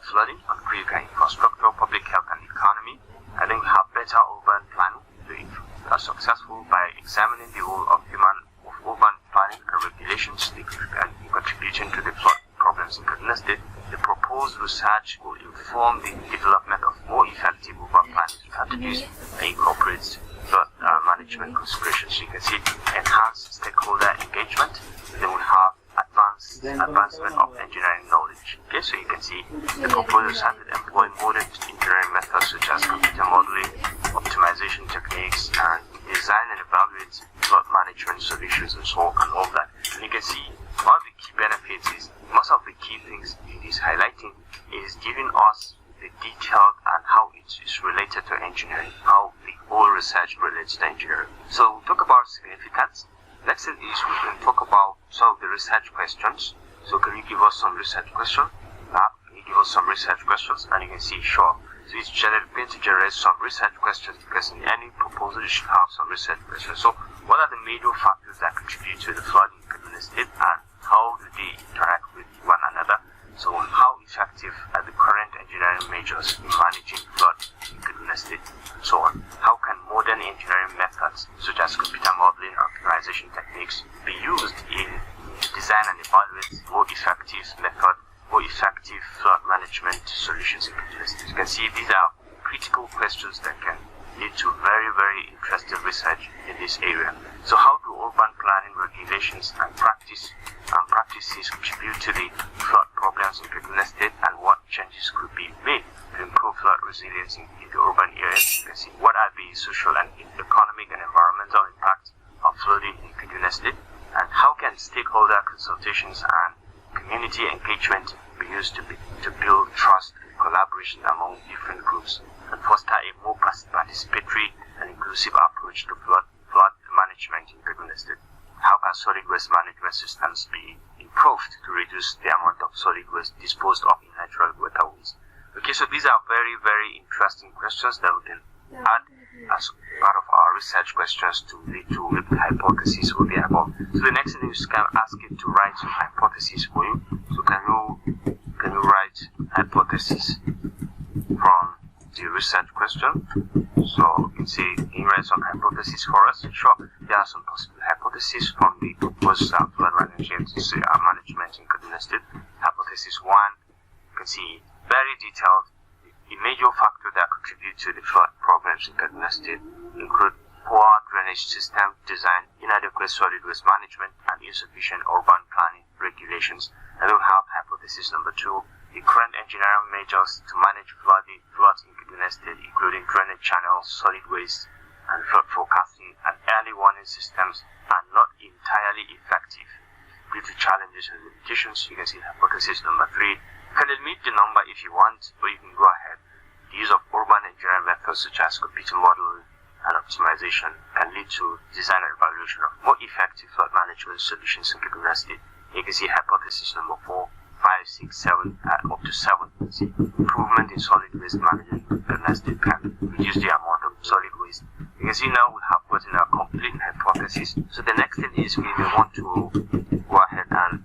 [SPEAKER 1] flooding on critical infrastructure, public health and economy. I think we have better urban planning. If we are successful by examining the role of urban planning and regulations in contributing to the flood problems in Kaduna State, the proposed research will inform the development of more effective urban planning strategies that incorporates flood management considerations. So you can see enhanced stakeholder engagement. Then we have advancement of engineering knowledge. Okay, so you can see the proposal started employing modern engineering methods such as computer modeling, optimization techniques, and design and evaluate flood management solutions and so on and all that. And you can see one of the key benefits is most of the key things it is highlighting is giving us the detailed and how it is related to engineering, how the whole research relates to engineering. So we'll talk about significance. Next thing is we can talk about some of the research questions So can you give us some research question? Can you give us some research questions? And you can see, sure. So it's going to generate some research questions, because in any proposal you should have some research questions. So what are the major factors that contribute to the flooding in Kaduna State, and how do they interact with one another? So how effective are the current engineering measures in managing flood in Kaduna State, and so on? How can modern engineering methods such as computer modeling and optimization techniques be used in design and evaluate more effective flood management solutions in Kaduna State? You can see these are critical questions that can lead to very, very interesting research in this area. So how do urban planning regulations and practices contribute to the flood problems in Kaduna State, and what changes could be made to improve flood resilience in the urban areas? You can see what are the social and economic and environmental impacts of flooding in Kaduna State, and how can stakeholder consultations and community engagement be used to build trust and collaboration among different groups and foster a more participatory and inclusive approach to flood management in Kaduna State? How can solid waste management systems be improved to reduce the amount of solid waste disposed of in natural waterways? Okay, so these are very, very interesting questions that we can add as part of our research questions to lead to maybe hypotheses or the above. So the next thing is, can ask it to write some hypotheses for you. So can you write hypotheses from the research question? So you can say, can you write some hypotheses for us? Sure. There are some possible hypotheses from the proposed flood management in Kaduna State. Hypothesis 1, you can see very detailed. The major factors that contribute to the flood problems in Kaduna State include poor drainage system design, inadequate solid waste management, and insufficient urban planning regulations. And then we have hypothesis number 2. The current engineering measures to manage floods in Kaduna State, including drainage channels, solid waste, and flood forecasting and early warning systems, are not entirely effective due to challenges and limitations. You can see hypothesis number 3. You can admit the number if you want, or you can go ahead. The use of urban engineering methods such as computer modeling and optimization can lead to design and evaluation of more effective flood management solutions in Kaduna State. You can see hypothesis number 4, 5, 6, 7, up to 7. See, improvement in solid waste management in Kaduna State can reduce the amount of solid waste. You can see now we have gotten a complete hypothesis. So the next thing is we may want to go ahead and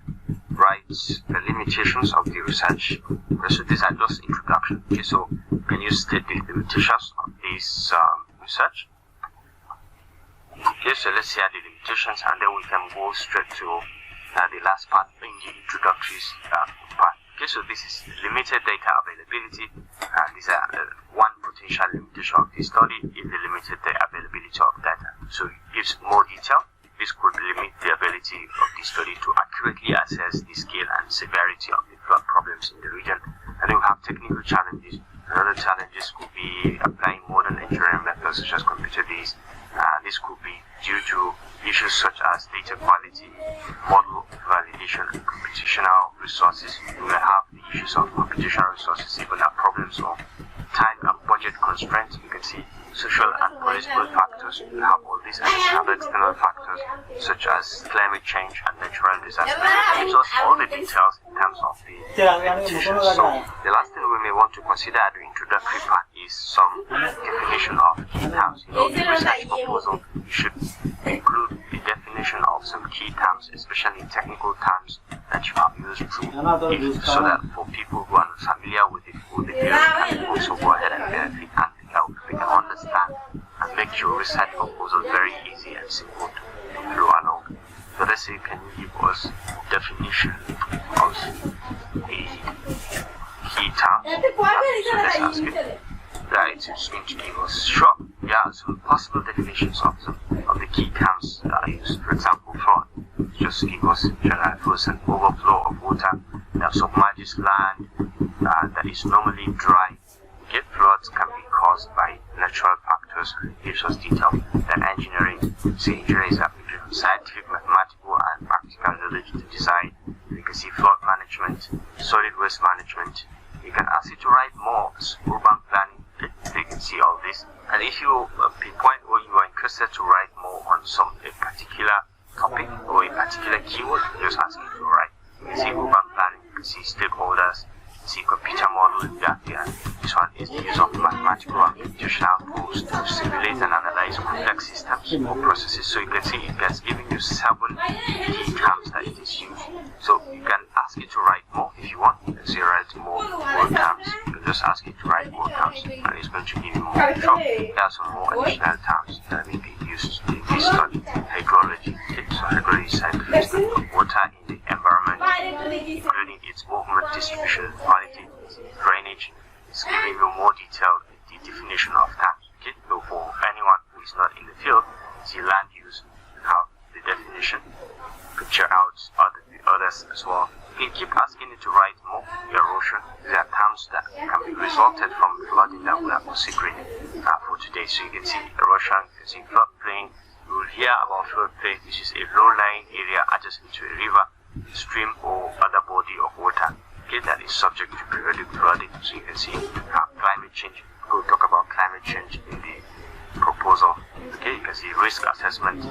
[SPEAKER 1] write the limitations of the research. So these are just introduction. Okay, so can you state the limitations of this research? Okay, so let's see the limitations, and then we can go straight to the last part in the introductory part. Okay, so this is limited data availability. These are one potential limitation of the study is the limited availability of data. So it gives more detail. This could limit the ability of the study to accurately assess the scale and severity of the flood problems in the region. And then we have technical challenges. Another challenges could be applying modern engineering methods such as computer-based. This could be due to issues such as data quality, model validation, and computational resources. We may have the issues of computational resources, even have problems of time and budget constraints. You can see social and political factors. We have all these, and we have external factors such as climate change and natural disasters. It gives us all the details in terms of the limitations. So the last thing we may want to consider at the introductory part is some definition of key terms. You know, the research proposal should include the definition of some key terms, especially technical terms that you have used through it, so that for people who are not familiar with the field can also go ahead and benefit and they can understand and make your research proposal very easy and simple to follow along. So let's say, can you give us definition of the key terms? So let's ask it. Right, it's going to give us some possible definitions of the key terms that are used. For example, flood. Just give us general flows and overflow of water that submerges land that is normally dry. Yet floods can be caused by natural factors, and it gives us detail that engineering is application of scientific, mathematical, and practical knowledge to design. You can see flood management, solid waste management. You can ask it to write more urban planning. So you can see all this. And if you pinpoint or you are interested to write more on a particular topic or a particular keyword, just ask it to write. You can can see urban planning, you can see stakeholders, you can see computer model, this one is the use of mathematical and computational tools to simulate and analyze complex systems or processes. So you can see it has given you 7 key terms that it is used. So you can ask it to write more if you want. You can say write more word terms. You can just ask it to write more terms and it's going to give you more. So there are some more additional terms that may be used in this study. Hydrology. So hydrology is scientific of water in the environment, including its movement, distribution, quality, drainage. It's giving you more detailed the definition of terms. Okay? So for anyone who is not in the field, see land use, have the definition, picture out the others as well. You can keep asking it to write more. Erosion, there are terms that can be resulted from flooding that we are considering for today. So you can see erosion, you can see floodplain. You will hear about floodplain, which is a low-lying area adjacent to a river, stream, or other body of water. Okay, that is subject to periodic flooding. So you can see climate change. We'll talk about climate change in the proposal. Okay, you can see risk assessment.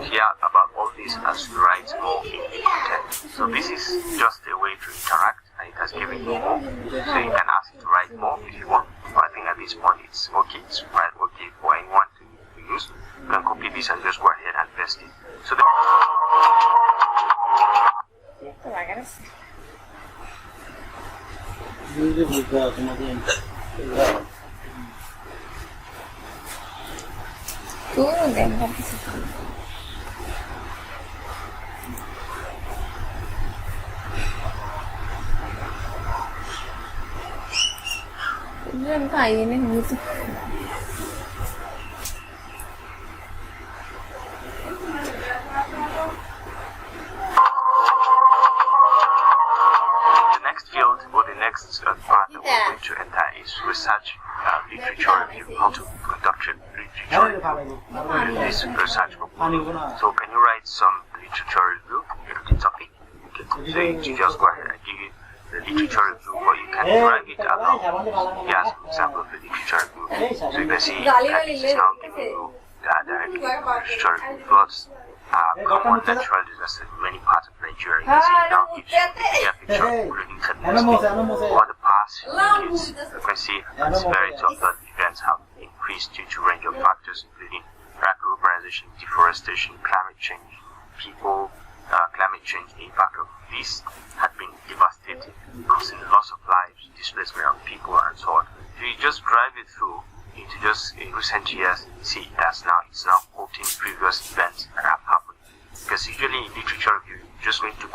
[SPEAKER 1] Hear about all this as you write more in the content. So this is just a way to interact, and it has given you more. So you can ask it to write more if you want. But I think at this point it's okay. It's quite okay for anyone to use. You can copy this and just go ahead and paste it. So the next field or the next part that we're going to enter is research literature review, how to conduct literature review in this research proposal. So can you write some literature review in the topic? Okay. So you just go ahead and give it the literature review, or you can drag it along. Yes, for example, the literature review. So you can see that this is now giving you directly literature review. Floods common natural disasters in many parts of Nigeria. You can see it now gives you a clear picture of including over the past few decades. You can see the severity of flood events have increased due to a range of factors, including rapid urbanization, deforestation, climate change, climate change. The impact of this had been devastating, causing loss of lives, displacement of people, and so on. If you just drive it through into just in recent years, see it's now quoting previous events that have happened. Because usually in literature review, you just need to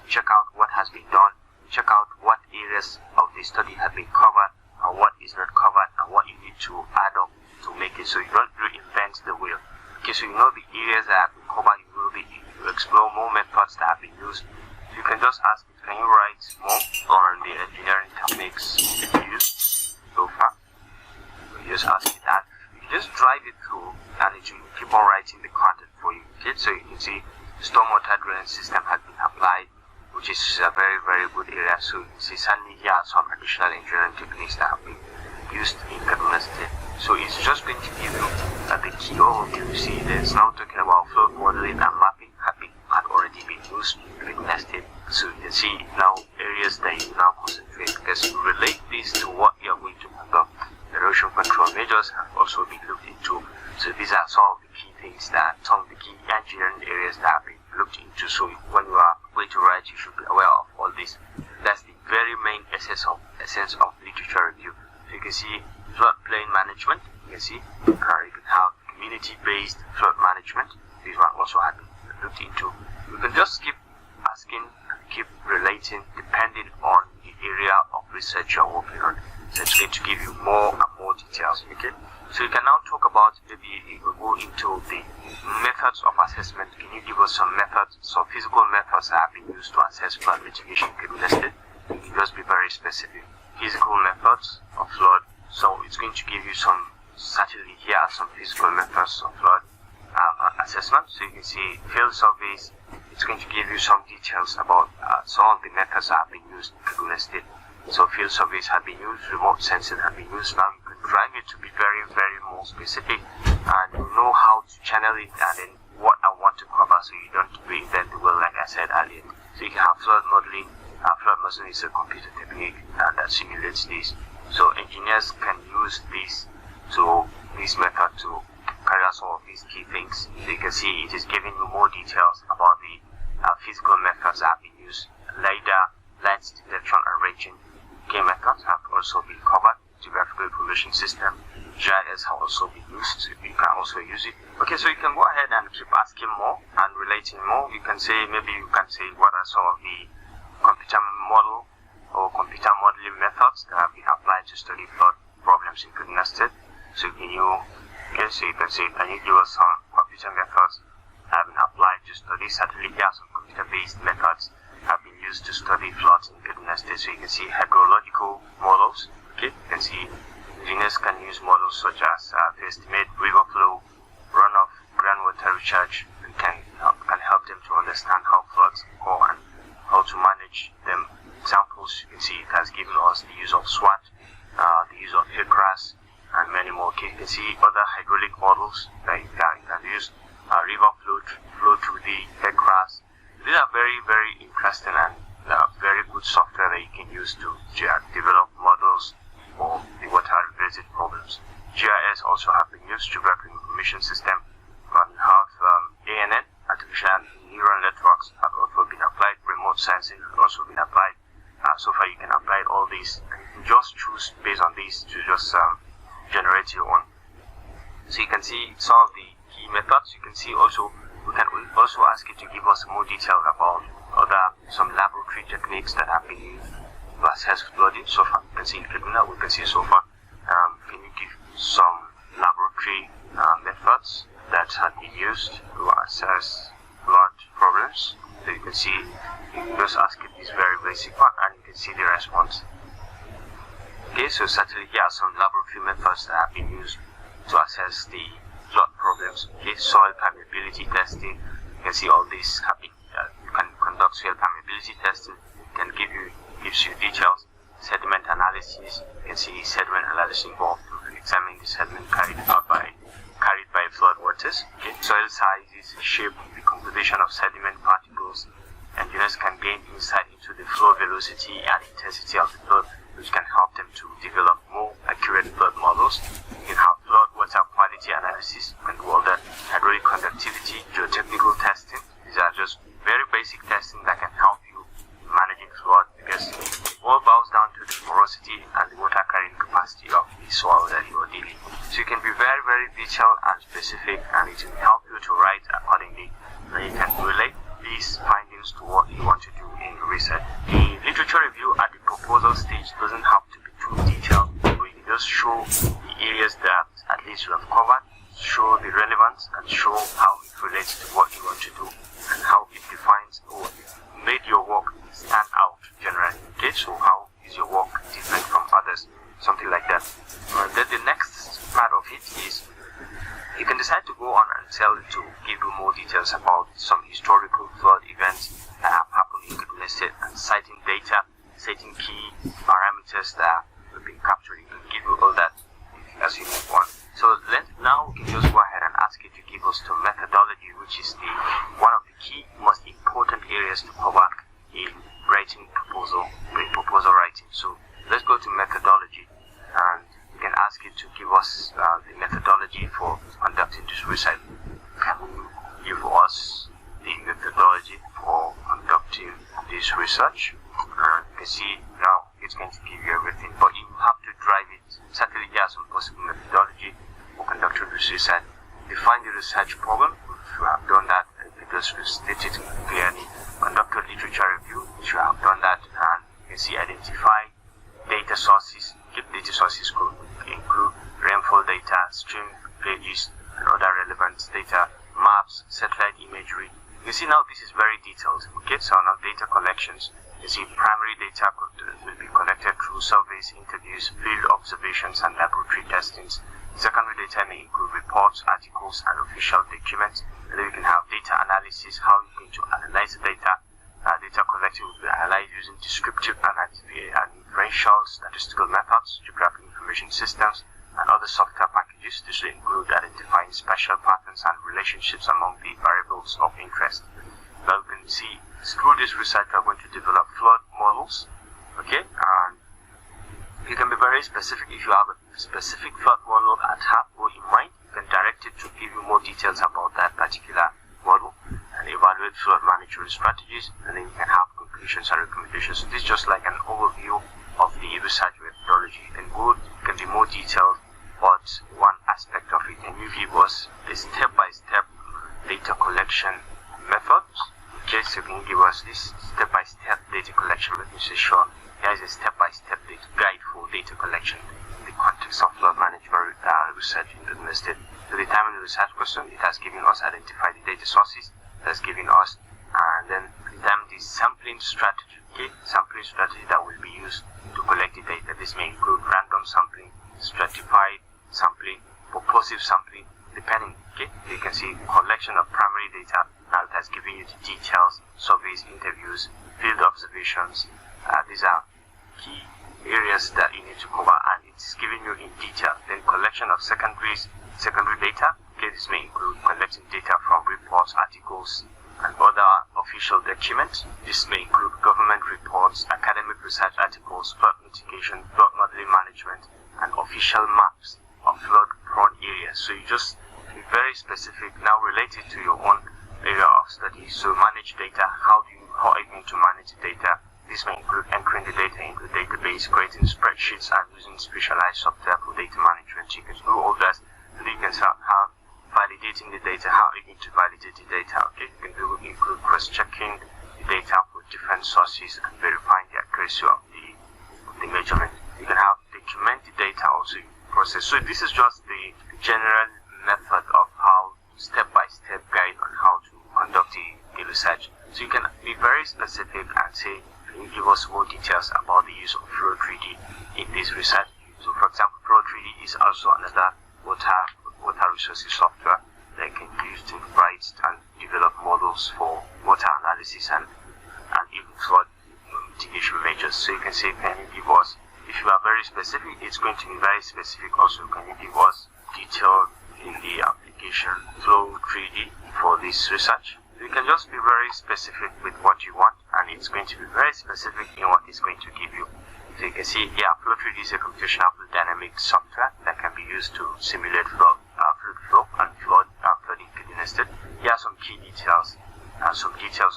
[SPEAKER 1] check out what has been done, check out what areas of the study have been covered, and what is not covered, and what you need to add up to make it so you don't reinvent the wheel. Okay, so you know the areas that have been covered, you explore more methods that have been used. You can just ask it, can you write more on the engineering techniques used so far? You just ask it that. You just drive it through and it will keep on writing the content for you. Okay, so you can see the stormwater drainage system has been applied, which is a very, very good area. So you can see suddenly here are some additional engineering techniques that have been used in Kaduna State. So it's just going to give you the key overview. You see, there's now talking about flood modeling and mapping had already been used in Kaduna State. So you can see now areas that you now concentrate, because you relate this to what you are going to conduct. Erosion control measures have also been looked into. So these are some of the key things some of the key engineering areas that have been looked into. So when you are going to write, you should be aware of all this. That's the very main essence of literature review. So you can see floodplain management. You can see you can have community-based flood management. This one also has been looked into. You can just keep asking, keep relating depending on the area of research you're working on. So it's going to give you more and more details. Okay, so you can now talk about, maybe you will go into the methods of assessment. Can you give us some methods, some physical methods that have been used to assess flood mitigation capacity? You can just be very specific. Physical methods of flood. So it's going to give you certainly here are some physical methods of flood assessment. So you can see field surveys. It's going to give you some details about some of the methods that have been used in Kaduna State. So field surveys have been used, remote sensing have been used. Now you can drive it to be very, very more specific, and you know how to channel it and then what I want to cover, so you don't reinvent the wheel like I said earlier. So you can have flood modeling. Flood modeling is a computer technique that simulates this. So engineers can use this method to carry out some of these key things. So you can see it is giving you more details about the physical methods that have been used. LiDAR, light detection and ranging key methods have also been covered. Geographical information system, GIS have also been used. So you can also use it. Okay, so you can go ahead and keep asking more and relating more. You can say, maybe you can say, what are some of the computer model or computer modeling methods that have been applied to study flood problems in Kaduna State. So can you can say, can you give us some computer methods that have been applied to study? Certainly, there are some computer-based methods that have been used to study floods in Kaduna State. So you can see hydrological models. Okay, you can see engineers can use models such as to estimate river flow, runoff, groundwater recharge, and can help them to understand how floods occur and how to manage them. Examples, you can see it has given us the use of SWAT, the use of aircraft, and many more. Okay, you can see other hydraulic models that you can use, river flow through the aircraft. These are very, very interesting and very good software that you can use to develop models for the water-related problems. GIS also have been used, geographical information system. We have ANN, artificial neural networks, have also been applied. Remote sensing has also been applied. So far, you can apply all these. You can just choose based on these to just generate your own. So you can see some of the key methods. You can see also we also ask you to give us more details about some laboratory techniques that have been used to assess flooding. So far, you can see in Kaduna, we can see so far. Can you give some laboratory methods that have been used to assess flood problems? So you can see, you can just ask it this very basic one and you can see the response. Okay, so certainly here are some laboratory methods that have been used to assess the flood problems. Okay, soil permeability testing. You can see all these have been, you can conduct soil permeability testing. Gives you details. Sediment analysis. You can see sediment analysis involved in examining the sediment carried by flood waters. Okay. Soil sizes, shape, the composition of sediment particles. Engineers can gain insight into the flow velocity and intensity of the flood, which can help them to develop more accurate flood models. You can have flood water quality analysis. You can do all that. Hydraulic conductivity, geotechnical testing. These are just very basic testing that can help you managing flood, because it all boils down to the porosity and the water carrying capacity of the soil that you are dealing with. So you can be very, very detailed and specific, and it will help you to write accordingly. Then you can relate these findings to what you want to do in research. The literature review at the proposal stage doesn't have to be too detailed, but you can just show the areas that at least you have covered, show the relevance, and show how it relates to what you want to do and how it defines or made your work stand out generally. Okay, so how is your work different from others? Something like that. Then the next part of it is you can decide to go on and tell it to give you more details about some historical flood events that have happened in Kaduna State and citing data, citing key parameters that have been captured. It can give you all that as you move on. So now we can just go ahead and ask it to give us the methodology, which is one of the key, most important areas to cover in writing proposal writing. So let's go to methodology, and we can ask it to give us the methodology for conducting this research. Can you give us the methodology for conducting this research? You can see now it's going to give you everything, but you have to drive it. Certainly there are some possible methodology for conducting this research. Define the research problem. If you have done that, you just state it clearly. Conduct a literature review. If you have done that, and you can see identify data sources. Data sources could include rainfall data, stream pages, and other relevant data, maps, satellite imagery. You see now this is very detailed. Okay, so now data collections. You see primary data will be collected through surveys, interviews, field observations, and laboratory testings. Secondary data may include reports, articles, and official documents. And then you can have data analysis, how you're going to analyze the data. Data collected will be analyzed using descriptive and inferential statistical methods, geographic information systems, and other software packages. This will include identifying special patterns and relationships among the variables of interest. Now you can see through this research, we are going to develop flood models. Okay, and you can be very specific. If you have a specific flood model at heart or in mind, you can direct it to give you more details about that particular model and evaluate flood management strategies, and then you can have conclusions and recommendations. So this is just like an overview of the research methodology. And you can be more detailed about one aspect of it. And you give us the step-by-step data collection methods. Okay, so can you give us this step-by-step data collection method? So sure, here is a step-by-step guide for data collection in the context of flood management research in the United States. So the time in the research question, it has given us identify the data sources, it has given us, and then the sampling strategy, okay, sampling strategy that will be used to collect the data. This may include random sampling, stratified sampling, purposive sampling, depending. Okay, you can see collection of primary data. Now it has given you the details, surveys, interviews, field observations. These are key areas that you need to cover, and it's giving you in detail. Then collection of secondary data. Okay, this may include collecting data from reports, articles, and other official documents. This may include government reports, academic research articles, flood mitigation, flood modeling management, and official maps of flood-prone areas. So you just be very specific now related to your own area of study. So manage data. How are you going to manage the data? This may include entering the data into the database, creating spreadsheets, and using specialized software for data management. You can do all that, and then you can start validating the data. How are you going to validate the data? Okay, you can include cross-checking the data for different sources and verifying the accuracy of the measurement. You can have document the data also process. So this is just the general method of how step-by-step guide on how to conduct the research. So you can be very specific and say, can you give us more details about the use of Flow 3D in this research? So for example, Flow 3D is also another water resources software that can be used to write and develop models for water analysis and even flood mitigation measures. So you can say, can you give us, if you are very specific, it's going to be very specific also. Can you give us detail in the application Flow 3D for this research? You can just be very specific with what you want, and it's going to be very specific in what it's going to give you. So you can see here, Flow 3D is a computational dynamic software that can be used to simulate fluid flow and flooding in the United States. Here are some key details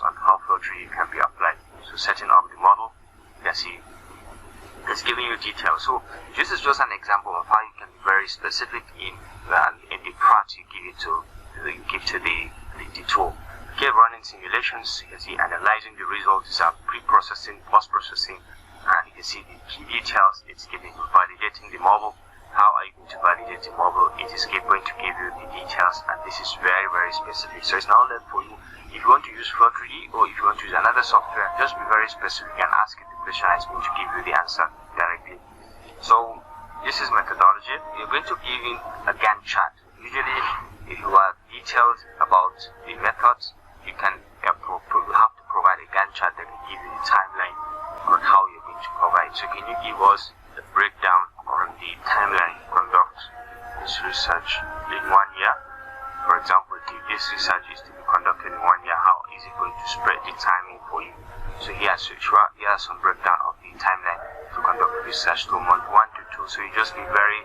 [SPEAKER 1] on how Flow 3D can be applied. So setting up the model, you can see it's giving you details. So this is just an example of how you can be very specific in the prompt you give to the tool. Okay, running simulations, you can see analyzing the results, pre-processing, post-processing, and you can see the key details it's giving you. Validating the model. How are you going to validate the model? It is going to give you the details, and this is very, very specific. So it's now left for you. If you want to use Flow 3D or if you want to use another software, just be very specific and ask it the question, and it's going to give you the answer directly. So this is methodology. You're going to give in a Gantt chart. Usually, if you are detailed about the methods, you have to provide a Gantt chart that can give you the timeline on how you're going to cover it. So can you give us a breakdown on the timeline to conduct this research in 1 year? For example, if this research is to be conducted in 1 year, how is it going to spread the timing for you? So here's some breakdown of the timeline to conduct research to month 1 to 2. So you just be very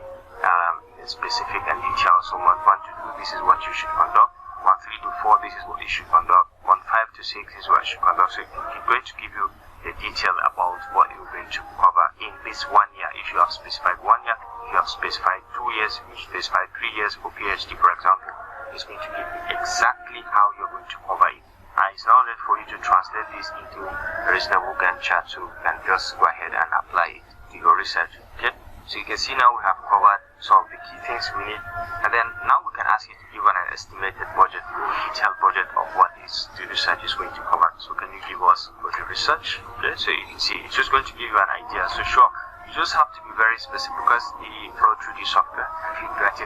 [SPEAKER 1] specific and detailed. So month 1 to 2, this is what you should conduct. Month 3 to 4, this is what you should conduct. Month 5 to 6 is what you should conduct. So it's going to give you the detail about what you're going to cover in this 1 year. If you have specified 1 year, if you have specified 2 years, if you specified 3 years for PhD, for example, it's going to give you exactly how you're going to cover it. And it's now left for you to translate this into a reasonable Gantt chart, so you can just go ahead and apply it to your research. Okay? So you can see now we have covered some of the key things we need, and then now we can ask you to give an estimated budget, detailed budget of what the research is going to cover. So can you give us for the research? Okay, so you can see it's just going to give you an idea. So sure, you just have to be very specific because the Flow 3D software, I think $20,000.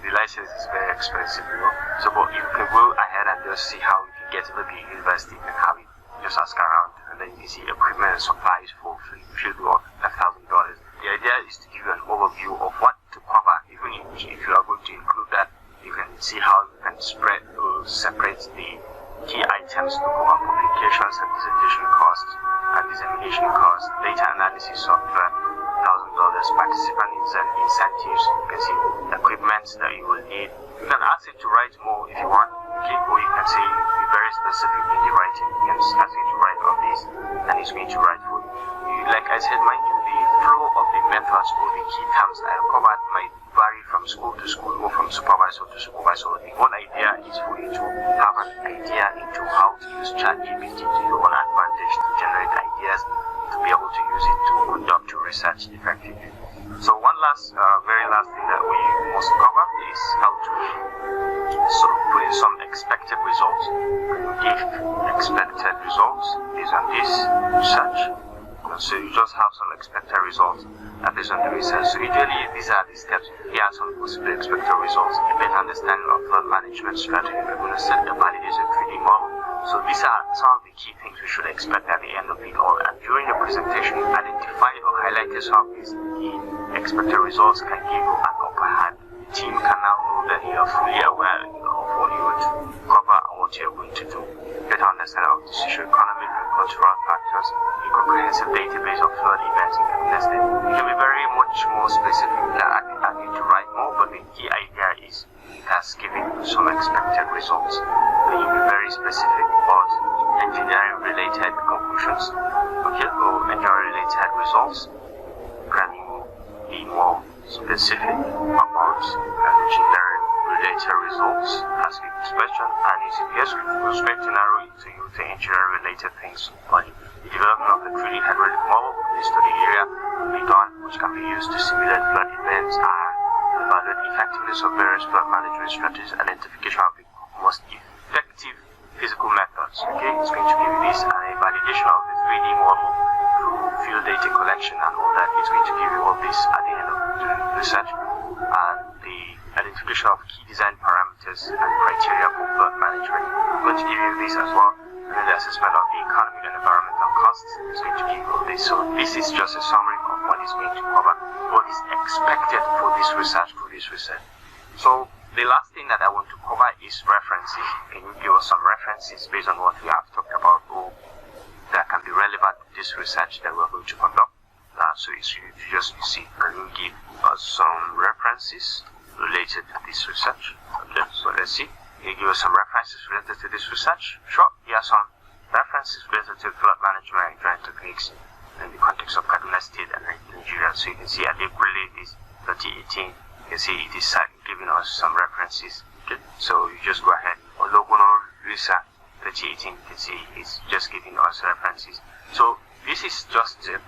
[SPEAKER 1] The license is very expensive, you know. So but you can go ahead and just see how you can get maybe a university and have it. Just ask around, and then you can see equipment and supplies for free. Field work, $1,000. The idea is to give you an overview of what to cover. Even if you are going to include that, you can see how you can separate the key items participant incentives. You can see equipment that you will need. You can ask it to write more if you want, okay? Or you can say be very specific in the writing. You can ask it to write on this, and it's going to write for you. Like I said, mind you, the flow of the methods or the key terms I have covered might vary from school to school or from supervisor to supervisor. The whole idea is for you to have an idea into how to use ChatGPT to your own advantage to generate ideas, to be able to use it to conduct your research effectively. So one very last thing that we must cover is how to put in some expected results. Give expected results based on this research. So you just have some expected results based on the research. So usually these are the steps. Here are some possible expected results. A better understanding of flood management strategy. We're going to set the validation 3D model. So these are some of the key things we should expect at the end of it all. And during the presentation, identify or highlight some of these key expected results can give you an upper hand. The team can now know that you are fully aware of what you want to cover and what you are going to do. Better understanding of the socio-economic and cultural factors, a comprehensive database of flood events you can test it. You can be very much more specific than I need to write more, but the key idea is it has given you some expected results. So you be very specific about engineering related conclusions, okay, or engineering related results. Can you be more specific about engineering related results? Ask you this question, and if yes, we go straight to narrow it to you the engineering related things. Like the development of the 3D hydraulic model of the study area will be done, which can be used to simulate flood events and evaluate the effectiveness of various flood management strategies, identification of the most effective physical methods. Okay, it's going to give you this and a validation of the 3D model through field data collection and all that. It's going to give you all this at the end of the research, and the identification of key design parameters and criteria for flood management. I'm going to give you this as well. And then the assessment of the economic and environmental costs is going to give you all this. So this is just a summary of what is going to cover, what is expected for this research. So the last thing that I want to cover is references. Can you give us some references based on what we have talked about, or that can be relevant to this research that we're going to conduct? So you just see, can you give us some references related to this research? Okay, so let's see. Can you give us some references related to this research? Sure, here are some references related to flood management and drying techniques in the context of Kaduna State and Nigeria. So you can see Adekunle is 2018. You can see it is giving us some references. Okay, so you just go ahead. Ologuno Risa 2018. You can see it's just giving us references. So this is just a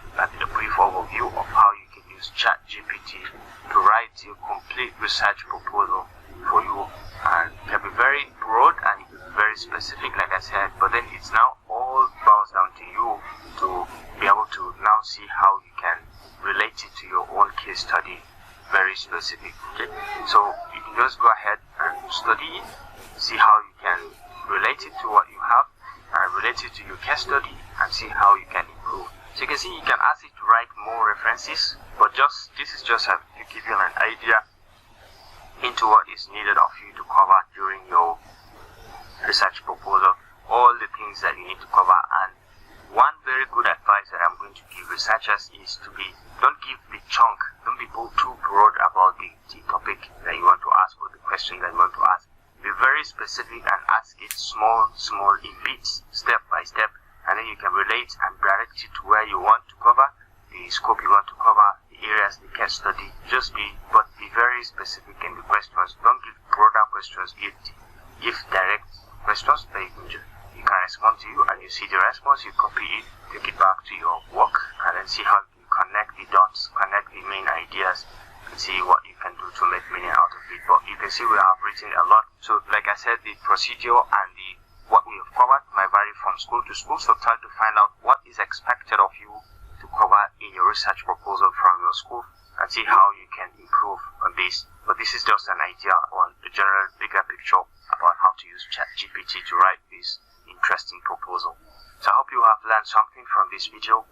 [SPEAKER 1] brief overview of how you can use ChatGPT to write your complete research proposal for you, and it can be very broad and it can be very specific, like I said, but then it's now all boils down to you to be able to now see how you can relate it to your own case study, very specific. Okay, so you can just go ahead and study it, see how you can relate it to what you have, and relate it to your case study, and see how you can improve. So you can see you can ask it to write more references, but this is just to give you an idea into what is needed of you to cover during your research proposal, all the things that you need to cover. And one very good advice that I'm going to give researchers is to don't give the chunk, don't be too broad about the topic that you want to ask or the question that you want to ask. Be very specific and ask it small in bits, step by step, and then you can relate and direct it to where you want to cover, the scope you want to cover, the areas, the case study. But be very specific in the questions. Don't give broader questions. Give direct questions that you can respond to you, and you see the response, you copy it, take it back to your work, and then see how you connect the dots, connect the main ideas, and see what you can do to make meaning out of it. But you can see we have written a lot. So like I said, the procedure and what we have covered might vary from school to school, so try to find out what is expected of you to cover in your research proposal from your school and see how you can improve on this. But this is just an idea on the general bigger picture about how to use ChatGPT to write this interesting proposal. So I hope you have learned something from this video.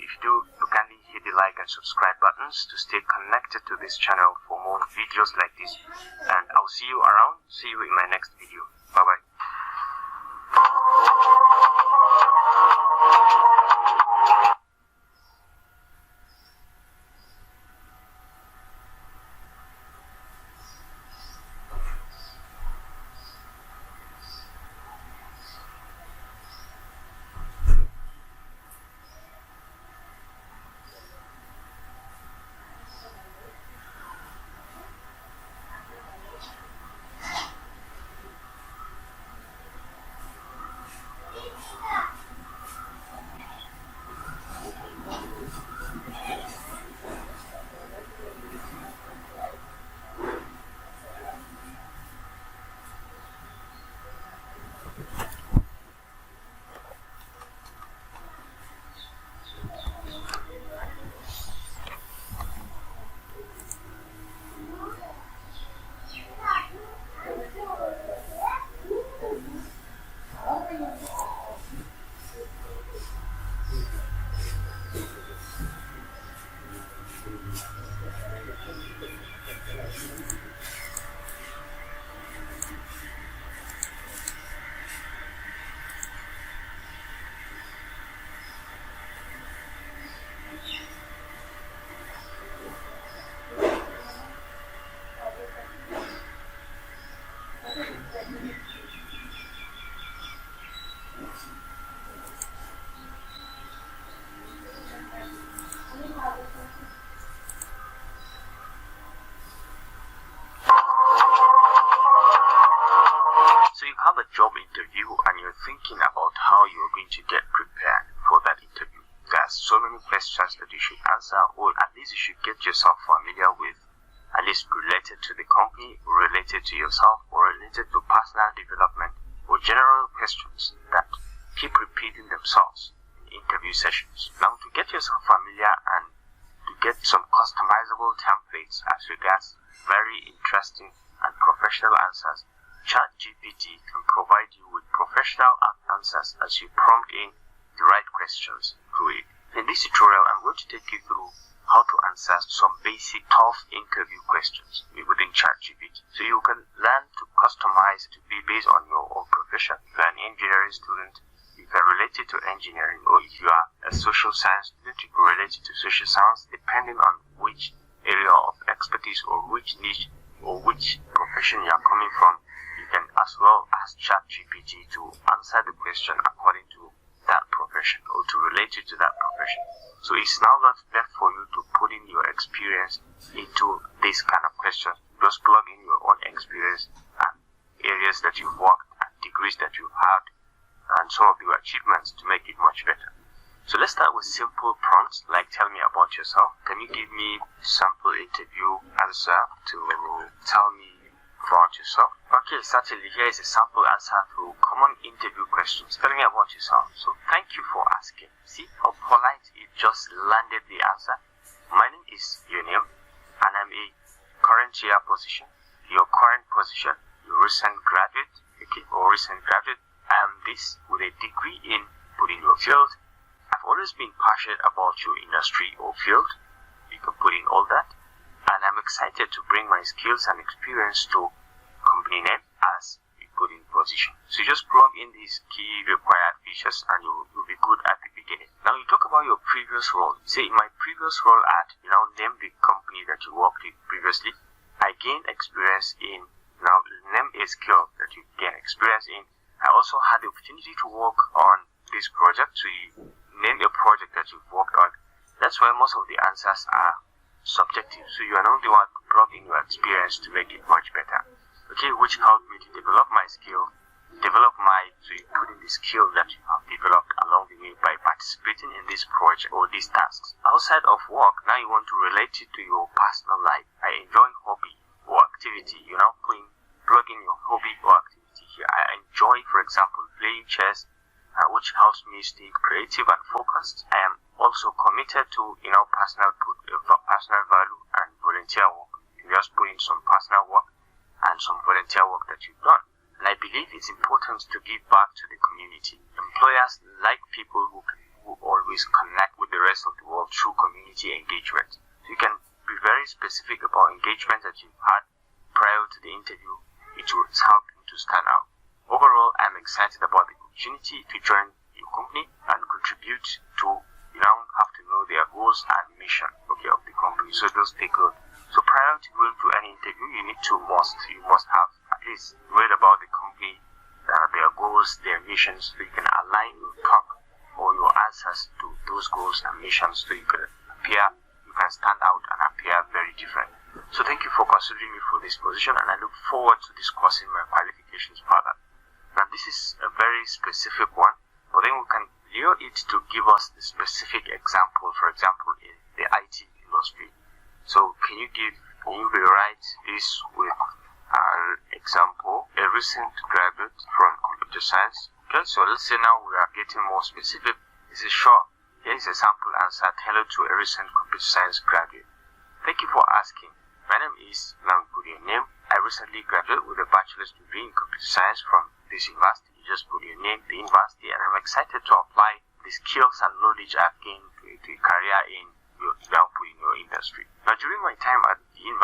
[SPEAKER 1] If you do, you kindly hit the like and subscribe buttons to stay connected to this channel for more videos like this. And I'll see you around. See you in my next video. Bye bye. So you have a job interview and you're thinking about how you're going to get prepared for that interview. There's so many questions that you should answer, or at least you should get yourself familiar with, at least related to the company, or related to yourself, or related to personal development, or general questions that keep repeating themselves in interview sessions. Now, to get yourself familiar and to get some customizable templates as regards very interesting and professional answers, ChatGPT can provide you with professional answers as you prompt in the right questions to it. In this tutorial, I'm going to take you through how to answer some basic tough interview questions within ChatGPT. So you can learn to customize to be based on your own profession. If you're an engineering student, you can relate it to engineering, or if you are a social science student, you can relate it to social science, depending on which area of expertise or which niche or which profession you are coming from. You can as well ask ChatGPT to answer the question according to that profession or to relate it to that profession. So it's now not left for you to put in your experience into this kind of question. Just plug in your own experience and areas that you've worked and degrees that you've had and some of your achievements to make it much better. So let's start with simple prompts like tell me about yourself. Can you give me sample interview answer to tell me about yourself? Okay, certainly here is a sample answer to common interview questions. Tell me about yourself. So thank you for asking. See how polite it just landed the answer. My name is your name and I'm a current year position, your current position, your recent graduate, okay, or recent graduate. I am this with a degree in put in your field. I've always been passionate about your industry or field. You can put in all that. And I'm excited to bring my skills and experience to company name as you put in position. So you just plug in these key required features and you'll be good at the beginning. Now you talk about your previous role. Say in my previous role at, name the company that you worked with previously. I gained experience in, name a skill that you gain experience in. I also had the opportunity to work on this project. So you name a project that you've worked on. That's why most of the answers are subjective. So you are not the one to plug in your experience to make it much better. Okay, which helped me to develop my skill, so you put in the skill that you have developed along the way by participating in this project or these tasks. Outside of work, now you want to relate it to your personal life. I enjoy hobby or activity, plug in your hobby or activity here. I enjoy, for example, playing chess, which helps me stay creative and focused. I am also committed to, personal value and volunteer work. You just put in some personal work and some volunteer work that you've done. And I believe it's important to give back to the community. Employers like people who always connect with the rest of the world through community engagement. So you can be very specific about engagement that you've had prior to the interview. It will help you to stand out. Overall, I'm excited about the opportunity to join your company and contribute to, have to know their goals and mission, of the company. So those take good. So prior to going to any interview, you must have at least read about the company, their goals, their missions, so you can align your talk or your answers to those goals and missions, so you can stand out and appear very different. So thank you for considering me for this position, and I look forward to discussing my qualifications further. Now this is a very specific one, but then we can lure it to give us the specific example, for example, in the IT industry. So can you rewrite this with an example, a recent graduate from computer science? Okay, so let's say now we are getting more specific. This is short. Here is a sample answer tailored to a recent computer science graduate. Thank you for asking. My name is, now put your name. I recently graduated with a bachelor's degree in computer science from this university. You just put your name, the university, and I'm excited to apply the skills and knowledge I've gained to a career in your industry.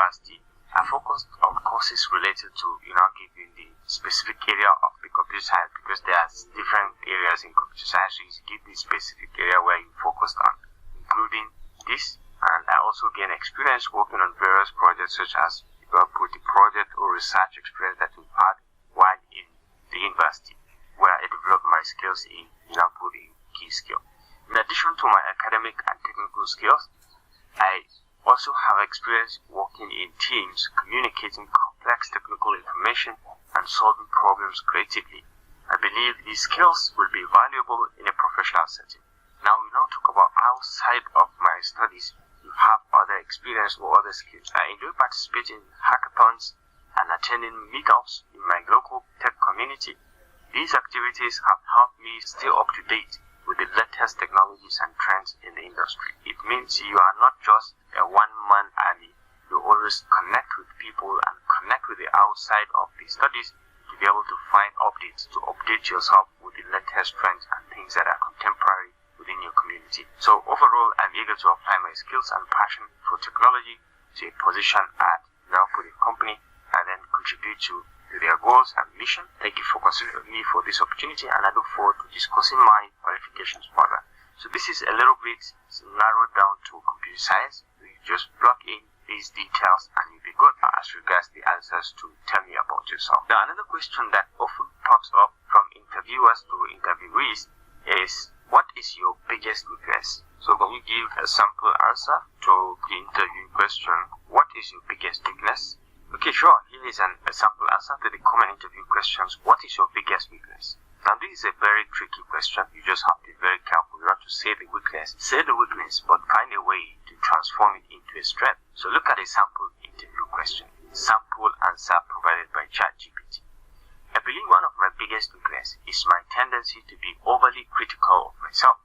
[SPEAKER 1] university, I focused on courses related to, giving the specific area of the computer science, because there are different areas in computer science, so you give the specific area where you focused on, including this. And I also gained experience working on various projects, such as developing project or research experience that we had while in the university, where I developed my skills in putting key skill. In addition to my academic and technical skills, I also have experience working in teams, communicating complex technical information, and solving problems creatively. I believe these skills will be valuable in a professional setting. Now we now talk about outside of my studies. You have other experience or other skills. I enjoy participating in hackathons and attending meetups in my local tech community. These activities have helped me stay up to date with the latest technologies and trends in the industry. It means you are not just a one-man army. You always connect with people and connect with the outside of the studies to be able to find updates, to update yourself with the latest trends and things that are contemporary within your community. So overall, I'm eager to apply my skills and passion for technology to a position at the company and then contribute to their goals and mission. Thank you for considering me for this opportunity, and I look forward to discussing my qualifications further. So this is a little bit narrowed down to computer science. You just plug in these details and you'll be good as regards the answers to tell me about yourself. Now, another question that often pops up from interviewers to interviewees is, what is your biggest weakness? So can you give a sample answer to the interview question, what is your biggest weakness? Okay, sure. Here is a sample answer to the common interview questions. What is your biggest weakness? Now, this is a very tricky question. You just have to be very careful. You have to say the weakness. Say the weakness, but find a way to transform it into a strength. So look at a sample interview question. Sample answer provided by ChatGPT. I believe one of my biggest weaknesses is my tendency to be overly critical of myself.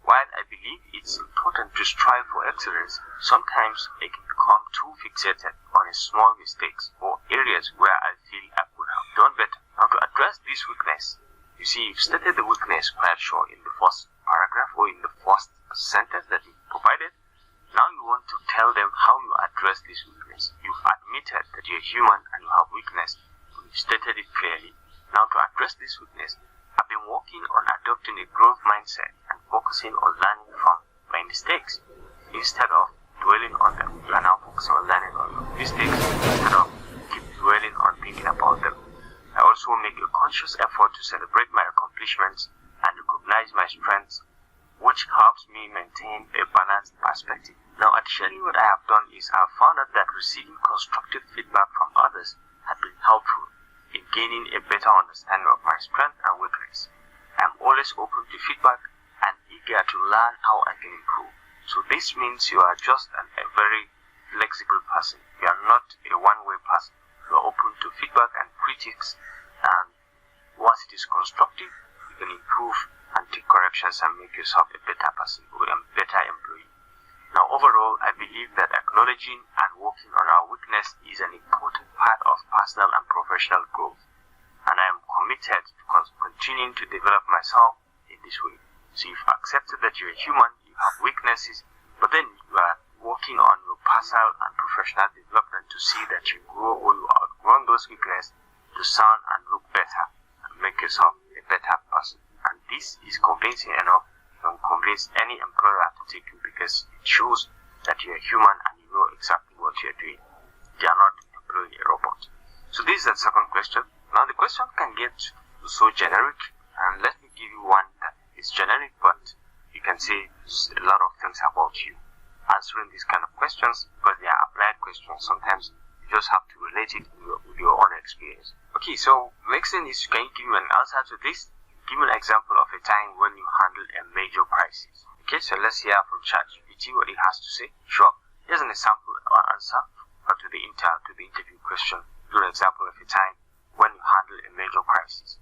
[SPEAKER 1] While I believe it's important to strive for excellence, sometimes I can become too fixated on small mistakes or areas where I feel I could have done better. Now, to address this weakness, you see, you've stated the weakness quite sure in the first paragraph or in the first sentence that you provided. Now you want to tell them how you address this weakness. You've admitted that you're human and you have weakness. You've stated it clearly. Now, to address this weakness, I've been working on adopting a growth mindset and focusing on learning from my mistakes instead of dwelling on them. You are now focusing on learning on your mistakes instead of keep dwelling on thinking about them. I also make a conscious effort to celebrate my accomplishments and recognize my strengths, which helps me maintain a balanced perspective. Now, additionally, what I have done is I have found out that receiving constructive feedback from others has been helpful in gaining a better understanding of my strength and weakness. I am always open to feedback and eager to learn how I can improve. So this means you are just a very flexible person. You are not a one-way person. You are open to feedback and critiques, and once it is constructive, you can improve and take corrections and make yourself a better person or a better employee. Now, overall, I believe that acknowledging and working on our weakness is an important part of personal and professional growth, and I am committed to continuing to develop myself in this way. So you've accepted that you're a human, you have weaknesses, but then you are working on your personal and professional development to see that you grow or you outgrow those weaknesses to sound and look better and make yourself a better person. And this is convincing enough to convince any employer to take you, because it shows that you're human and you know exactly what you're doing. You are not employing a robot. So this is the second question. Now the question can get so generic, and let me give you one that is generic, but you can say a lot of things about you. Answering these kind of questions, because they are applied questions, sometimes you just have to relate it with your own experience. Okay, so next thing is, can you give me an answer to this? Give me an example of a time when you handled a major crisis. Okay, so let's hear from ChatGPT what it has to say. Sure, here's an example or answer to the interview question. Do an example of a time when you handled a major crisis.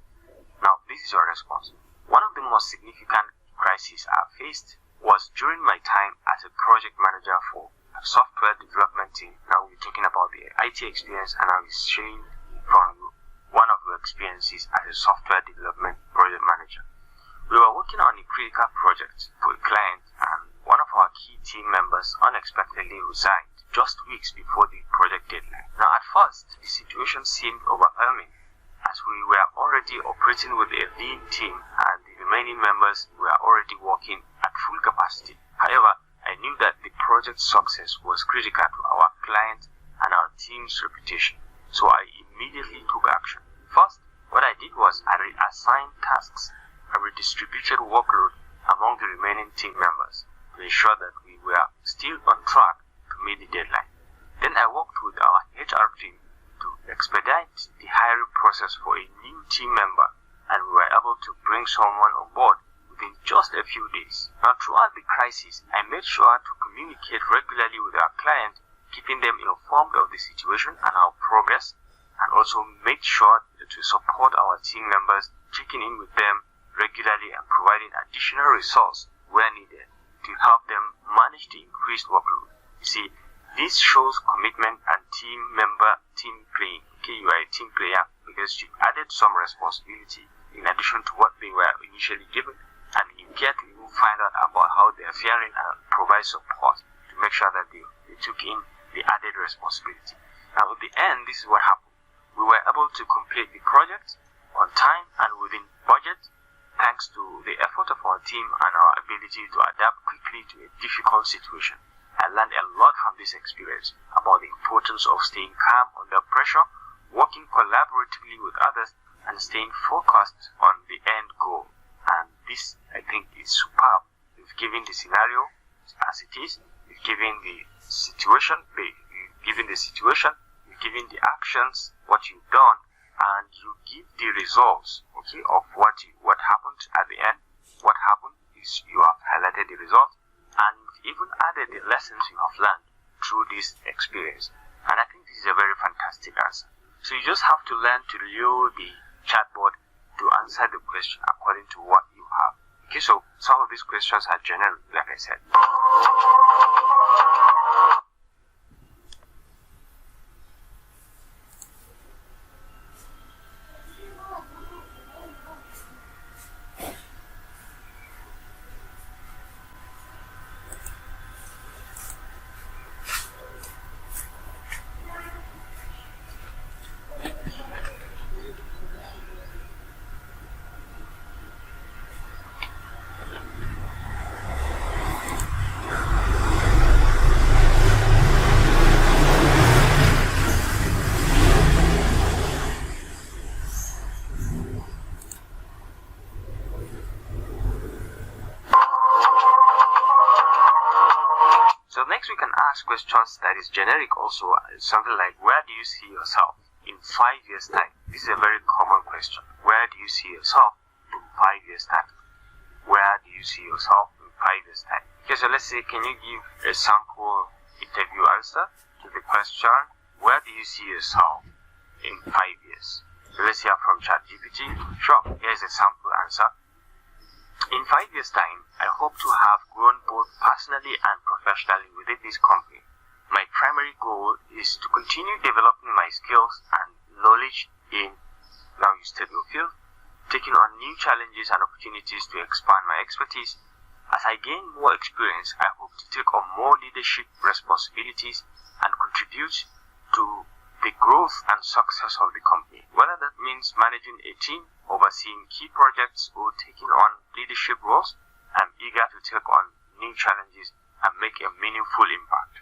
[SPEAKER 1] Now, this is your response. One of the most significant crises I faced was during my time as a project manager for a software development team. Now we're talking about the IT experience, and I was sharing from one of your experiences as a software development project manager. We were working on a critical project for a client, and one of our key team members unexpectedly resigned just weeks before the project deadline. Now, at first, the situation seemed overwhelming, as we were already operating with a lean team and the remaining members were already working at full capacity. However, I knew that the project's success was critical to our client and our team's reputation, so I immediately took action. First, what I did was I reassigned tasks and redistributed workload among the remaining team members to ensure that we were still on track to meet the deadline. Then I worked with our HR team to expedite the hiring process for a new team member, and we were able to bring someone on board within just a few days. Now, throughout the crisis, I made sure to communicate regularly with our client, keeping them informed of the situation and our progress, and also made sure to support our team members, checking in with them regularly and providing additional resources where needed to help them manage the increased workload. You see, this shows commitment and team playing. Okay, you are a team player because you added some responsibility in addition to what they were initially given, and you get to even find out about how they are faring and provide support to make sure that they took in the added responsibility. Now, at the end, this is what happened. We were able to complete the project on time and within budget, thanks to the effort of our team and our ability to adapt quickly to a difficult situation. I learned a lot from this experience about the importance of staying calm under pressure, working collaboratively with others, and staying focused on the end goal. And this, I think, is superb. We've given the scenario as it is, we've given the situation, we've given the actions, what you've done, and you give the results, okay, of what happened at the end. What happened is you have highlighted the results, and even added the lessons you have learned through this experience. And I think this is a very fantastic answer. So you just have to learn to lure the chatbot to answer the question according to what you have. Okay, so some of these questions are general, like I said. So next we can ask questions that is generic also, something like, where do you see yourself in 5 years' time? This is a very common question. Where do you see yourself in 5 years' time? Where do you see yourself in 5 years' time? Okay, so let's say, can you give a sample interview answer to the question, where do you see yourself in 5 years? So let's hear from ChatGPT. Sure, here's a sample answer. In 5 years' time, I hope to have grown both personally and professionally within this company. My primary goal is to continue developing my skills and knowledge in now you study field, taking on new challenges and opportunities to expand my expertise. As I gain more experience, I hope to take on more leadership responsibilities and contribute to the growth and success of the company. Whether that means managing a team, overseeing key projects, or taking on leadership roles, I'm eager to take on new challenges and make a meaningful impact.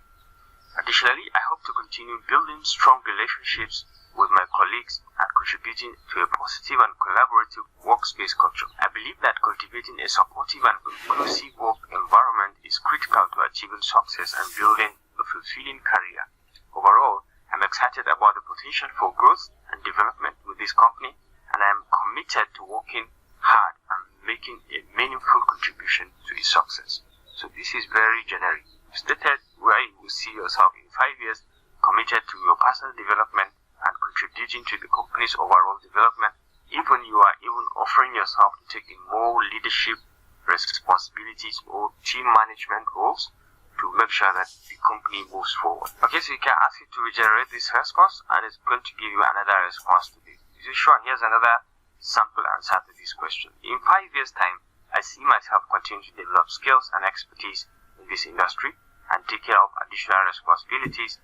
[SPEAKER 1] Additionally, I hope to continue building strong relationships with my colleagues and contributing to a positive and collaborative workspace culture. I believe that cultivating a supportive and inclusive work environment is critical to achieving success and building a fulfilling career. Overall, I'm excited about the potential for growth and development with this company, and I'm committed to working hard and making a meaningful contribution to its success. So this is very generic. Stated where you will see yourself in 5 years, committed to your personal development and contributing to the company's overall development. Even you are even offering yourself to take in more leadership responsibilities or team management roles to make sure that the company moves forward. Okay, so you can ask it to regenerate this response, and it's going to give you another response to this. Is it sure? Here's another sample answer to this question. In 5 years' time, I see myself continue to develop skills and expertise in this industry, and take care of additional responsibilities.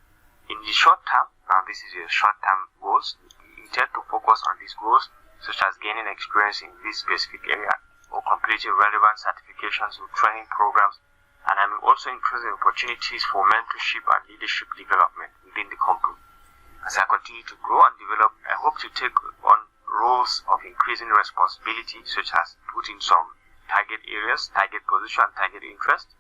[SPEAKER 1] In the short term, now this is your short-term goals, you intend to focus on these goals, such as gaining experience in this specific area or completing relevant certifications or training programs. And I'm also interested in opportunities for mentorship and leadership development within the company. As I continue to grow and develop, I hope to take on roles of increasing responsibility, such as putting some target areas, target position, target interest,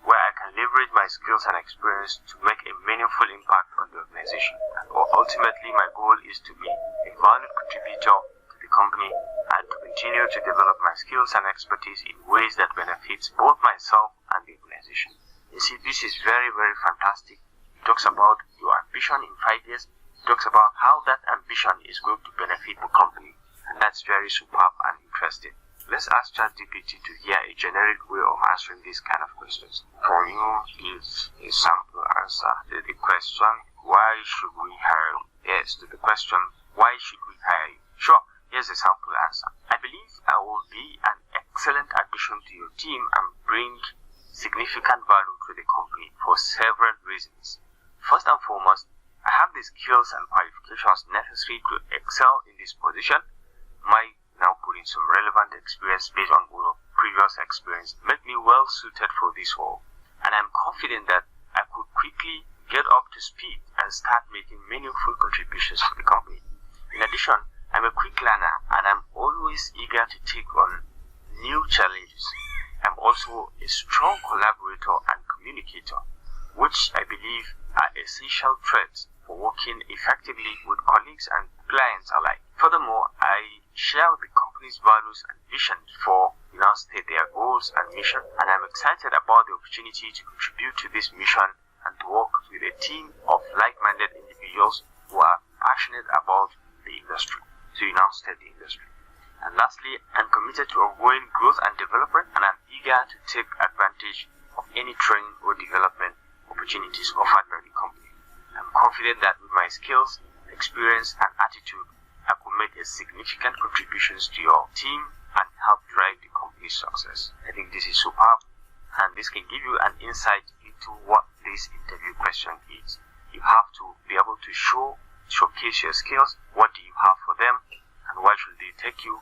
[SPEAKER 1] where I can leverage my skills and experience to make a meaningful impact on the organization. And ultimately, my goal is to be a valued contributor to the company and to continue to develop my skills and expertise in ways that benefits both myself and the organization. You see, this is very, very fantastic. It talks about your ambition in 5 years. It talks about how that ambition is going to benefit the company. And that's very superb and interesting. Let's ask ChatGPT to hear a generic way of answering these kind of questions. For you, is a sample answer to the question, why should we hire you? Yes, to the question, why should we hire you? Sure, here's a sample answer. I believe I will be an excellent addition to your team and bring significant value to the company for several reasons. First and foremost, I have the skills and qualifications necessary to excel in this position. My now put in some relevant experience based on your previous experience make me well suited for this role, and I'm confident that I could quickly get up to speed and start making meaningful contributions to the company. In addition, I'm a quick learner and I'm always eager to take on new challenges. I'm also a strong collaborator and communicator, which I believe are essential traits for working effectively with colleagues and clients alike. Furthermore, I share the company's values and vision for state their goals and mission, and I'm excited about the opportunity to contribute to this mission and to work with a team of like-minded individuals who are passionate about the industry. So you now state the industry. And lastly, I'm committed to ongoing growth and development, and I'm eager to take advantage of any training or development opportunities offered by the company. I'm confident that with my skills, experience, and attitude, I could make a significant contributions to your team and help drive the company's success. I think this is superb, and this can give you an insight into what this interview question is. You have to be able to showcase your skills. What do you have for them, and why should they take you?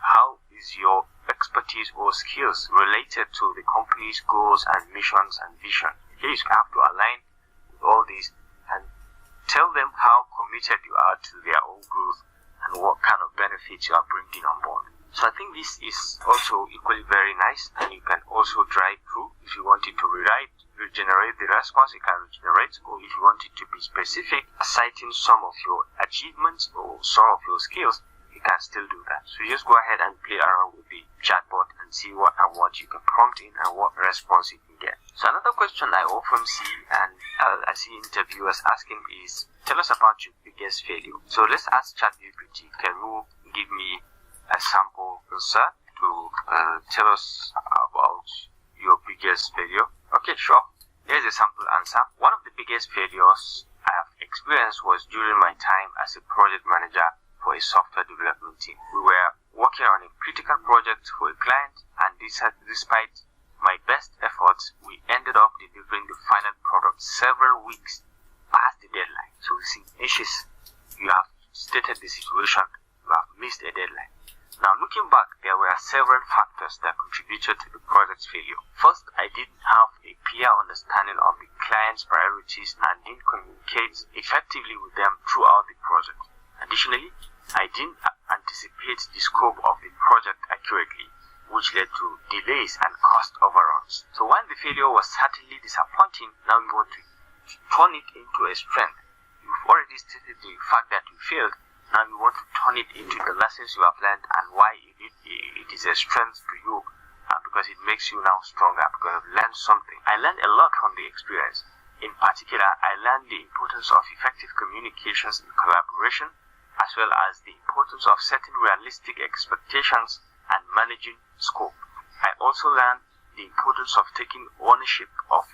[SPEAKER 1] How is your expertise or skills related to the company's goals and missions and vision? Here you have to align with all these and tell them how committed you are to their own growth and what kind of benefits you are bringing on board. So I think this is also equally very nice, and you can also drive through. If you wanted to regenerate the response, you can regenerate, or if you wanted to be specific, citing some of your achievements or some of your skills, you can still do that. So just go ahead and play around with the chatbot and see what you can prompt in and what response you can get. So another question I often see and I see interviewers asking is, tell us about your biggest failure. So let's ask ChatGPT, can you give me a sample answer to tell us about your biggest failure? Okay, sure. Here's a sample answer. One of the biggest failures I have experienced was during my time as a project manager for a software development team. We were working on a critical project for a client, and despite my best efforts, we ended up delivering the final product several weeks past the deadline. So you see, you have stated the situation, you have missed a deadline. Now looking back, there were several factors that contributed to the project's failure. First, I didn't have a clear understanding of the client's priorities and didn't communicate effectively with them throughout the project. Additionally, I didn't anticipate the scope of the project accurately, which led to delays and cost overruns. So while the failure was certainly disappointing, now you want to turn it into a strength. You've already stated the fact that you failed. Now you want to turn it into the lessons you have learned and why it is a strength to you, because it makes you now stronger, because you've learned something. I learned a lot from the experience. In particular, I learned the importance of effective communications and collaboration, as well as the importance of setting realistic expectations and managing scope. I also learned the importance of taking ownership of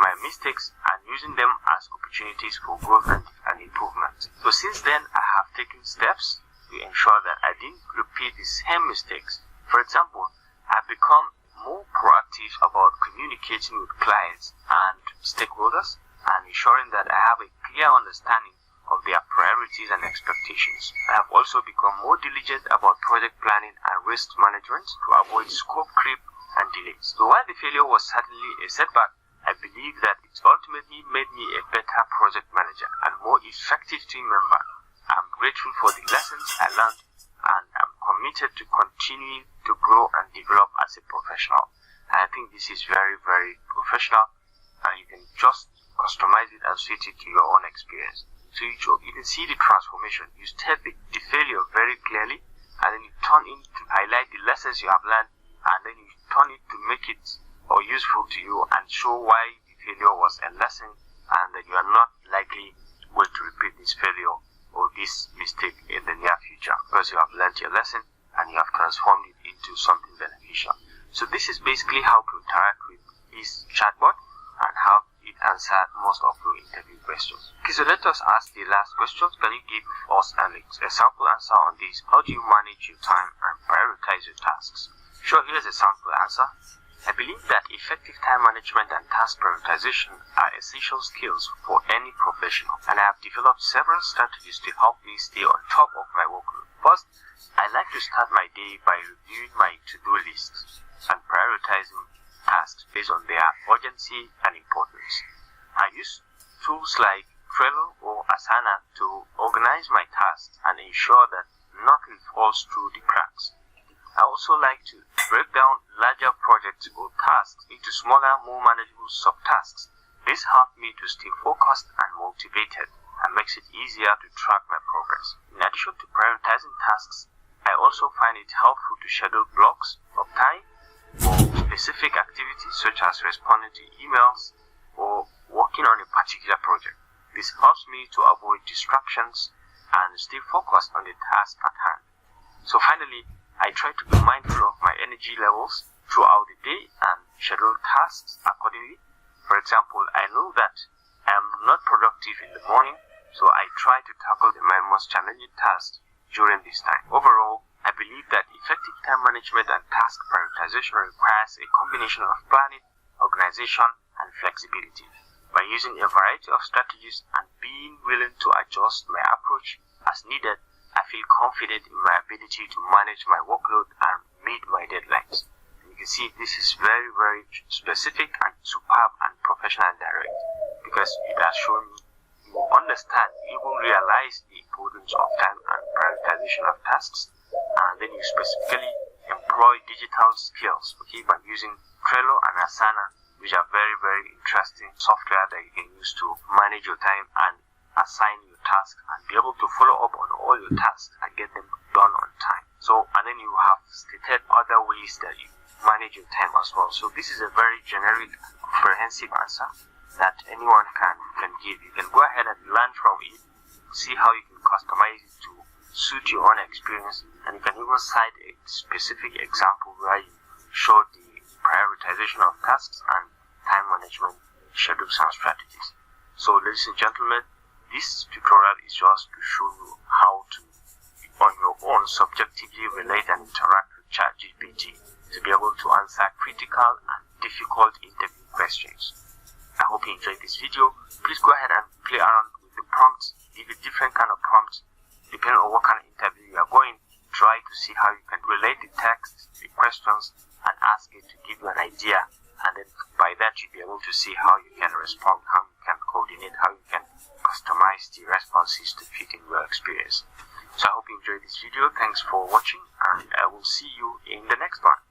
[SPEAKER 1] my mistakes, and using them as opportunities for growth and improvement. So since then, I have taken steps to ensure that I didn't repeat the same mistakes. For example, I've become more proactive about communicating with clients and stakeholders and ensuring that I have a clear understanding of their priorities and expectations. I have also become more diligent about project planning and risk management to avoid scope creep and delays. So while the failure was certainly a setback, I believe that it ultimately made me a better project manager and more effective team member. I'm grateful for the lessons I learned, and I'm committed to continuing to grow and develop as a professional. And I think this is very, very professional, and you can just customize it and suit it to your own experience. So you can see the transformation. You step the failure very clearly, and then you turn it to highlight the lessons you have learned, and then you turn it to make it useful to you and show why the failure was a lesson, and that you are not likely going to repeat this failure or this mistake in the near future, because you have learned your lesson and you have transformed it into something beneficial. So this is basically how to interact with this chatbot and how it answered most of your interview questions. Okay, so let us ask the last question. Can you give us a sample answer on this? How do you manage your time and prioritize your tasks? Sure, here's a sample answer. I believe that effective time management and task prioritization are essential skills for any professional, and I have developed several strategies to help me stay on top of my workload. First, I like to start my day by reviewing my to-do lists and prioritizing tasks based on their urgency and importance. I use tools like Trello or Asana to organize my tasks and ensure that nothing falls through the cracks. I also like to break down larger projects or tasks into smaller, more manageable subtasks. This helps me to stay focused and motivated and makes it easier to track my progress. In addition to prioritizing tasks, I also find it helpful to schedule blocks of time for specific activities such as responding to emails or working on a particular project. This helps me to avoid distractions and stay focused on the task at hand. So finally, I try to be mindful of my energy levels throughout the day and schedule tasks accordingly. For example, I know that I am not productive in the morning, so I try to tackle my most challenging tasks during this time. Overall, I believe that effective time management and task prioritization requires a combination of planning, organization, and flexibility. By using a variety of strategies and being willing to adjust my approach as needed, I feel confident in my ability to manage my workload and meet my deadlines. And you can see this is very, very specific and superb and professional and direct, because it has shown me you understand, you even realize the importance of time and prioritization of tasks, and then you specifically employ digital skills, okay, by using Trello and Asana, which are very, very interesting software that you can use to manage your time and assign your tasks and be able to follow up on all your tasks and get them done on time. So, and then you have stated other ways that you manage your time as well. So this is a very generic, comprehensive answer that anyone can give. You can go ahead and learn from it, see how you can customize it to suit your own experience, and you can even cite a specific example where you show the prioritization of tasks and time management schedules and strategies. So ladies and gentlemen, this tutorial is just to show you how to, on your own, subjectively relate and interact with ChatGPT to be able to answer critical and difficult interview questions. I hope you enjoyed this video. Please go ahead and play around with the prompts, give a different kind of prompts, depending on what kind of interview you are going. Try to see how you can relate the text, the questions, and ask it to give you an idea, and then by that you'll be able to see how you can respond, how you can coordinate, how you can customize the responses to fit in your experience. So I hope you enjoyed this video. Thanks for watching, and I will see you in the next one.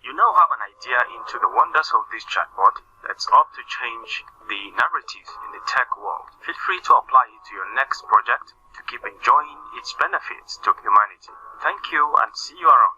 [SPEAKER 1] You now have an idea in into the wonders of this chatbot that's up to change the narrative in the tech world. Feel free to apply it to your next project to keep enjoying its benefits to humanity. Thank you and see you around.